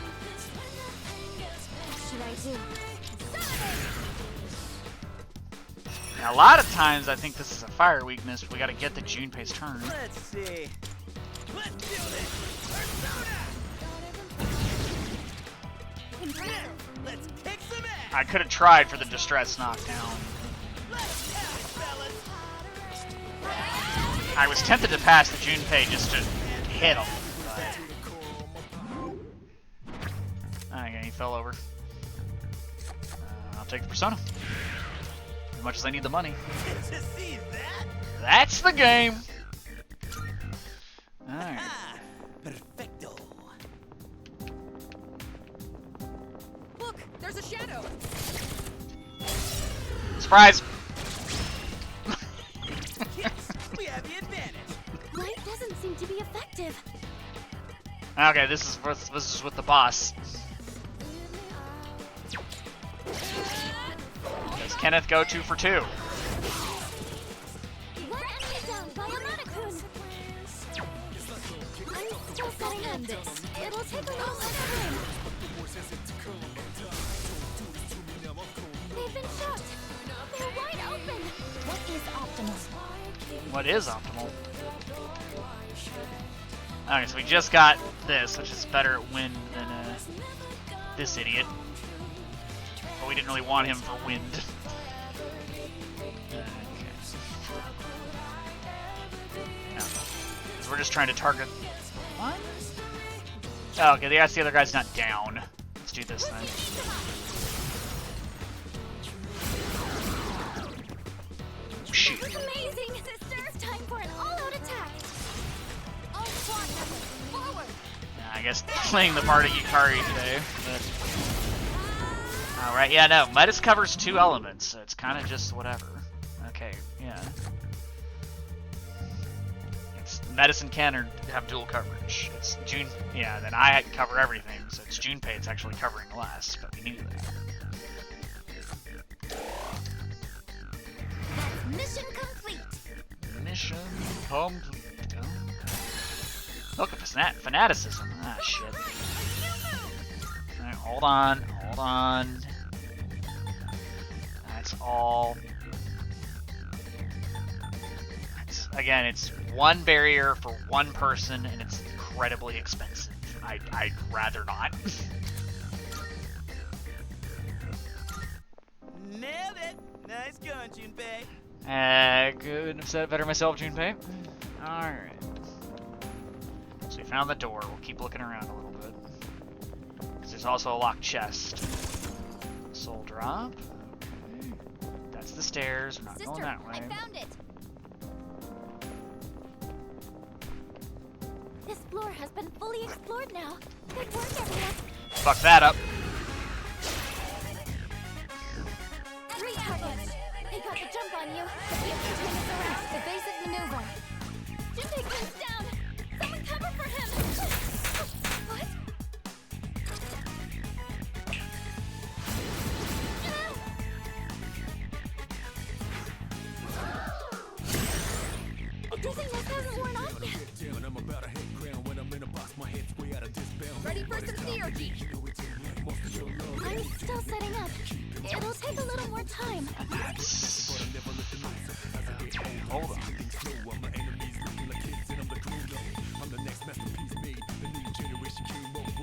What should I do? Now, a lot of times I think this is a fire weakness, but we gotta get to Junpei's turn. Let's see. Let's do this! Persona! Let's kick some ass! I could have tried for the distress knockdown. Let's have it, fellas! I was tempted to pass the Junpei just to hit him, but... Okay, he fell over. I'll take the Persona. As much as I need the money. Did you see that? That's the game! Alright. Ah, perfecto. Look, there's a shadow. Surprise! Yes, we have the advantage. Light doesn't seem to be effective. Okay, this is with the boss. Does Kenneth go 2 for 2? One enemy down by Amanakun. I'm still setting up. It'll take a little more time. They've been shot. They're wide open. What is optimal? What is optimal? Okay, so we just got this, which is better at wind than this idiot. But we didn't really want him for wind. Okay. No. 'Cause we're just trying to target... What? Oh, okay, the other guy's not down. Let's do this then. Shoot. This is amazing, sister. It's time for an all-out attack. All squad members, forward. I guess playing the part of Yukari today. But... Alright, yeah, no. Metis covers 2 elements, so it's kind of just whatever. Okay, yeah. It's Metis and Ken have dual coverage. It's June, yeah, then I cover everything, so it's Junpei it's actually covering less, but we knew that. Mission complete. Mission complete. Look at fanaticism. Ah, shit. Alright, hold on. That's all. Again, it's one barrier for one person, and it's incredibly expensive. I'd rather not. Nailed it! Nice going, Junpei. Couldn't have said it better myself, Junpei. Alright. So we found the door. We'll keep looking around a little bit. Because there's also a locked chest. Soul drop. Okay. That's the stairs. We're not Sister, going that way. I found it. This floor has been fully explored now. Good work, everyone. Fuck that up. 3 targets. They got the jump on you. But you can turn this around. Evasive maneuver. Junpei's down! Someone cover for him! What? The dizziness hasn't worn off yet! Ready for some theurgy. I'm still setting up. It'll take a little more time. Hold on.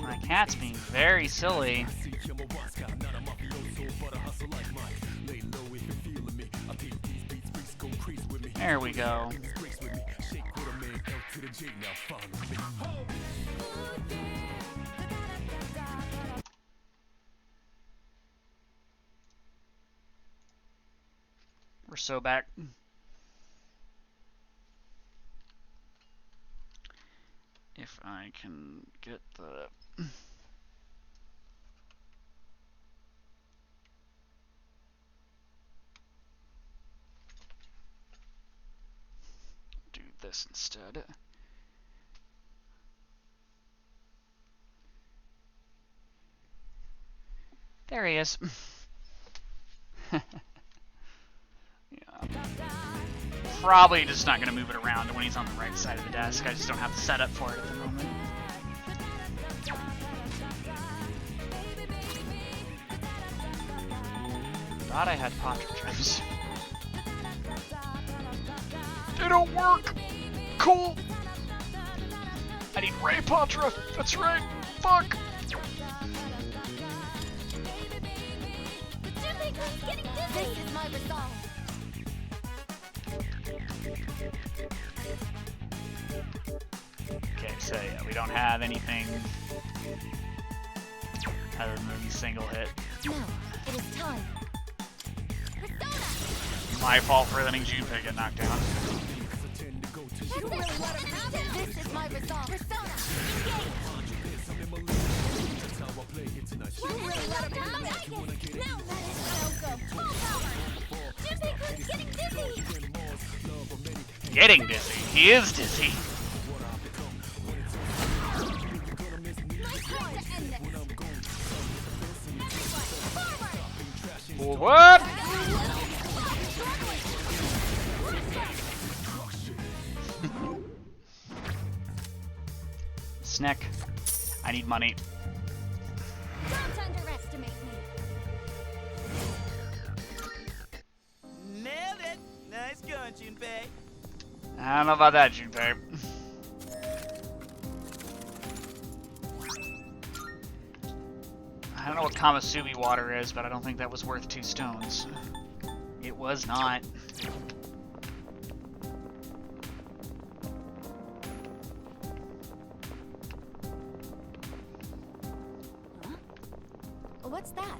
My cat's being very silly. There we go. We're so back. If I can get the... do this instead. There he is. Yeah. Probably just not going to move it around when he's on the right side of the desk. I just don't have the setup for it at the moment. Thought I had partridges. They don't work! Cool! I need Ray Patra! That's right! Fuck! Junpei's getting dizzy! This is my resolve. Okay, so yeah, we don't have anything other than the single hit. Now, it is time. My fault for letting Junpei get knocked down. You really let him have it! This is my resolve. Persona, engage! You really let him have it! Aigis, now let it go! Full power! Junpei's getting dizzy! Getting dizzy. He is dizzy. Nice time to end this! Everyone, forward! What? Snick. I need money. Don't underestimate me! Nailed it. Nice going, Junpei. I don't know about that, Junpei. I don't know what Kamasubi water is, but I don't think that was worth 2 stones. It was not. What's that?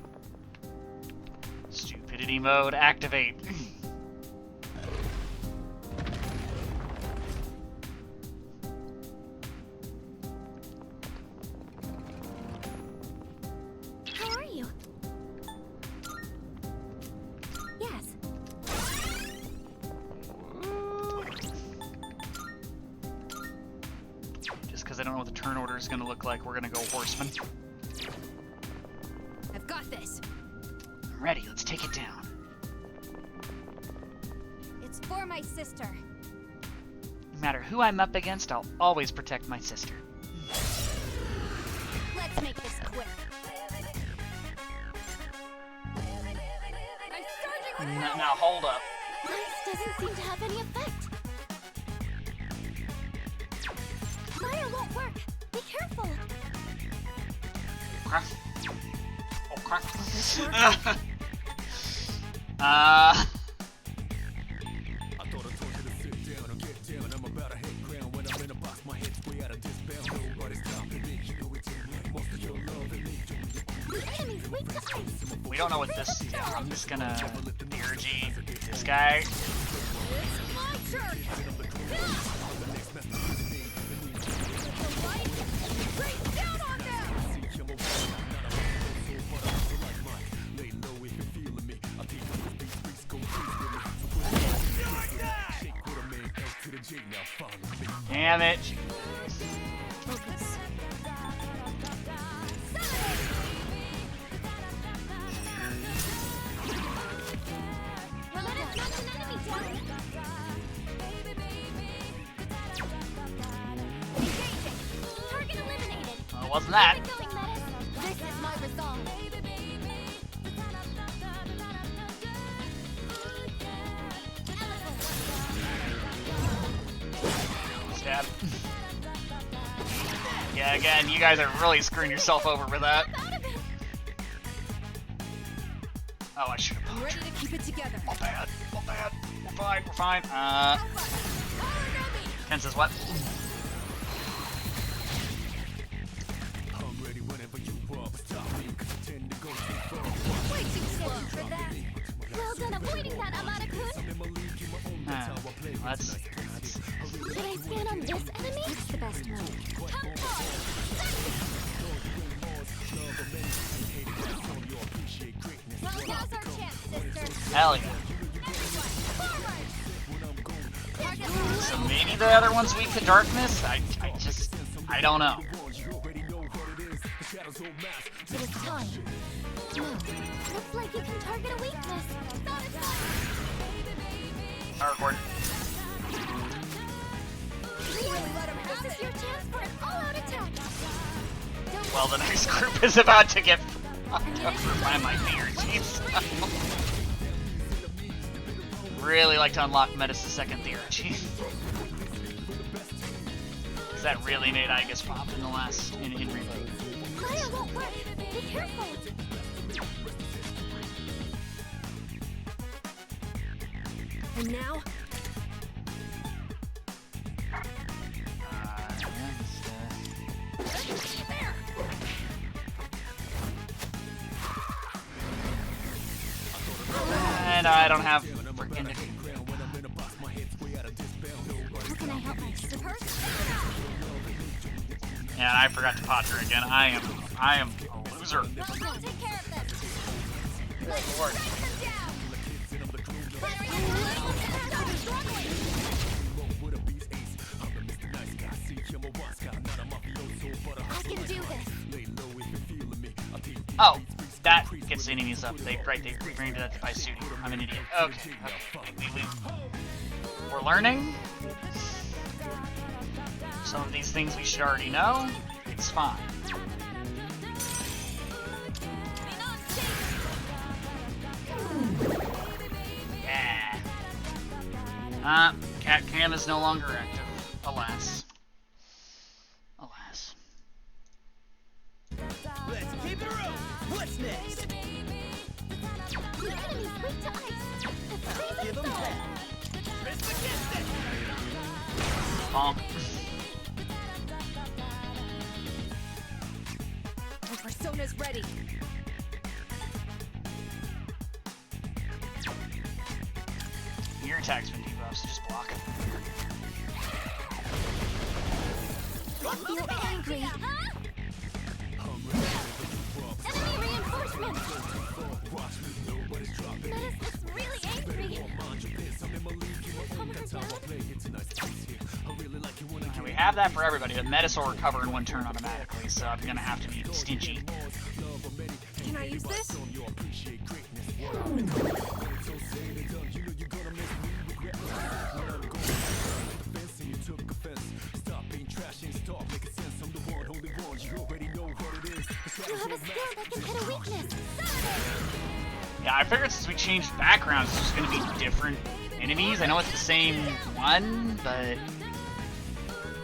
Stupidity mode activate. How are you? Yes. Just because I don't know what the turn order is going to look like, we're going to go horseman. I've got this. I'm ready, let's take it down. It's for my sister. No matter who I'm up against, I'll always protect my sister. Let's make this quick. I'm charging with Now hold up. Ice doesn't seem to have any effect. Fire won't work. Be careful. Okay. Okay. I thought I told you to sit down or get down. I'm about to hit ground when I'm in a box. My head's way out of this bound. Nobody's stopping me. You know it's in me. Most of your love in me. The enemy's weak to ice. We don't know what this. Yeah, I'm just gonna energy this guy. It's my turn. Straight down on them. Lay low if you're feeling me. I'll take up the beats, go crazy with me. Shake with a man, L to the J, now follow me. Damn it. Focus. Well, let us launch an enemy down. Engaging. Target eliminated. Well, it wasn't that. Keep it going, Metis. This is my resolve. Stab. Yeah, again, you guys are really screwing yourself over with that. Oh, I should have I'm ready to keep it together. My bad. My bad. We're fine. We're fine. Ken says what? I'm ready whenever you are, but stop me, 'cause you tend to go too far. Way too slow for that. Well done avoiding that, Amada-kun. That's Should I stand on this enemy? It's the best move. Come forward. Well, now's our chance, sister. hell yeah. So maybe the other one's weak to darkness? I don't know. It is time. No. Looks like you can target a weakness. Thought it out. Power cord. Really let him have this is your chance for an all-out attack. Don't Well, the next group is about to get fucked up by my fear. Jeez. Really like to unlock Metis' second theurgy. Because that really made Aigis pop in the last in Reload. Fire won't work. Be careful. And now, And I don't have freaking. How can I help my sister? Yeah, I forgot to pot her again. I am a loser. Well, we'll take care of this. Good lord. Strike them down. Firing. Struggling. I can do this. Oh, that gets the enemies up. They bring that by shooting. I'm an idiot. Okay. We're learning. Some of these things we should already know. It's fine. Yeah. Cat cam is no longer active. Alas. Alas. Let's keep it real. What's next? The enemy's weak to ice. It's freezing Give 'em solid. that. Press against it. Bonk. our persona's ready. Your attack's been debuffed, so just block. I feel angry. Enemy reinforcement. Metis is really angry. Calm her down. Okay, we have that for everybody, but Metis will recover in one turn automatically, so I'm gonna have to be stingy. Can I use this? You have a skill that can hit a weakness. Yeah, I figured since we changed backgrounds, it's just gonna be different enemies. I know it's the same one, but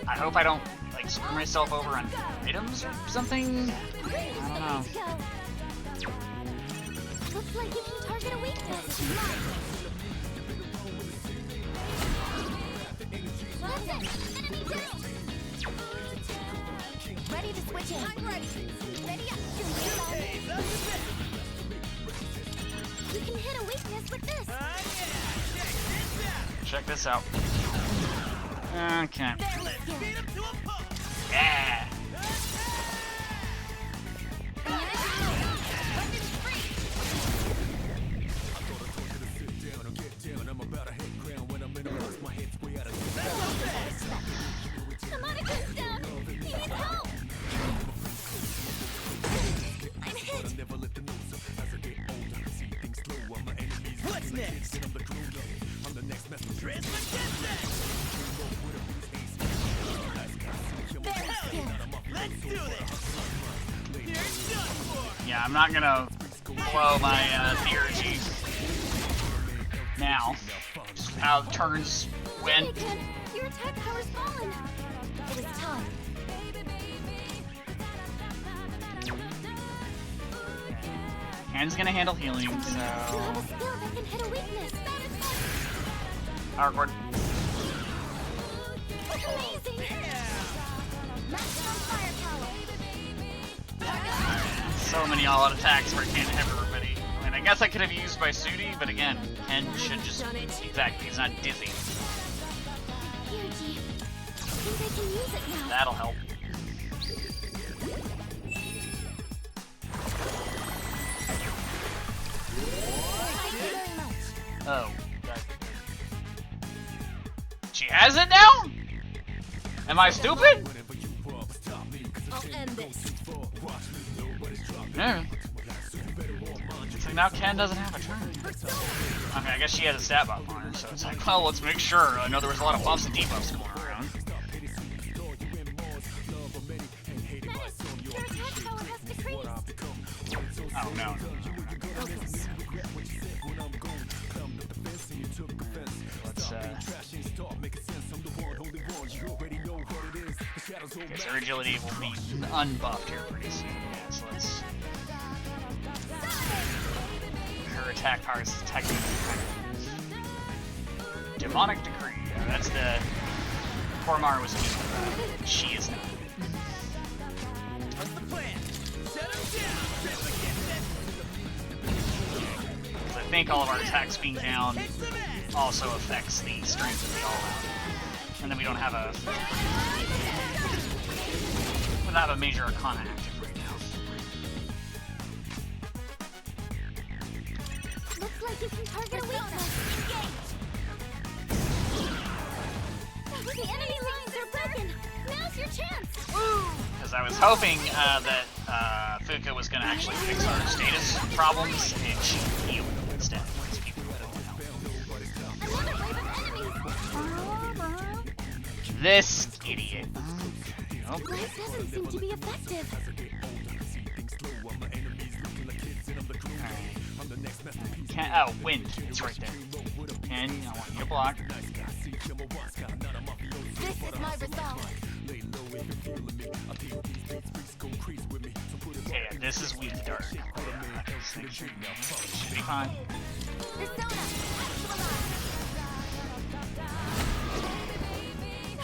I hope I don't like screw myself over on items or something. I don't know. Looks like you can target a weakness. That's it. Enemy down. Ready to switch in. I'm ready. Ready up. You can hit a weakness with this. Check this out. Okay. Very scary. Yeah. I'm not gonna blow my theurgy now. Just how turns went. Bacon, your attack power's fallen. It is time. Ken's gonna handle healing, You have so... a skill that can hit a weakness. Power chord. Amazing! Maximum firepower. So many all-out attacks where I can't hit everybody. I mean, I guess I could have used my Sudi, but again, Ken should just... Exactly, he's not dizzy. Yuji, I think I can use it now. That'll help. Thank you very much. Oh. She has it now? Am I stupid? I'll end this. No. It's like now Ken doesn't have a turn. Okay, I guess she has a stat buff on her, so it's like, well, let's make sure. I know there was a lot of buffs and debuffs going around. Menace, your attack power has decreased. Oh, no. Focus. Let's, okay, so her agility will be unbuffed here pretty soon. Yeah, so let's... Her attack power is technically kind of... Demonic Decree. Yeah, that's the... Koromar was immune to that. She is not. What's the plan? Shut him down. I think all of our attacks being down also affects the strength of the all-out. And then we don't have a... We don't have a major Arcana active right now. Looks like you can target a weakness. The enemy lines are broken. Now's your chance. Because I was hoping that Fuka was going to actually fix our status problems, and she healed instead. Because people don't know. Another wave of enemies. This idiot. Nope. Life doesn't seem to be effective. Can, oh, wind. It's right there. Ken, I want you to block. This is my resolve. Okay, yeah, this is weak dark. Yeah, this thing should be fine.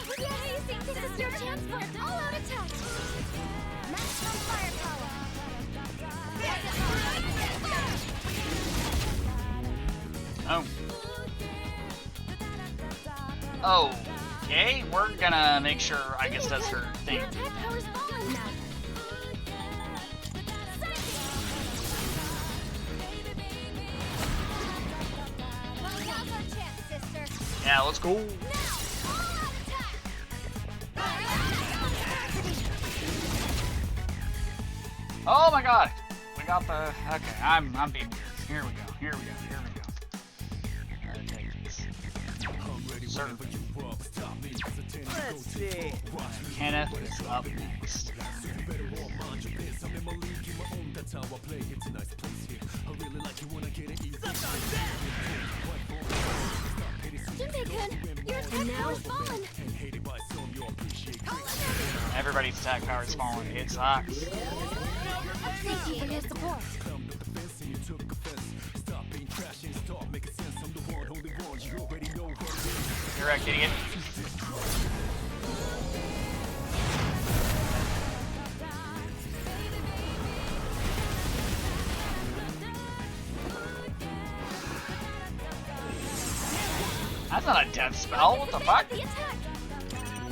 Persona, amazing! This is your chance for an all-out attack. Maximum firepower. Oh. Okay, we're gonna make sure Aigis does her thing. Your attack power's fallen now. Now's our chance, sister. Yeah, let's go. Now, all-out attack. Oh my god! We got the... Okay, I'm being weird. Here we go. Okay, sir. Let's see. Kenneth is up next. Junpei-kun, your attack power's fallen. Everybody's attack power is falling. It sucks. Thank you for your support. You're right, idiot. That's not a death spell. What the fuck? The attack.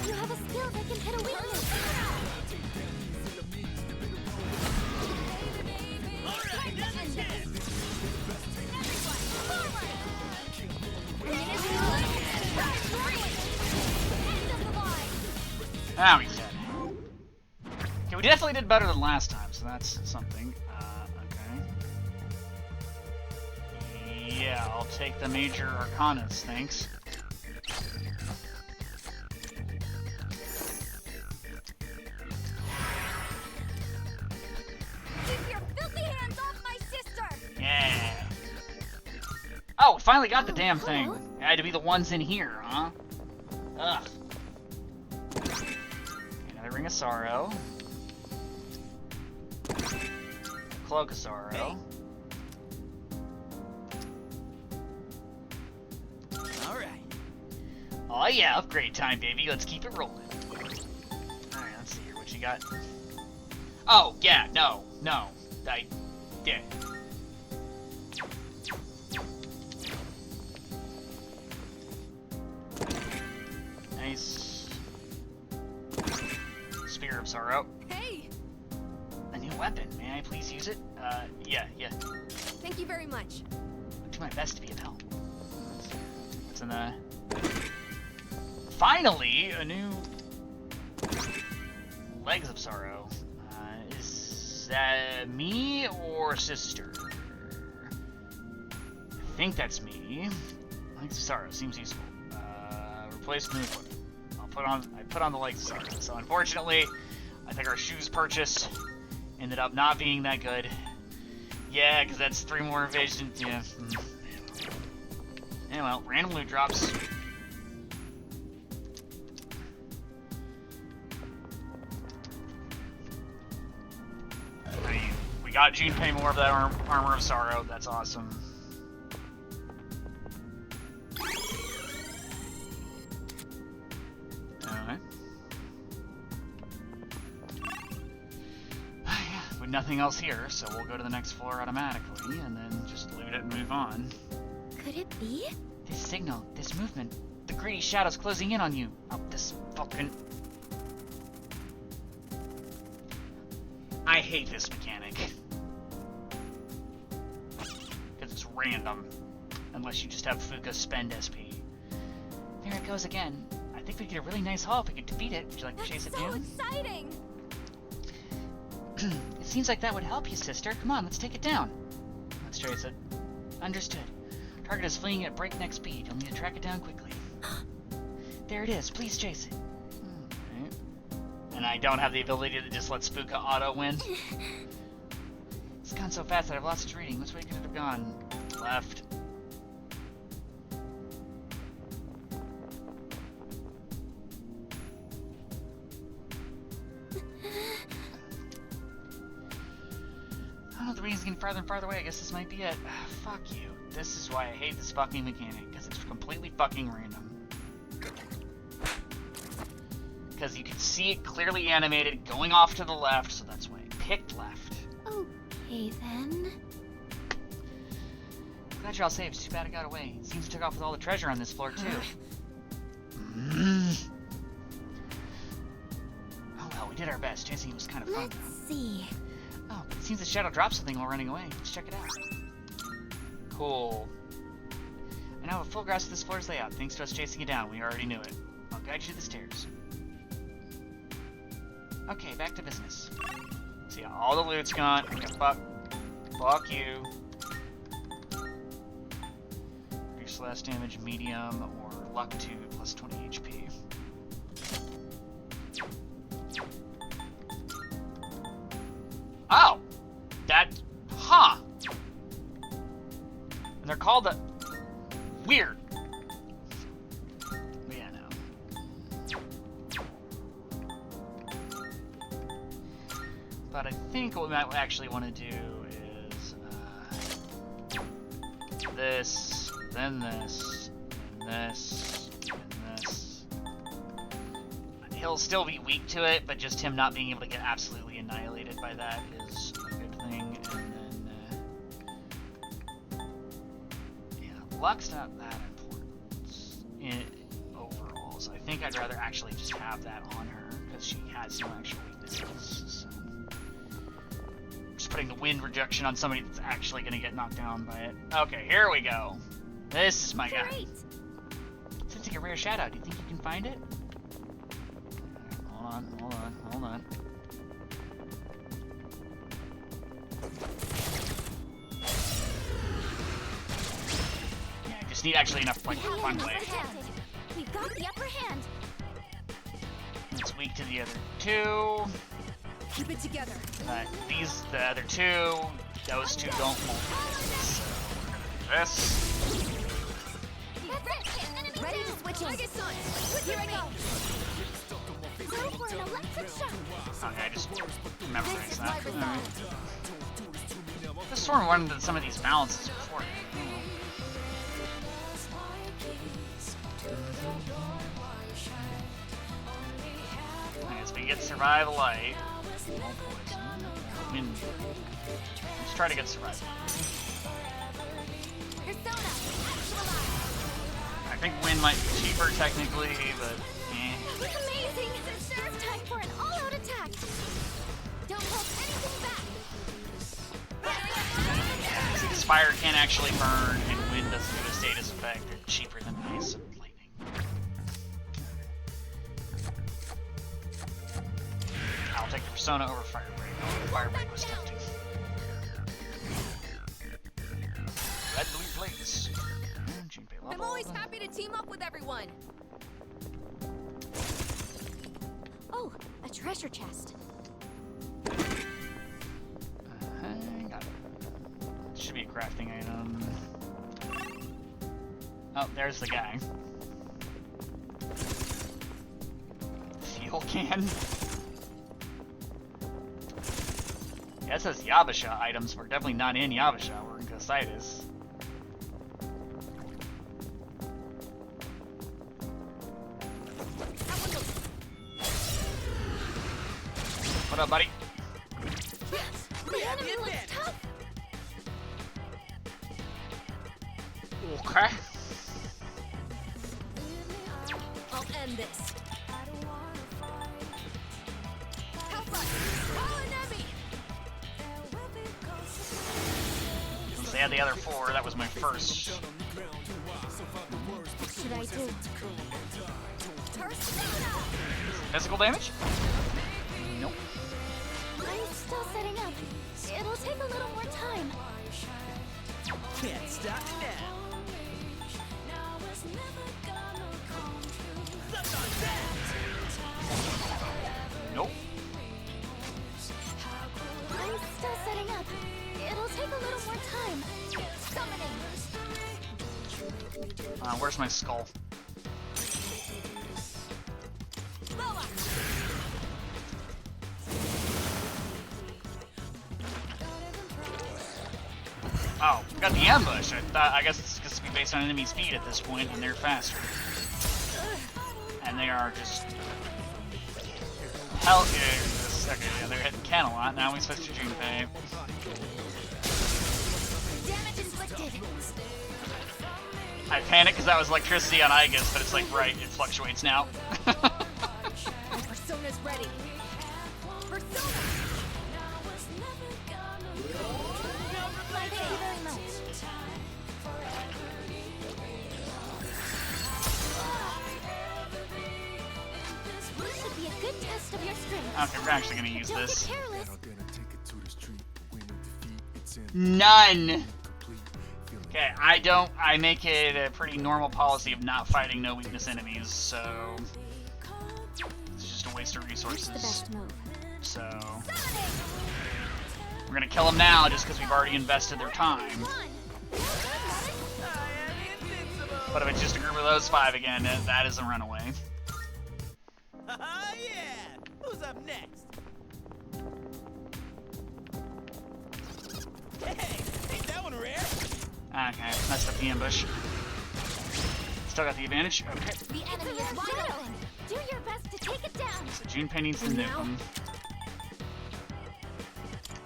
You have a skill that can hit a weakness. Now he's dead. Okay, we definitely did better than last time, so that's something. Okay. Yeah, I'll take the major arcanas, thanks. Keep your filthy hands finally got the Oh, damn hello. thing. It had to be the ones in here, huh? Ugh. Another Ring of Sorrow. Cloak of Sorrow. All right. Oh yeah, upgrade time, baby. Let's keep it rolling. Alright, let's see here. What you got? Oh, yeah, no. I did. Nice. Spear of Sorrow. Hey! A new weapon. May I please use it? Yeah. Thank you very much. I'll do my best to be of help. What's in the... Finally, a new... Legs of Sorrow. Is that me or sister? I think that's me. Legs of Sorrow seems useful. Replace new equipment. I put on the Legs of Sorrow. So unfortunately, I think our shoes purchase ended up not being that good. Yeah, because that's 3 more evasions. Yeah. Yeah, well, random loot drops. We got Junpei more of that Armor of Sorrow. That's awesome. Alright. Yeah, with nothing else here, so we'll go to the next floor automatically, and then just loot it and move on. Could it be? This signal, this movement, the greedy shadow's closing in on you. Oh, this fucking... I hate this mechanic. Because it's random. Unless you just have Fuka spend SP. There it goes again. I think we'd get a really nice haul if we could defeat it. Would you like to chase it That's so down? exciting! It seems like that would help you, sister. Come on, let's take it down. Let's chase it. Understood. Target is fleeing at breakneck speed. You'll need to track it down quickly. There it is. Please chase it. Okay. And I don't have the ability to just let Spooka auto win. It's gone so fast that I've lost its reading. Which way could it have gone? Left. I don't know, the reading's getting farther and farther away. I guess this might be it. Fuck you. This is why I hate this fucking mechanic, because it's completely fucking random. Because you can see it clearly animated going off to the left, so that's why I picked left. Okay, then. Glad you're all safe. It's too bad it got away. It seems it took off with all the treasure on this floor, too. Oh well, we did our best. Chasing it was kind of fun. Let's see. Oh, but it seems the shadow dropped something while running away. Let's check it out. Cool. I now have a full grasp of this floor's layout. Thanks to us chasing it down, we already knew it. I'll guide you to the stairs. Okay, back to business. See, all the loot's gone. Okay, fuck you. Reduce last damage, medium, or luck 2 plus 20 HP. Oh! That... Huh! And they're called the... Weird. Yeah, no. But I think what we might actually want to do is... this, then this, and this, and this. He'll still be weak to it, but just him not being able to get absolutely annihilated by that is a good thing. And then, yeah, luck's not that important overall, so I think I'd rather actually just have that on her, because she has no actual weaknesses, so. Just putting the wind rejection on somebody that's actually going to get knocked down by it. Okay, here we go. This is my guy. Great! Sensing a rare shadow, do you think you can find it? Hold on. Yeah, I just need actually enough points to find a way. We've got the upper hand. It's weak to the other two. Keep it together. But the other two, those two don't multi. So we're gonna do this. Switching. Aigis-san, Here I go. Go for an electric shock. Okay, I just memorized This is that. my Alright. resolve. I sort of wanted some of these balances before. I guess we get survival light. Wind. Let's try to get survival. Persona, actualize. I think wind might be cheaper technically, but Amazing! It's time for an all-out attack. Don't hold anything back. see, the Spire can't actually burn, and wind doesn't do a status effect. They're cheaper than ice and lightning. I'll take the Persona over Fire Break. Fire Break was tempting. Red blue plates. Junpei I'm level. always happy to team up with everyone. Oh, a treasure chest. Got it. Should be a crafting item. Oh, there's the guy. Fuel can. Yeah, it says Yabasha items. We're definitely not in Yabasha. We're in Cositis. What up, buddy? The enemy looks tough. Okay. I'll end this. Hellfire! Call an enemy! Since they had the other four, that was my first. What should I do? Persona! Physical damage? Nope. I'm still setting up. It'll take a little more time. Can't stop now. Nope. I'm still setting up. It'll take a little more time. Summoning. Where's my skull? Loa! Oh, we got the ambush. I guess it's supposed to be based on enemy speed at this point, and they're faster. And they are just hell. Okay, yeah, they're hitting Ken a lot. Now we switch to Junpei. Damage inflicted. I panicked because that was electricity on Aigis, but it's like right, it fluctuates now. My persona's ready. Persona! Thank you very much. This should be a good test of your strength. Okay, we're actually gonna use Don't this. get careless. None. Okay, I make it a pretty normal policy of not fighting no weakness enemies, so it's just a waste of What's the resources. best move? So we're gonna kill them now just because we've already invested their time. But if it's just a group of those five again, that is a runaway. Ah, yeah! Who's up next? Hey, ain't that one rare? Okay, messed up the ambush. Still got the advantage. Okay, The enemy is wide open. Do your best to take it down. so Junpei needs to nuke him.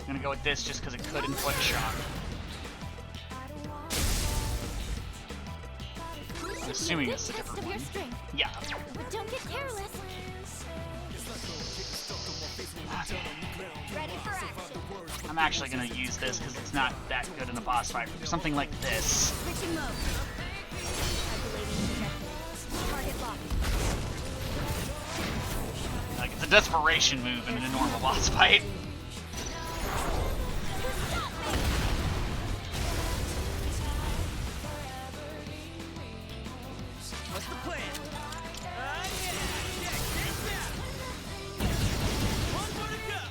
I'm gonna go with this just because it could inflict shock. I'm assuming it's a different one. Yeah. But don't get careless. Ready for action. I'm actually gonna use this because it's not that good in a boss fight. For something like this. Switching mode. Calculating trajectory. Target locked. Like, it's a desperation move in a normal boss fight. What's the plan? Ah, yeah! Check this out! One more to go!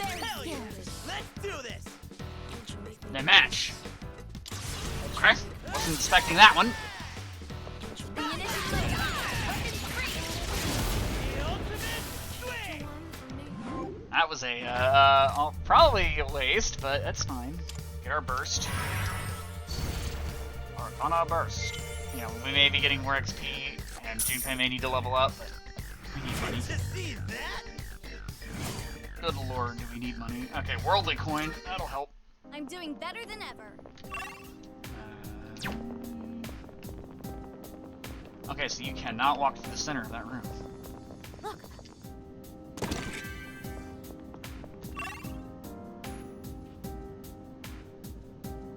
Very Hell yeah! good. Let's do this! They match. Okay, wasn't expecting that one. The initiative. was a probably a waste, but that's fine. Get our burst. Arcana burst. You know, we may be getting more XP, and Junpei may need to level up, but we need money. Good lord, do we need money? Okay, worldly coin. That'll help. I'm doing better than ever. Okay, so you cannot walk to the center of that room. Look,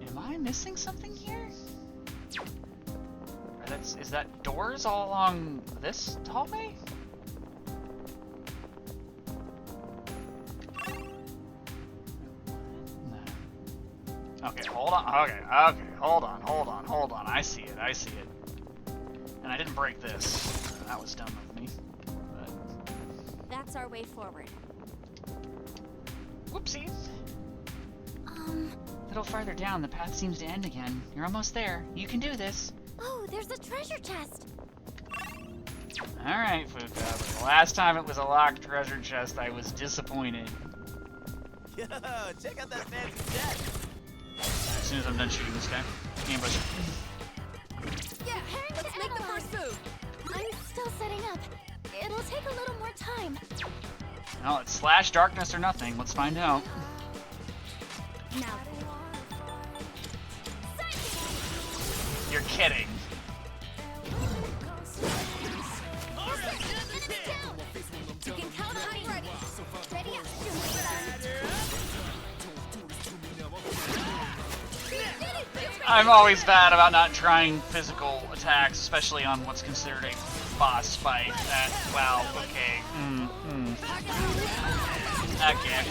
Am I missing something here? Is that doors all along this hallway? No. Okay, hold on. Okay, hold on. I see it. And I didn't break this. That was dumb of me. But... that's our way forward. whoopsies. A little farther down, the path seems to end again. You're almost there. You can do this. Oh, there's a treasure chest. Alright, Fuka, but the last time it was a locked treasure chest, I was disappointed. Yo, check out that fancy jet. As soon as I'm done shooting this guy. Ambush. Yeah, let's Make the first move. I'm still setting up. It'll take a little more time. Well, it's slash darkness or nothing. Let's find out. Now. You're kidding. You can count on me. Ready up. I'm always bad about not trying physical attacks, especially on what's considered a boss fight. Wow, okay. Okay.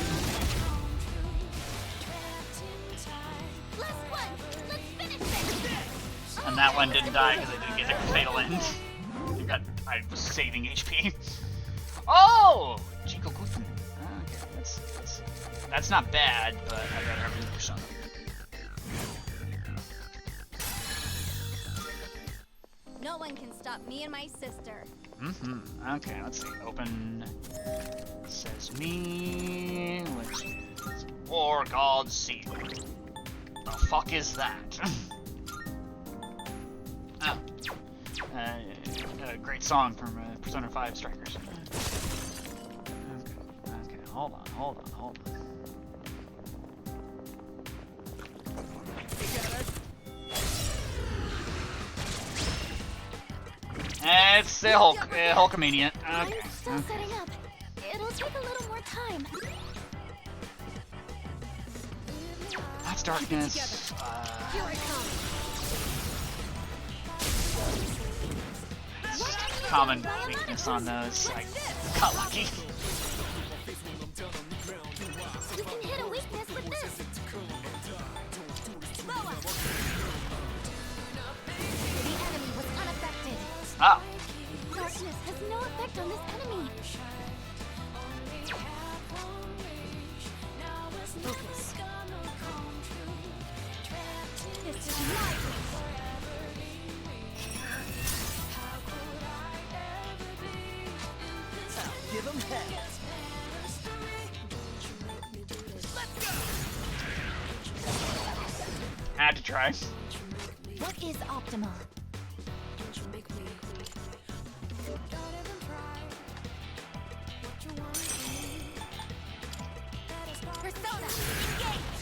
Last one. Let's finish this. And that one didn't die because I didn't get a fatal end. I was saving HP. Oh! Jikokufu. Okay, that's not bad, but I'd rather have a persona. No one can stop me and my sister. Okay, let's see. Open Sesame, which is War God Seal. The fuck is that? Oh. A great song from Persona 5 Strikers. Okay, hold on. It's the Hulkamania. Okay. I'm still setting up. It'll take a little more time. That's darkness. Here I come. Common weakness on those. I got lucky. You can hit a weakness with this. Boa. The enemy was unaffected. Ah. Darkness has no effect on this enemy. Focus. This is my Give him hell. Had to try. What is optimal? Persona, engage!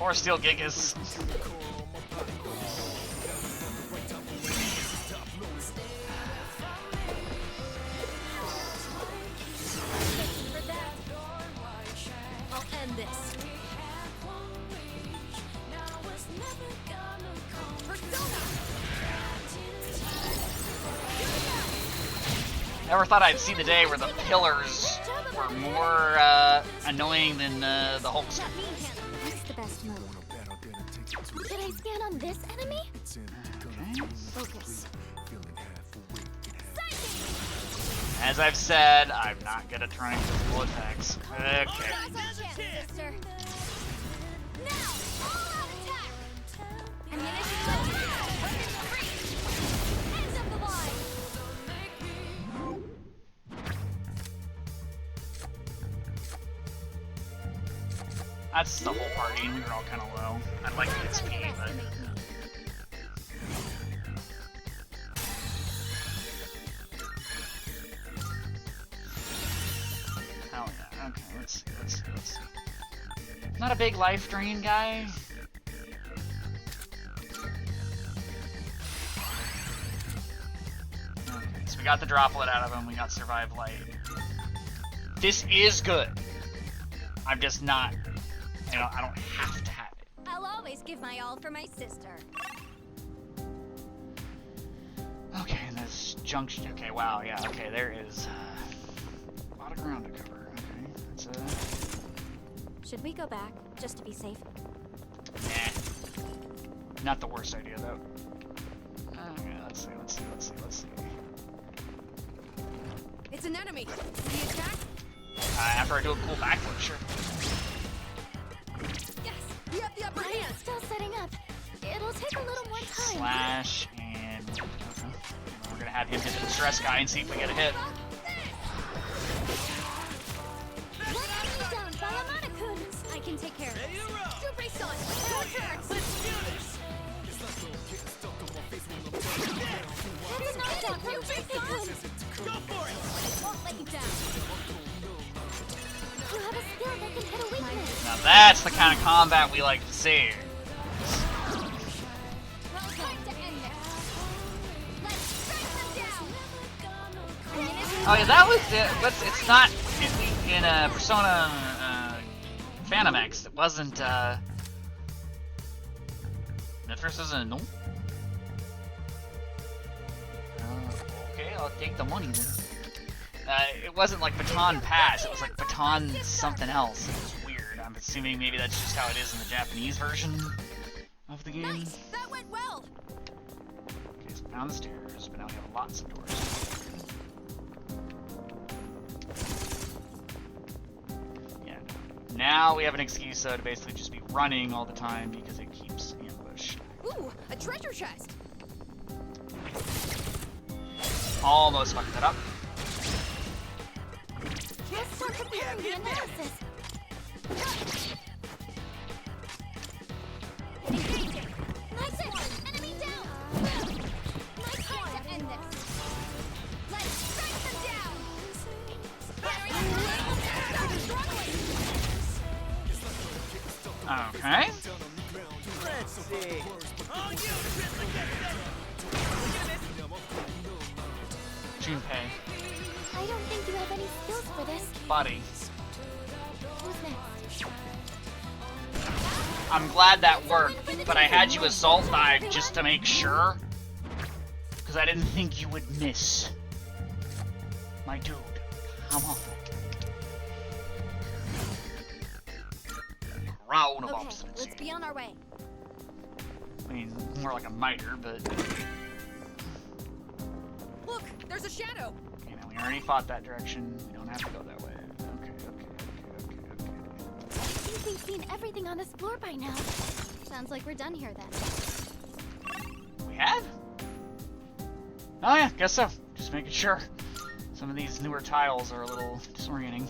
Or Steel Gigas. For that, I'll end this. Persona! Never thought I'd see the day where the pillars were more annoying than the Hulks. That mean hand. What's the best move? Should I scan on this enemy? Okay. Focus. As I've said, I'm not good at trying physical attacks. Okay. Sister. Now, all out attack! Ammunition left. Weapons free. End of the line. That's the whole party, and we were all kind of low. I'd like to get speed, but... Hell yeah, okay, let's see. Not a big life drain guy. Okay, so we got the droplet out of him, we got survive light. This is good. I'm just not, you know, I don't have to have it. I'll always give my all for my sister. Okay, and this junction, okay, wow, yeah, okay, there is a lot of ground to cover. Okay, that's Should we go back, just to be safe? nah. Not the worst idea, though. Okay, let's see. It's an enemy. The attack? After I do a cool backflip, sure. Yes! We have the upper I'm hand! still setting up. It'll take a little more time. Slash, and we're gonna have him hit the stress guy and see if we get a hit. One enemy down by Amana-kun. I can take care of it. Super-san! Your turn! Let's do this! That's a knockdown from Super-kun. Go for it! I won't let you down. You have a skill that can hit a weakness. Now that's the kind of combat we like to see. Well, time to end this. Let's strike them down. Oh yeah, that was it. But it's not in a Persona Phantom X. It wasn't. Mithras isn't no. Okay, I'll take the money then. It wasn't like Baton Pass, it was like Baton something else. It was weird. I'm assuming maybe that's just how it is in the Japanese version of the game. Nice! That went well! Okay, so down the stairs, but now we have lots of doors. Yeah, now we have an excuse to basically just be running all the time because it keeps ambush. Ooh, a treasure chest! Almost fucked that up. Let's start preparing the analysis. Engaging. Nice one. Enemy down. Nice time to end this. Let's strike them down. Okay. Let's see. Junpei. I don't think you have any skills for this. Buddy. Who's next? I'm glad that worked, but I had you assault dive just to make sure. Because I didn't think you would miss. My dude, come on. Round of Okay, obstinacy. let's be on our way. I mean, more like a miter, but... Look, there's a shadow! You know, we already fought that direction. We don't have to go that way. Okay. I think we've seen everything on this floor by now. Sounds like we're done here then. We have? Oh yeah, guess so. Just making sure. Some of these newer tiles are a little disorienting.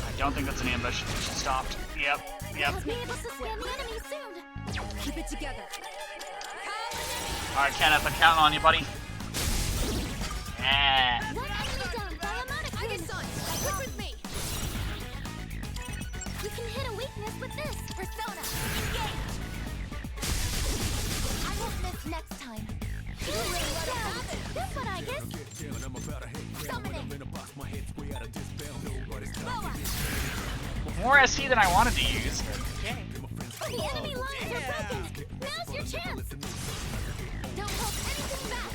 I don't think that's an ambush. She stopped. Yep. Be able to scan the enemy soon. Keep it together. Alright, Kenneth, I'm counting on you, buddy. Yeah. One enemy down by Amana-kun. Aigis-san, switch with me! You can hit a weakness with this. Persona, engage. I won't miss next time. This one, Aigis. Summoning. More SC than I wanted to use. Okay. The enemy lines are broken. Now's your chance. Don't hold anything back.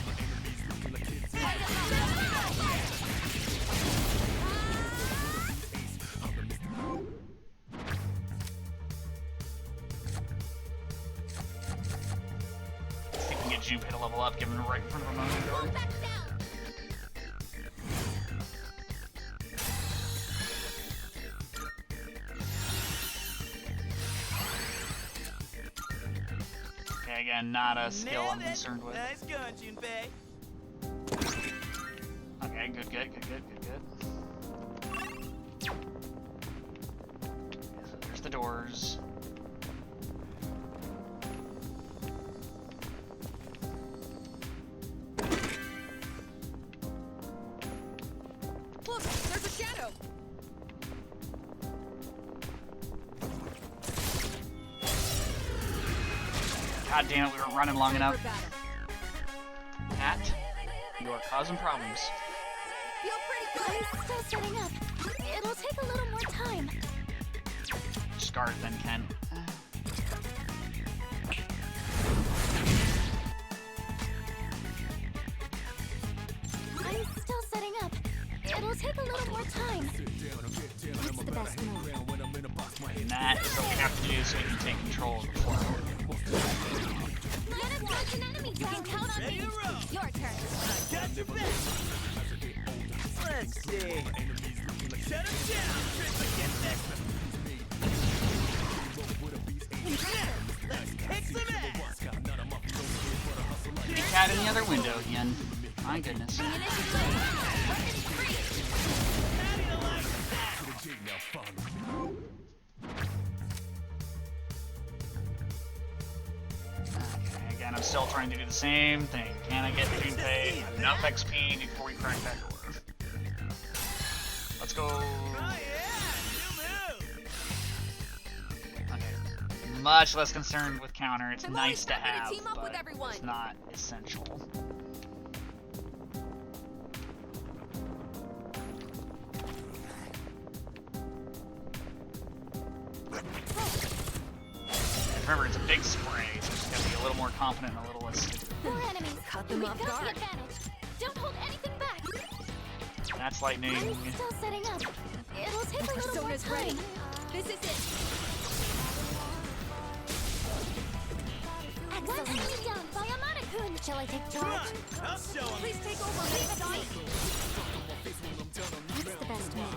See if we can get Junpei to level up, give him right in front of a motion door. Back down. again, not a skill I'm concerned with. Nice going, Junpei. Okay, good. So there's the doors. Look, there's a shadow. God damn it, we weren't running long enough. For battle. Cat, you are causing problems. Feel pretty good. I'm still setting up. It'll take a little more time. Scarred then, Ken. I'm still setting up. It'll take a little more time. What's the best move? And that is what we have to do so we can take control of the floor. Let us catch an enemy. You can count on me. Your turn. Got your back. Let's see. Shut him down, Triple. Get next. Let's kick some ass. Big cat in the other window again. My goodness. Okay, again, I'm still trying to do the same thing. Can I get Junpei enough XP before we crack that door? Let's go. Okay. Much less concerned with counter. It's I'm nice to always happy to have, team up with but everyone. it's not essential. Remember, it's a big spray, so just gotta be a little more confident and a little less stupid. More enemies. Cut them We've off got the guard. advantage. Don't hold anything back. That's lightning. I'm still setting up. It'll take a little more Persona's time. ready. This is it. One enemy down by Amana-kun. Shall I take charge? I'll show him. Please take over, Mega-san. What's the best move?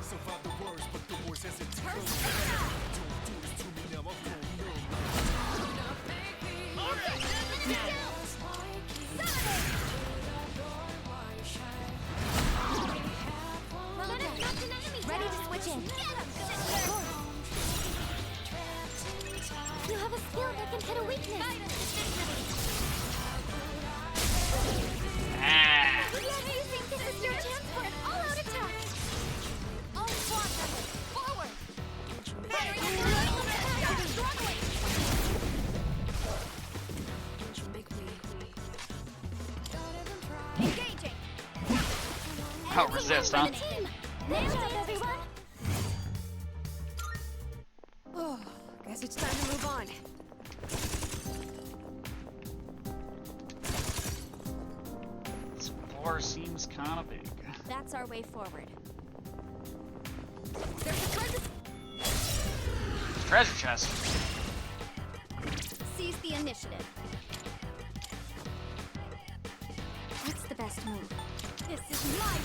Ready to switch in. You have a skill that can hit a weakness. Ah. Do you think this is your chance for an all-out attack? All squad members, forward! I'm struggling! Engaging! Oh, resist, huh? Team! Nailed it, everyone! Oh, guess it's time to move on. This floor seems kind of big. That's our way forward. There's a treasure. Treasure chest. Seize the initiative. What's the best move? This is my way!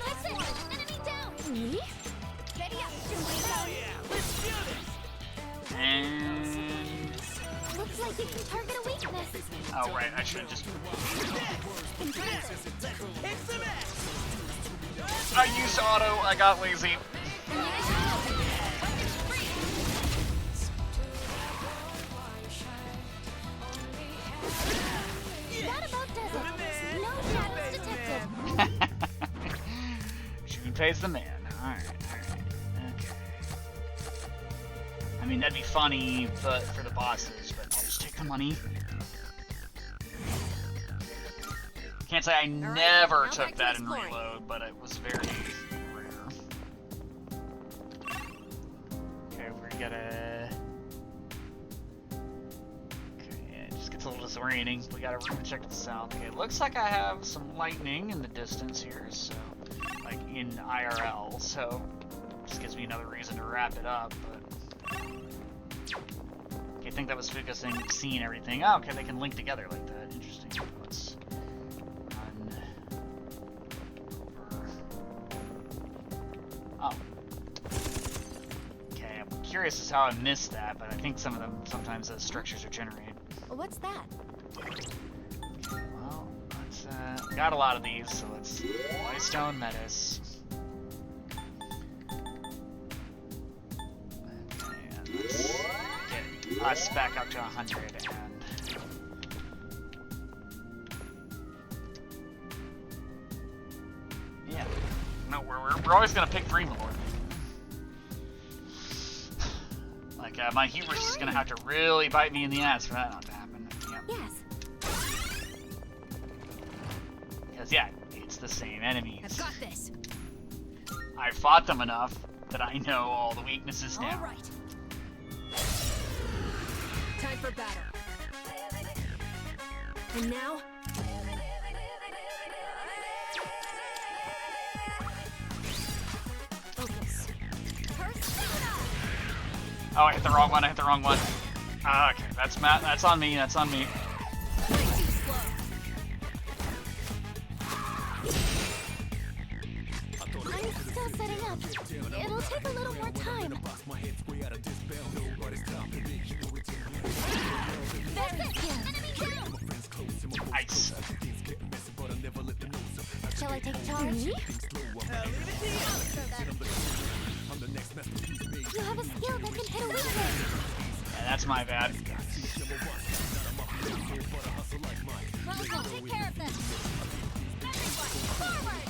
That's it! Enemy down! Me? Ready up, Junpei-san! Let's do this. And... Looks like you can target a weakness. Oh, right, I should have just... Kick some ass. I used auto, I got lazy. That about does it. No shadows detected. Junpei's the man. Alright. Okay. I mean, that'd be funny, but for the bosses, but I'll just take the money. Can't say I never now took back to that in exploring. reload, but it was very rare. Okay, we gotta... Okay, it just gets a little disorienting. We got a room to check to the south. Okay, it looks like I have some lightning in the distance here, so... Like, in IRL, so... Just gives me another reason to wrap it up, but... Okay, I think that was focusing, seeing everything. Oh, okay, they can link together like that. Interesting. Let's... run... over... Oh. Okay, I'm curious curious as how I missed that, but I think some of them, sometimes those structures are generated. What's that? Well, let's, got a lot of these, so let's Whitestone Meadows. And let's get us back up to 100 and... Yeah. No, we're always gonna pick Dream Lord. Like, my hubris is gonna have to really bite me in the ass for that not to happen. Yeah. Yes. Because, yeah, it's the same enemies. I've got this. I've fought them enough that I know all the weaknesses now. All right. Time for battle. And now, focus. Oh, I hit the wrong one, I hit the wrong one. Okay, that's Matt, that's on me, that's on me. Way too slow. I'm still setting up. It'll take a little more time. That's it! Enemy down! Nice. Shall I take charge? Me? You have a skill that can hit a weakness. Yeah, that's my bad. Rosal, take care of this. Everyone, forward!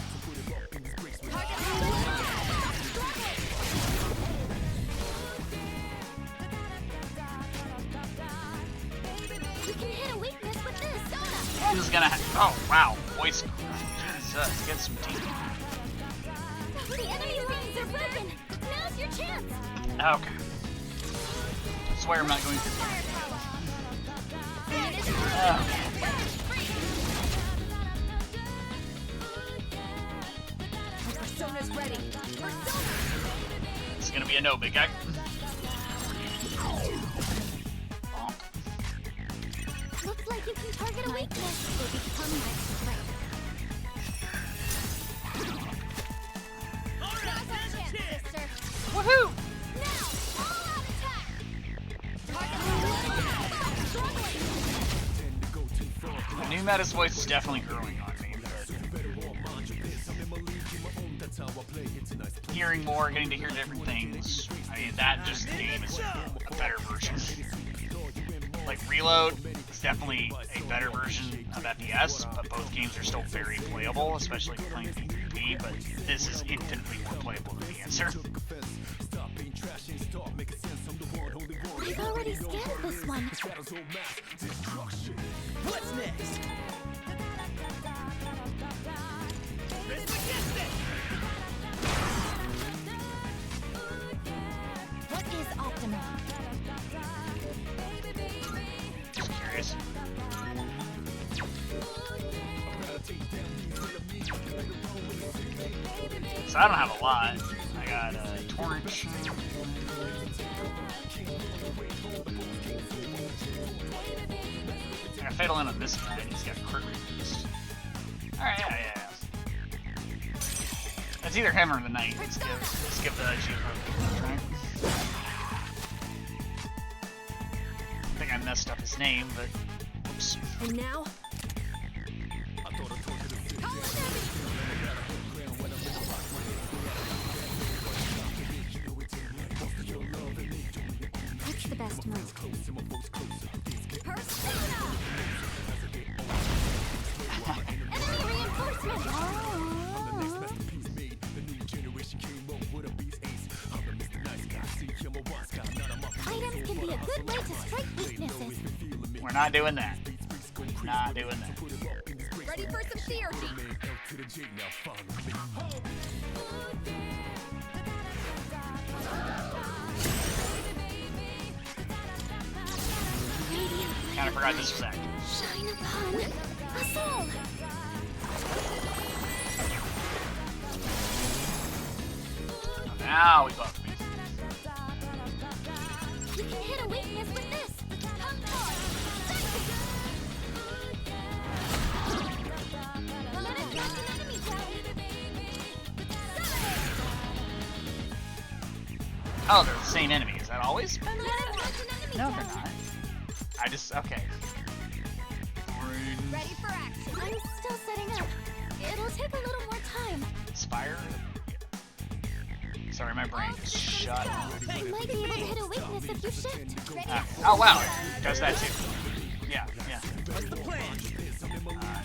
You can hit a weakness with this. This is gonna oh, wow. Voice Jesus, get some teeth. The enemy lines are broken. Now's your chance. Okay. I swear I'm not going to. Persona's ready. Persona! It's gonna be a no, big guy. Looks like you can target a weakness or become my strength. Now's our chance, sister. Woohoo! Now, all out attack. Target The new Meta's voice is definitely growing on me. Hearing more, getting to hear different things. I mean, that just game is a better version. Like, Reload is definitely a better version of FPS, but both games are still very playable, especially if playing PvP, but this is infinitely more playable than the answer. I've already scanned this one. What's next? What is optimal? Just curious. So I don't have a lot. I got Torch. I got Fatal in on this guy, and he's got crit release. Alright, yeah. It's either him or the Knight. Let's give the achievement a try. I think I messed up his name, but oops. And now, What's the best move? Persona! Enemy reinforcement! Items can be a good way to strike weaknesses. We're not doing that. Not doing that. Ready for some theurgy? Kinda forgot this was active. Shine upon us all! Now we buff me. You can hit a weakness with this! Come forward! Let us knock an enemy down! Oh, they're the same enemy. Is that all always been there? No, they're not. I just, okay. Ready for action. I'm still setting up. It'll take a little more time. Inspire? Sorry, my brain just shut off. You might be able to hit a weakness if you shift. Ready? Oh, wow, it does that too. Yeah, yeah. What's the plan?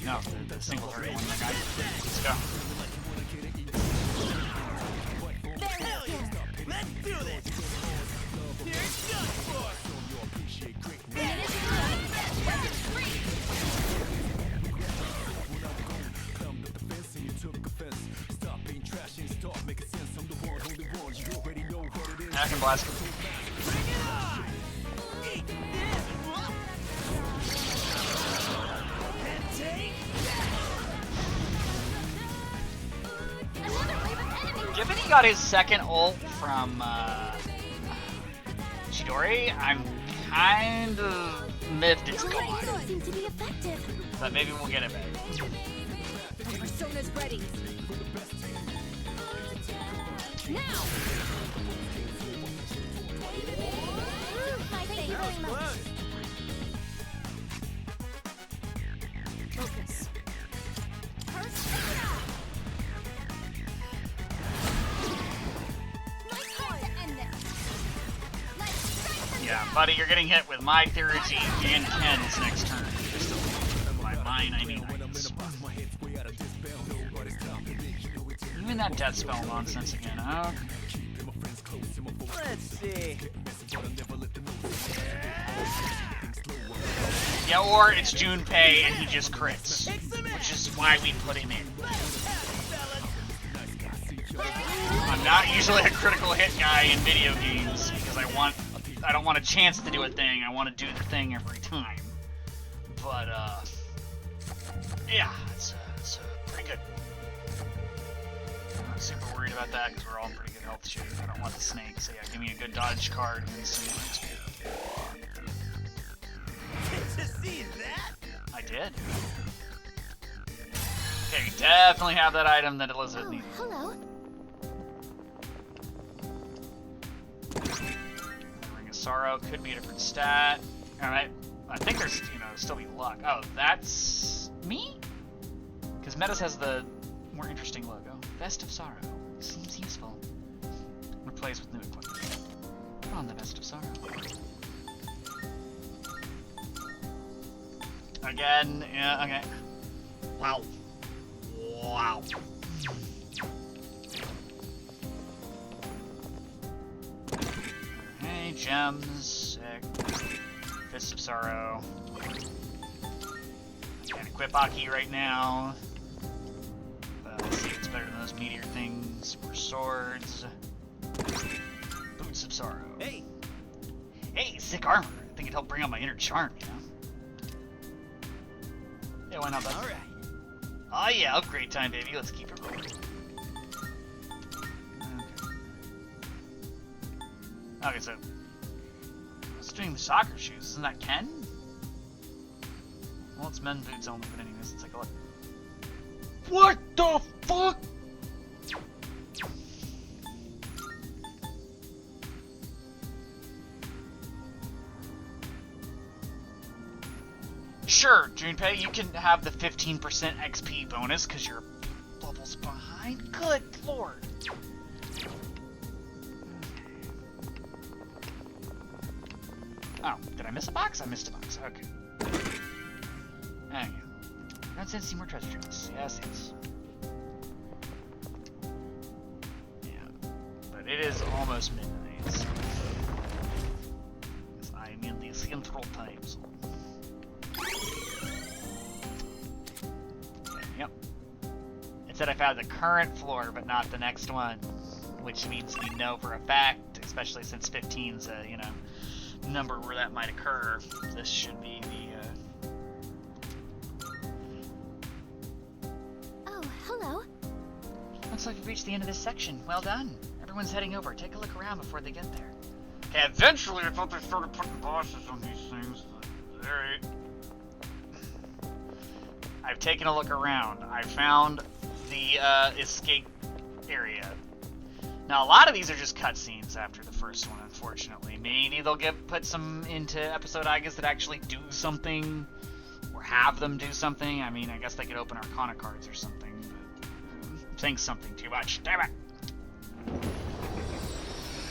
No, the single target one, that guy. Let's go. Hell yeah! Let's do this! Here it goes, I can blast him. Bring it on! Eat this! And take Another wave of enemies. Given he got his second ult from Chidori, I'm kind of miffed it's gone. Doesn't seem to be effective. But maybe we'll get it back. Persona's ready. Now. Thank you very much. Focus. Persona. My time to end this. Let's strike the Yeah, buddy, you're getting hit with my Theurgy and Ken's next turn. Just by mine, I mean Aigis. Even that death spell nonsense again, huh? Let's see. Yeah, or it's Junpei and he just crits. Which is why we put him in. I'm not usually a critical hit guy in video games because I don't want a chance to do a thing. I want to do the thing every time. But yeah, it's pretty good. I'm not super worried about that because we're all in pretty good health shape. I don't want the snake, so yeah, give me a good dodge card and some XP. Did you see that? I did. Okay, we definitely have that item that Elizabeth Oh, needed. hello. Ring of Sorrow could be a different stat. Alright, I think there's, still be luck. Oh, that's me? Because Metas has the more interesting logo. Vest of Sorrow. Seems useful. Replace with new equipment. Put on the Vest of Sorrow. Again, yeah, okay. Wow. Wow. Hey, gems. Sick. Fist of Sorrow. Can't equip Aki right now. But let's see if it's better than those meteor things. More swords. Boots of Sorrow. Hey, Hey, sick armor. I think it'd help bring out my inner charm, Yeah, why not, bud? all right. Oh yeah, upgrade time, baby. Let's keep it rolling. Okay, so I was doing the soccer shoes. Isn't that Ken? Well, it's men boots only, but anyways, let's take a look. What the fuck? Sure, Junpei, you can have the 15% XP bonus because you're levels behind. Good lord. Oh, did I miss a box? I missed a box. Okay. There you go. Don't send more treasure chests. Yes, yes. Yeah. But it is almost midnight. So I'm in the central time zone. Yep. It said I found the current floor, but not the next one, which means we know for a fact, especially since 15's a, number where that might occur. This should be the, Oh, hello. Looks like we've reached the end of this section. Well done. Everyone's heading over. Take a look around before they get there. Okay, eventually I thought they started putting bosses on these things, but alright. I've taken a look around. I found the escape area. Now, a lot of these are just cutscenes after the first one. unfortunately. Maybe they'll put some into episode Aigis that actually do something, or have them do something. I mean, I guess they could open Arcana cards or something, but I'm saying something too much. Damn it!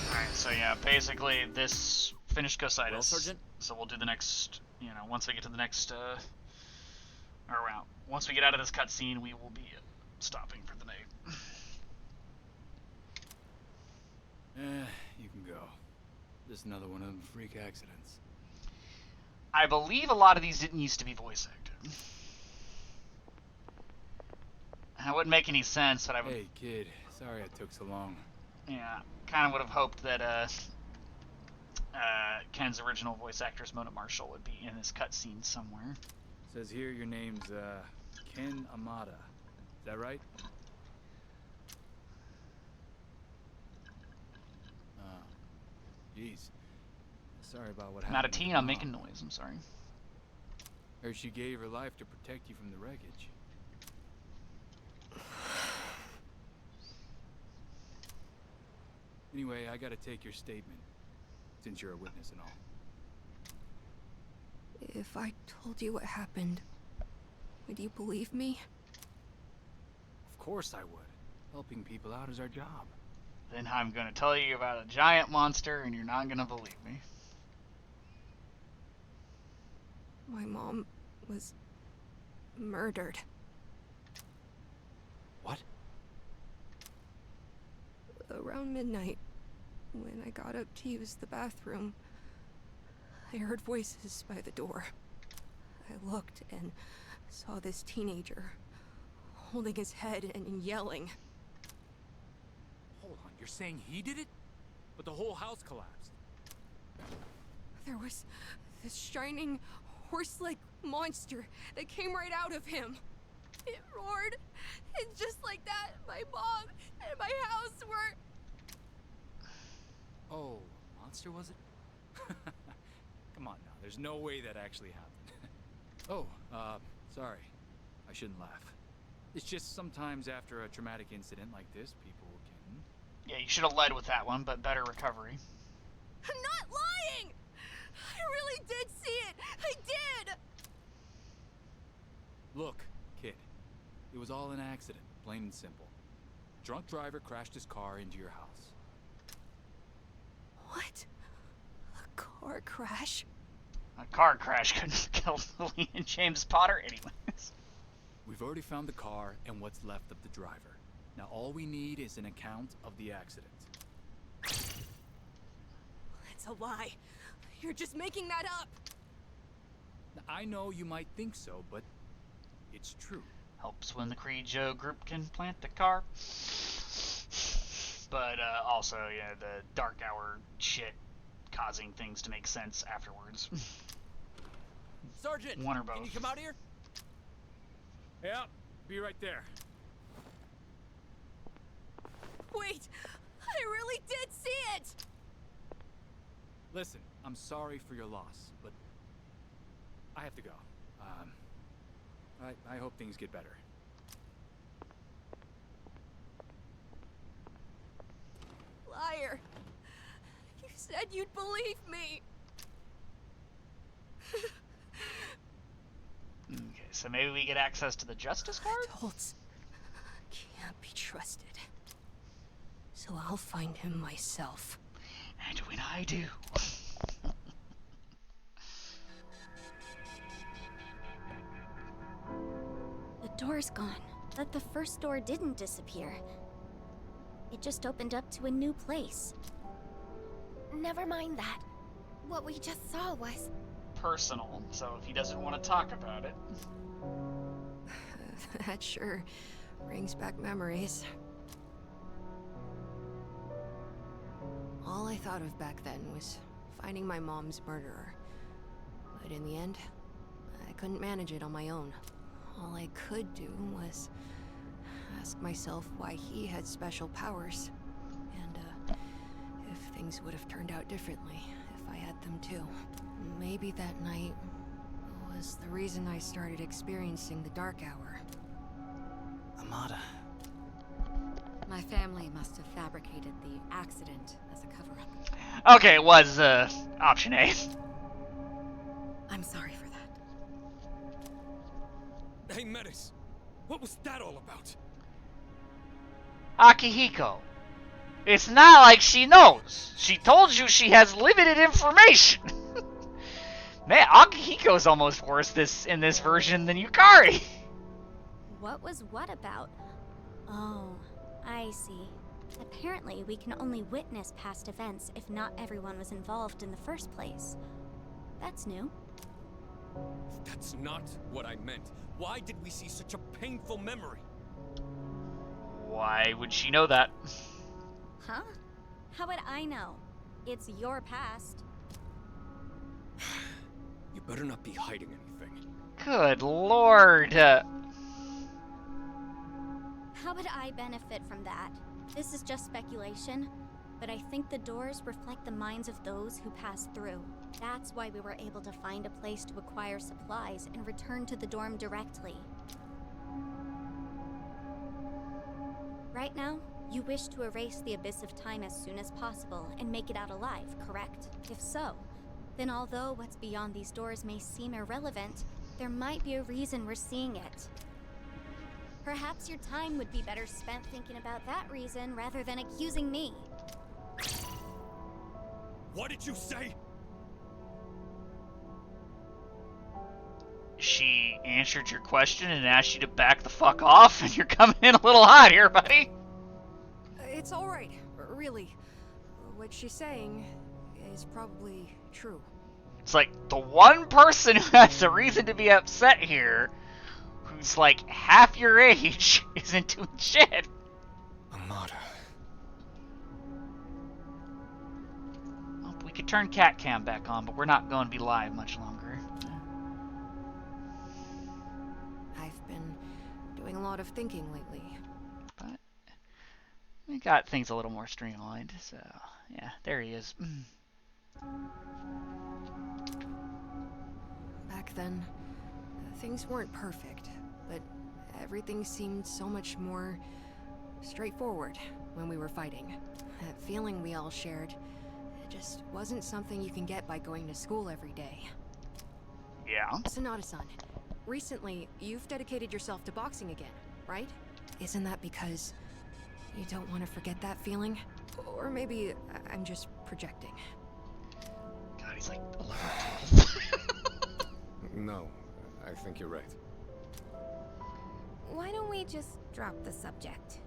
Alright, so yeah, basically this finished Cositis. Well, Sergeant? So we'll do the next, once we get to the next, once we get out of this cutscene, we will be stopping for the night. You can go. Just another one of them freak accidents. I believe a lot of these didn't used to be voice acted. That wouldn't make any sense, but I would... Hey, kid. Sorry I took so long. Yeah, kind of would have hoped that, Ken's original voice actress, Mona Marshall, would be in this cutscene somewhere. Says here your name's, Ken Amada. Is that right? Jeez. Sorry about what I'm happened. not a teen, I'm making noise, I'm sorry. Heard she gave her life to protect you from the wreckage. Anyway, I gotta take your statement, since you're a witness and all. If I told you what happened, would you believe me? Of course I would. Helping people out is our job. Then I'm gonna tell you about a giant monster, and you're not gonna believe me. My mom was murdered. What? Around midnight, when I got up to use the bathroom, I heard voices by the door. I looked and saw this teenager holding his head and yelling. Hold on, you're saying he did it? But the whole house collapsed. There was this shining horse-like monster that came right out of him. It roared, and just like that, my mom and my house were... Oh, monster was it? Come on now, there's no way that actually happened. Oh, sorry. I shouldn't laugh. It's just sometimes after a traumatic incident like this, people can... Yeah, you should have led with that one, but better recovery. I'm not lying! I really did see it! I did! Look, kid. It was all an accident, plain and simple. Drunk driver crashed his car into your house. What? A car crash? A car crash couldn't have killed Lily and James Potter anyways. We've already found the car and what's left of the driver. Now all we need is an account of the accident. It's a lie. You're just making that up. Now, I know you might think so, but it's true. Helps when the Creed Joe group can plant the car. But also, yeah, the dark hour shit causing things to make sense afterwards. Sergeant, One or both. can you come out here? Yeah, be right there. Wait! I really did see it! Listen, I'm sorry for your loss, but I have to go. I hope things get better. Liar! You said you'd believe me! Okay, so maybe we get access to the Justice card? Adults can't be trusted. So I'll find him myself. And when I do... The door's gone, but the first door didn't disappear. It just opened up to a new place. Never mind that. What we just saw was... personal, so if he doesn't want to talk about it... That sure brings back memories. All I thought of back then was finding my mom's murderer. But in the end, I couldn't manage it on my own. All I could do was ask myself why he had special powers. And, if things would have turned out differently if I had them too. Maybe that night was the reason I started experiencing the dark hour. Amada. My family must have fabricated the accident as a cover-up. Okay, it was option A. I'm sorry for that. Hey, Metis, what was that all about? Akihiko. It's not like she knows. She told you she has limited information. Man, Akihiko's almost worse in this version than Yukari. What was what about? Oh, I see. Apparently, we can only witness past events if not everyone was involved in the first place. That's new. That's not what I meant. Why did we see such a painful memory? Why would she know that? Huh? How would I know? It's your past. You better not be hiding anything. Good lord. How would I benefit from that? This is just speculation, but I think the doors reflect the minds of those who pass through. That's why we were able to find a place to acquire supplies and return to the dorm directly. Right now, you wish to erase the abyss of time as soon as possible and make it out alive, correct? If so, then although what's beyond these doors may seem irrelevant, there might be a reason we're seeing it. Perhaps your time would be better spent thinking about that reason rather than accusing me. What did you say? She answered your question and asked you to back the fuck off, and you're coming in a little hot here, buddy. It's alright, really. What she's saying is probably true. It's like the one person who has a reason to be upset here, who's like half your age, isn't doing shit. Amada. Well, we could turn cat cam back on, but we're not going to be live much longer. I've been doing a lot of thinking lately. But we got things a little more streamlined, so yeah, there he is. Back then, things weren't perfect, but everything seemed so much more straightforward when we were fighting. That feeling we all shared, it just wasn't something you can get by going to school every day. Yeah. Sonata-san, recently you've dedicated yourself to boxing again, right? Isn't that because you don't want to forget that feeling? Or maybe I'm just projecting. God, he's like 11 or 12. No, I think you're right. Why don't we just drop the subject?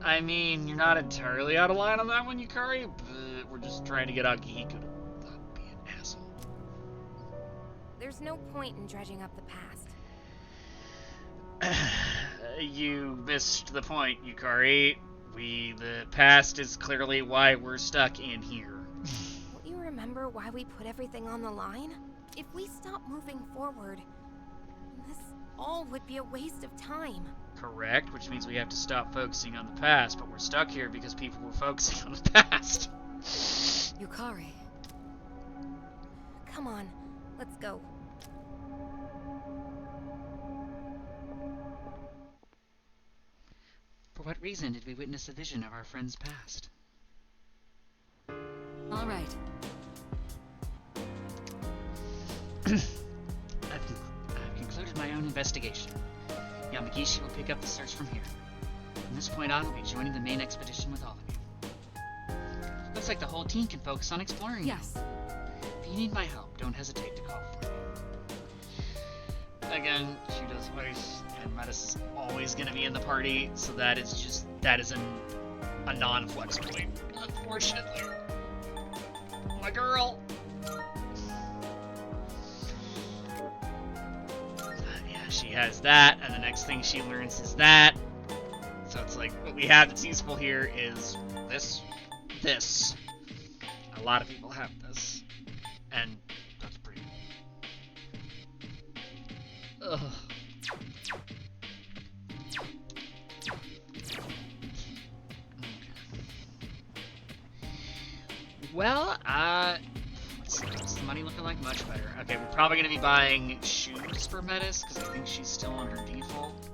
I mean, you're not entirely out of line on that one, Yukari, but we're just trying to get Akihiko to not be an asshole. There's no point in dredging up the past. You missed the point, Yukari. The past is clearly why we're stuck in here. Don't you remember why we put everything on the line? If we stop moving forward, this all would be a waste of time. Correct, which means we have to stop focusing on the past, but we're stuck here because people were focusing on the past. Yukari. Come on, let's go. For what reason did we witness a vision of our friend's past? All right. I've concluded my own investigation. Yamagishi will pick up the search from here. From this point on, I'll be joining the main expedition with all of you. Looks like the whole team can focus on exploring now. Yes. If you need my help, don't hesitate to call for me. Again, she does voice, and Metis is always going to be in the party, so that is a non-flex point, unfortunately. My girl! Yeah, she has that, and the next thing she learns is that. So it's like, what we have that's useful here is this. A lot of people have this. And that's pretty good. Ugh. Well, let's see, what's the money looking like? Much better. Okay, we're probably going to be buying shoes for Metis, because I think she's still on her default.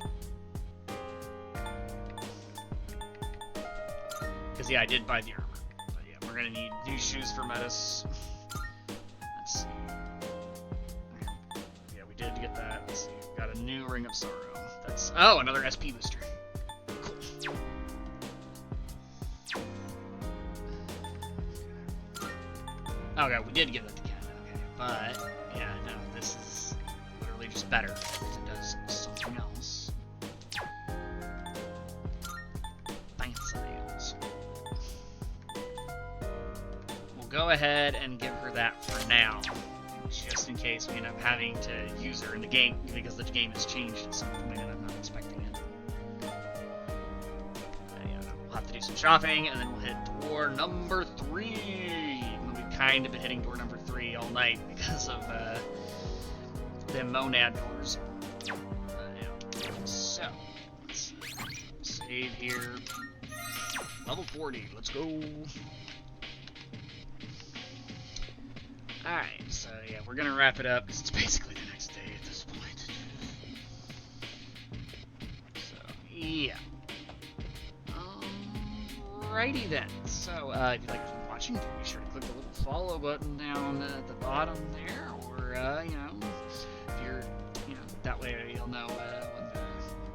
Because, yeah, I did buy the armor. But, yeah, we're we're gonna need new shoes for Metis. Let's see. Yeah, we did get that. Let's see. We got a new Ring of Sorrow. That's another SP booster. Cool. Okay, we did give it to Ken. Okay, but yeah, no, this is literally just better. It does something else. Fancy nails. We'll go ahead and give her that for now, just in case we end up having to use her in the game because the game has changed at some point and I'm not expecting it. Yeah, we'll have to do some shopping and then we'll hit door number 3. We've kind of been hitting door number 3 all night because of the monad doors. Yeah. So, let's save here. Level 40, let's go. Alright, so yeah, we're gonna wrap it up because it's basically the next day at this point. So, yeah. Alrighty then. So, if you'd like to keep watching, be sure to click the little follow button down at the bottom there, or, if you're, that way you'll know when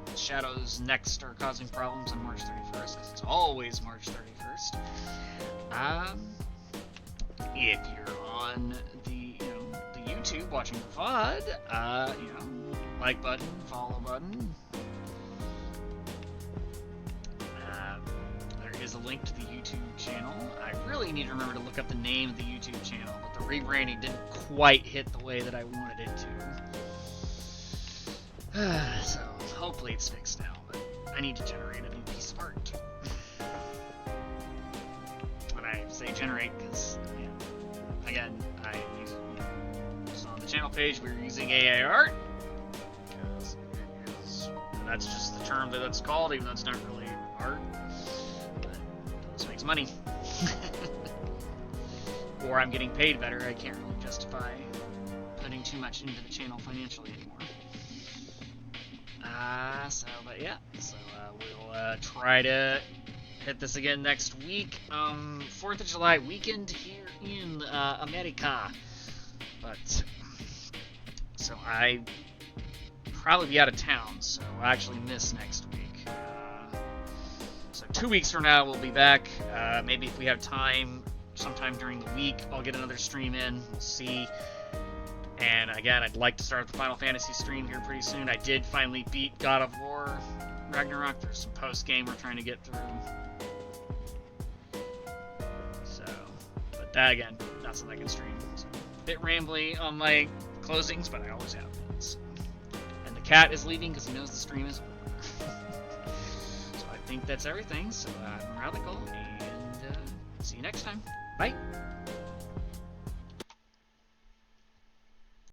the shadows next are causing problems on March 31st, because it's always March 31st. If you're on the, the YouTube watching the VOD, like button, follow button. There is a link to the YouTube channel. I really need to remember to look up the name of the YouTube channel, but the rebranding didn't quite hit the way that I wanted it to. So hopefully it's fixed now, but I need to generate a new piece of art. When I say generate, because again, I use so on the channel page we're using AI art because that's just the term that it's called, even though it's not really art. But this makes money, or I'm getting paid better. I can't really justify putting too much into the channel financially anymore. But yeah, we'll try to hit this again next week. 4th of July weekend here in America. But so I probably be out of town, so I'll actually miss next week. So 2 weeks from now we'll be back. Maybe if we have time sometime during the week, I'll get another stream in. We'll see. And again, I'd like to start the Final Fantasy stream here pretty soon. I did finally beat God of War Ragnarok. There's some post-game we're trying to get through. So, but that again, that's something I can stream. So, a bit rambly on my closings, but I always have been. So. And the cat is leaving because he knows the stream is over. So I think that's everything. So I'm Radical, and see you next time. Bye!